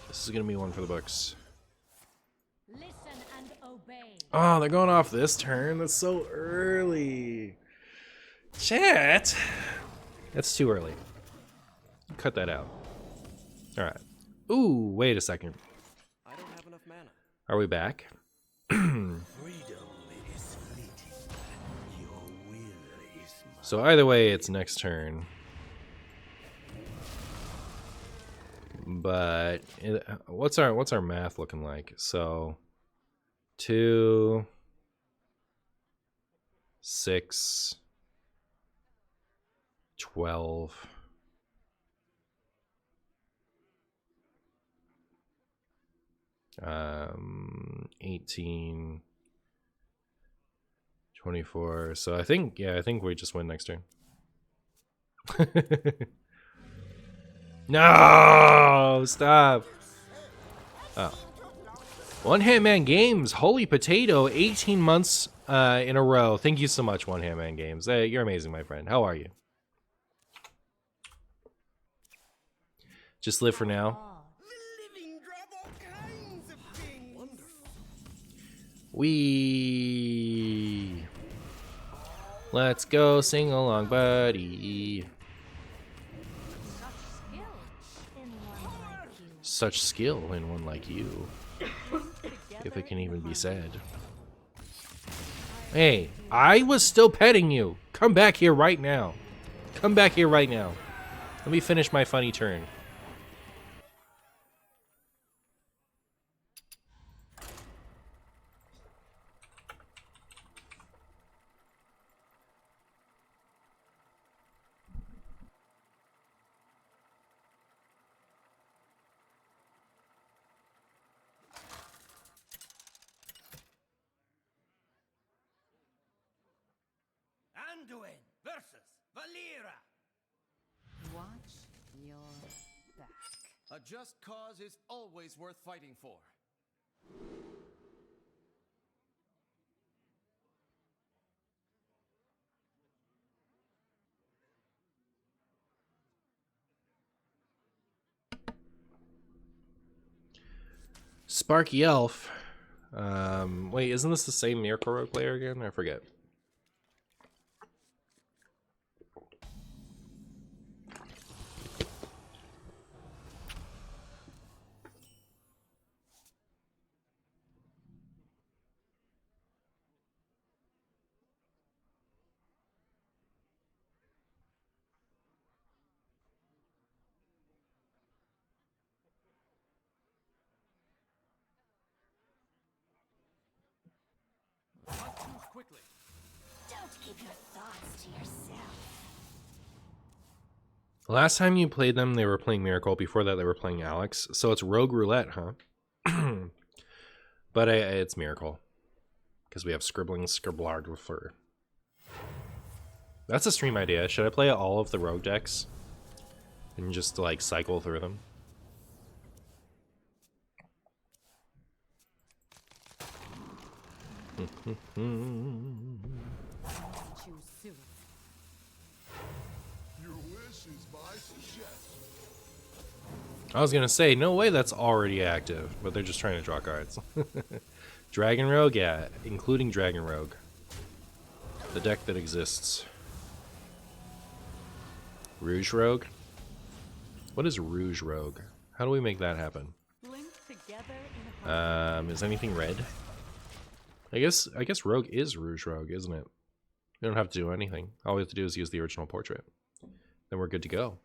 This is gonna be one for the books. Listen and obey. Oh, they're going off this turn. That's so early. Chat. That's too early. Cut that out. All right. Ooh, wait a second. I don't have enough mana. Are we back? Freedom is fleeting. Your will is mine. So either way, it's next turn. But what's our math looking like? So 2, 6, 12. Um, 18, 24. So I think we just win next turn. No, stop. Oh. One Hand Man Games, holy potato, 18 months in a row. Thank you so much, One Hand Man Games. You're amazing, my friend. How are you? Just live for now. The living grab all kinds of things. Wonderful. Let's go sing along, buddy. Such skill in one like you. If it can even be said. Hey, I was still petting you. Come back here right now. Come back here right now. Let me finish my funny turn. Anduin versus Valera. Watch your back. A just cause is always worth fighting for. Sparky Elf. Wait, isn't this the same Miracle Rogue player again? I forget. Must choose quickly. Don't keep your thoughts to yourself. Last time you played them, they were playing Miracle. Before that, they were playing Alex. So it's Rogue Roulette, huh? But it's Miracle. Because we have Scribbling Scribblard with Fur. That's a stream idea. Should I play all of the rogue decks and just like cycle through them? Choose soon. Your wish is my suggestion. I was gonna say, no way that's already active, but they're just trying to draw cards. Dragon Rogue, yeah, including Dragon Rogue. The deck that exists. Rouge Rogue? What is Rouge Rogue? How do we make that happen? Linked together in harmony. Is anything red? I guess Rogue is Rouge Rogue, isn't it? We don't have to do anything. All we have to do is use the original portrait. Then we're good to go.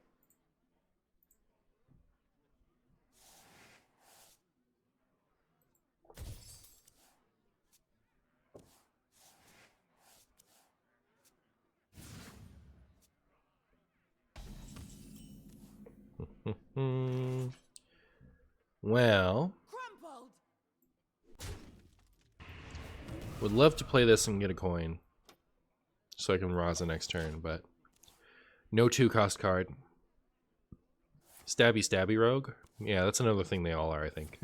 Well, Crumpled! would love to play this and get a coin so I can Raza next turn, but no 2-cost card. Stabby Rogue? Yeah, that's another thing they all are, I think.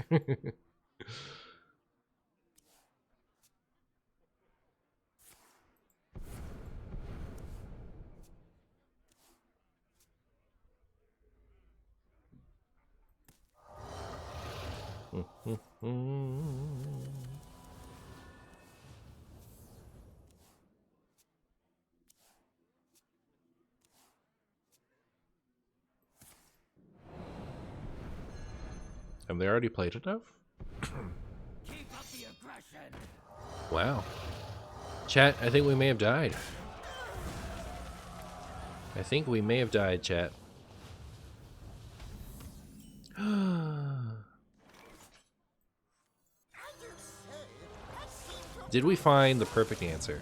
Have they already played enough? Keep up the aggression! Wow. Chat, I think we may have died. I think we may have died, chat. Did we find the perfect answer?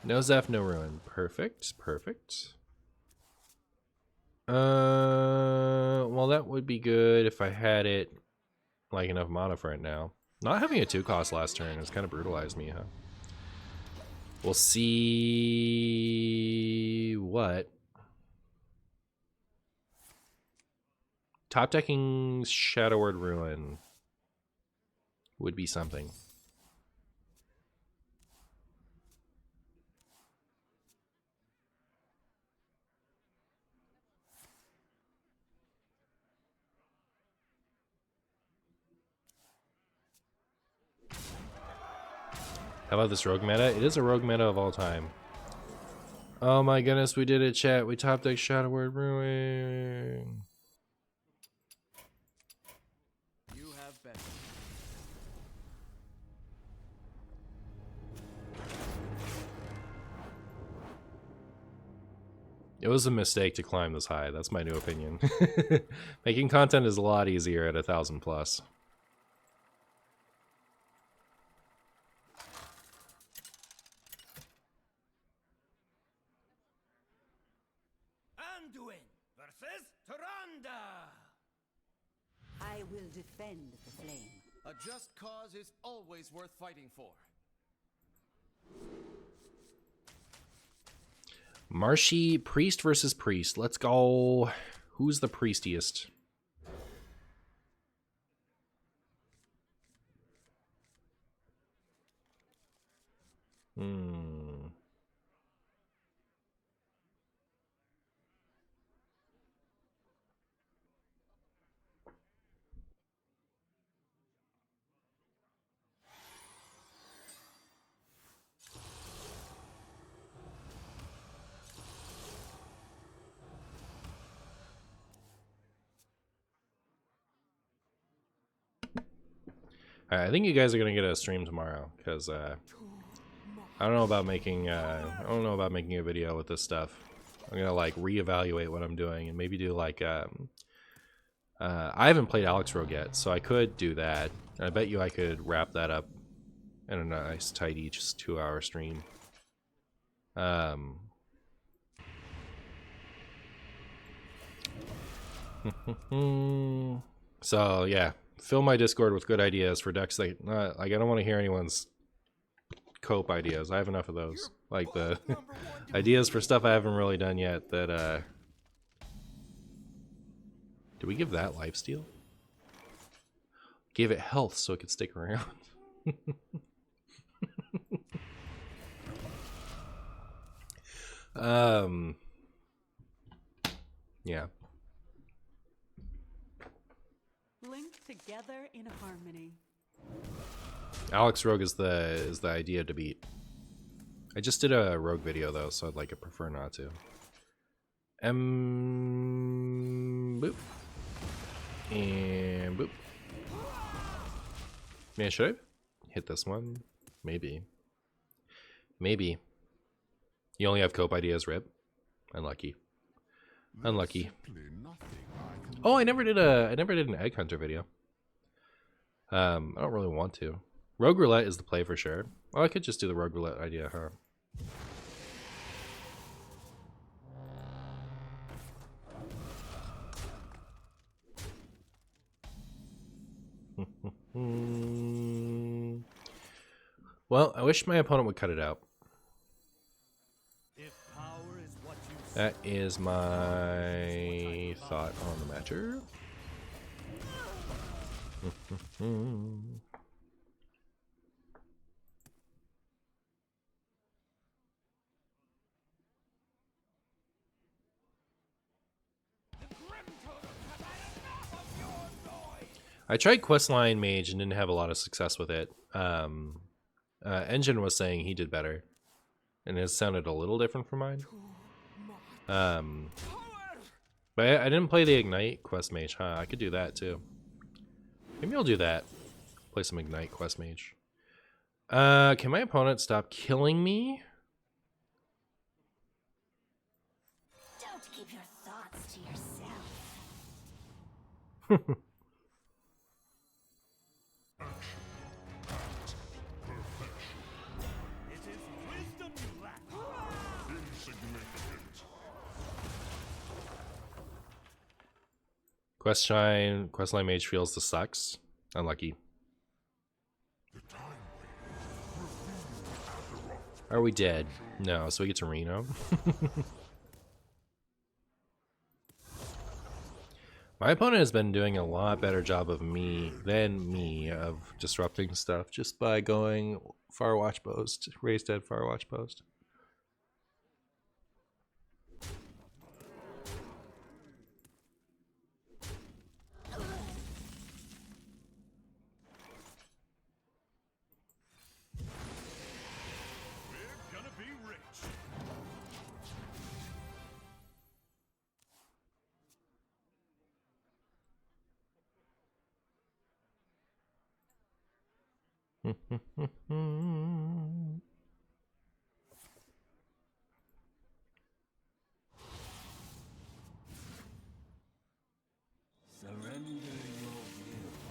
No Zeph, no Ruin. Perfect, perfect. Well, that would be good if I had it, like, enough mana for it now. Not having a 2-cost last turn has kind of brutalized me, huh? We'll see what. Top decking Shadow Word Ruin would be something. How about this rogue meta? It is a rogue meta of all time. Oh my goodness, we did it, chat. We top deck Shadow Word Ruin. You have been. It was a mistake to climb this high. That's my new opinion. Making content is a lot easier at 1,000 plus. Anduin versus Tyrande! I will defend the flame. A just cause is always worth fighting for. Marshy, priest versus priest. Let's go. Who's the priestiest? Alright, I think you guys are gonna get a stream tomorrow because I don't know about making a video with this stuff. I'm gonna like reevaluate what I'm doing and maybe do like I haven't played Alex Rogue yet, so I could do that. I bet you I could wrap that up in a nice tidy just 2-hour stream. So yeah, fill my Discord with good ideas for decks that like I don't want to hear anyone's cope ideas. I have enough of those. like the ideas for stuff I haven't really done yet. That did we give that lifesteal? Gave it health so it could stick around. Yeah. Linked together in harmony. Alex Rogue is the idea to beat. I just did a Rogue video though, so I'd prefer not to. Boop. And boop. Man, should I hit this one? Maybe. Maybe. You only have cope ideas, Rip. Unlucky. Unlucky. Oh, I never did an Egg Hunter video. I don't really want to. Rogue Roulette is the play for sure. Well, I could just do the Rogue Roulette idea, huh? Well, I wish my opponent would cut it out. If power is what you seek, That is my thought on the matter. I tried Questline Mage and didn't have a lot of success with it. Engine was saying he did better, and it sounded a little different from mine. But I didn't play the Ignite Quest Mage, huh? I could do that too. Maybe I'll do that. Play some Ignite Quest Mage. Can my opponent stop killing me? Don't keep your thoughts to yourself. it is wisdom you lack. Questline Mage feels the sucks. Unlucky. Are we dead? No, so we get to Reno. My opponent has been doing a lot better job of of disrupting stuff just by going Firewatch Post, Raised Dead Firewatch Post. We're gonna be rich. Surrender your will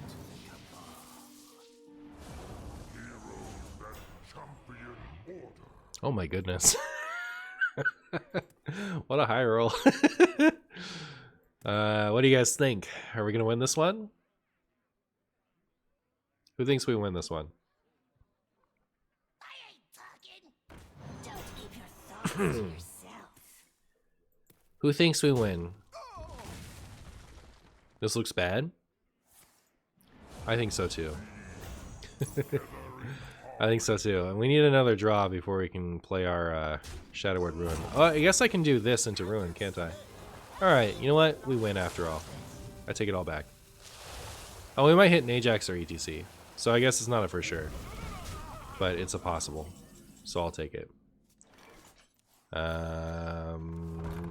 to the cabal. Oh my goodness. What a high roll. What do you guys think? Are we gonna win this one? Who thinks we win this one? I ain't talking. Don't keep your thoughts to yourself. Who thinks we win? This looks bad? I think so too. I think so too. And we need another draw before we can play our Shadow Word Ruin. Oh, I guess I can do this into Ruin, can't I? Alright, you know what? We win after all. I take it all back. Oh, we might hit an Ajax or ETC. So I guess it's not a for sure. But it's a possible. So I'll take it.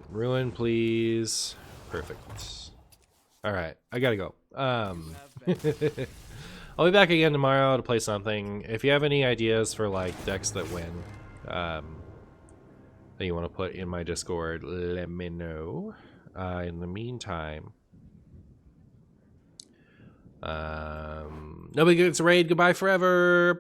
Ruin, please. Perfect. Alright, I gotta go. I'll be back again tomorrow to play something. If you have any ideas for like decks that win, that you want to put in my Discord, let me know. In the meantime, nobody gets raid. Goodbye forever. Bye.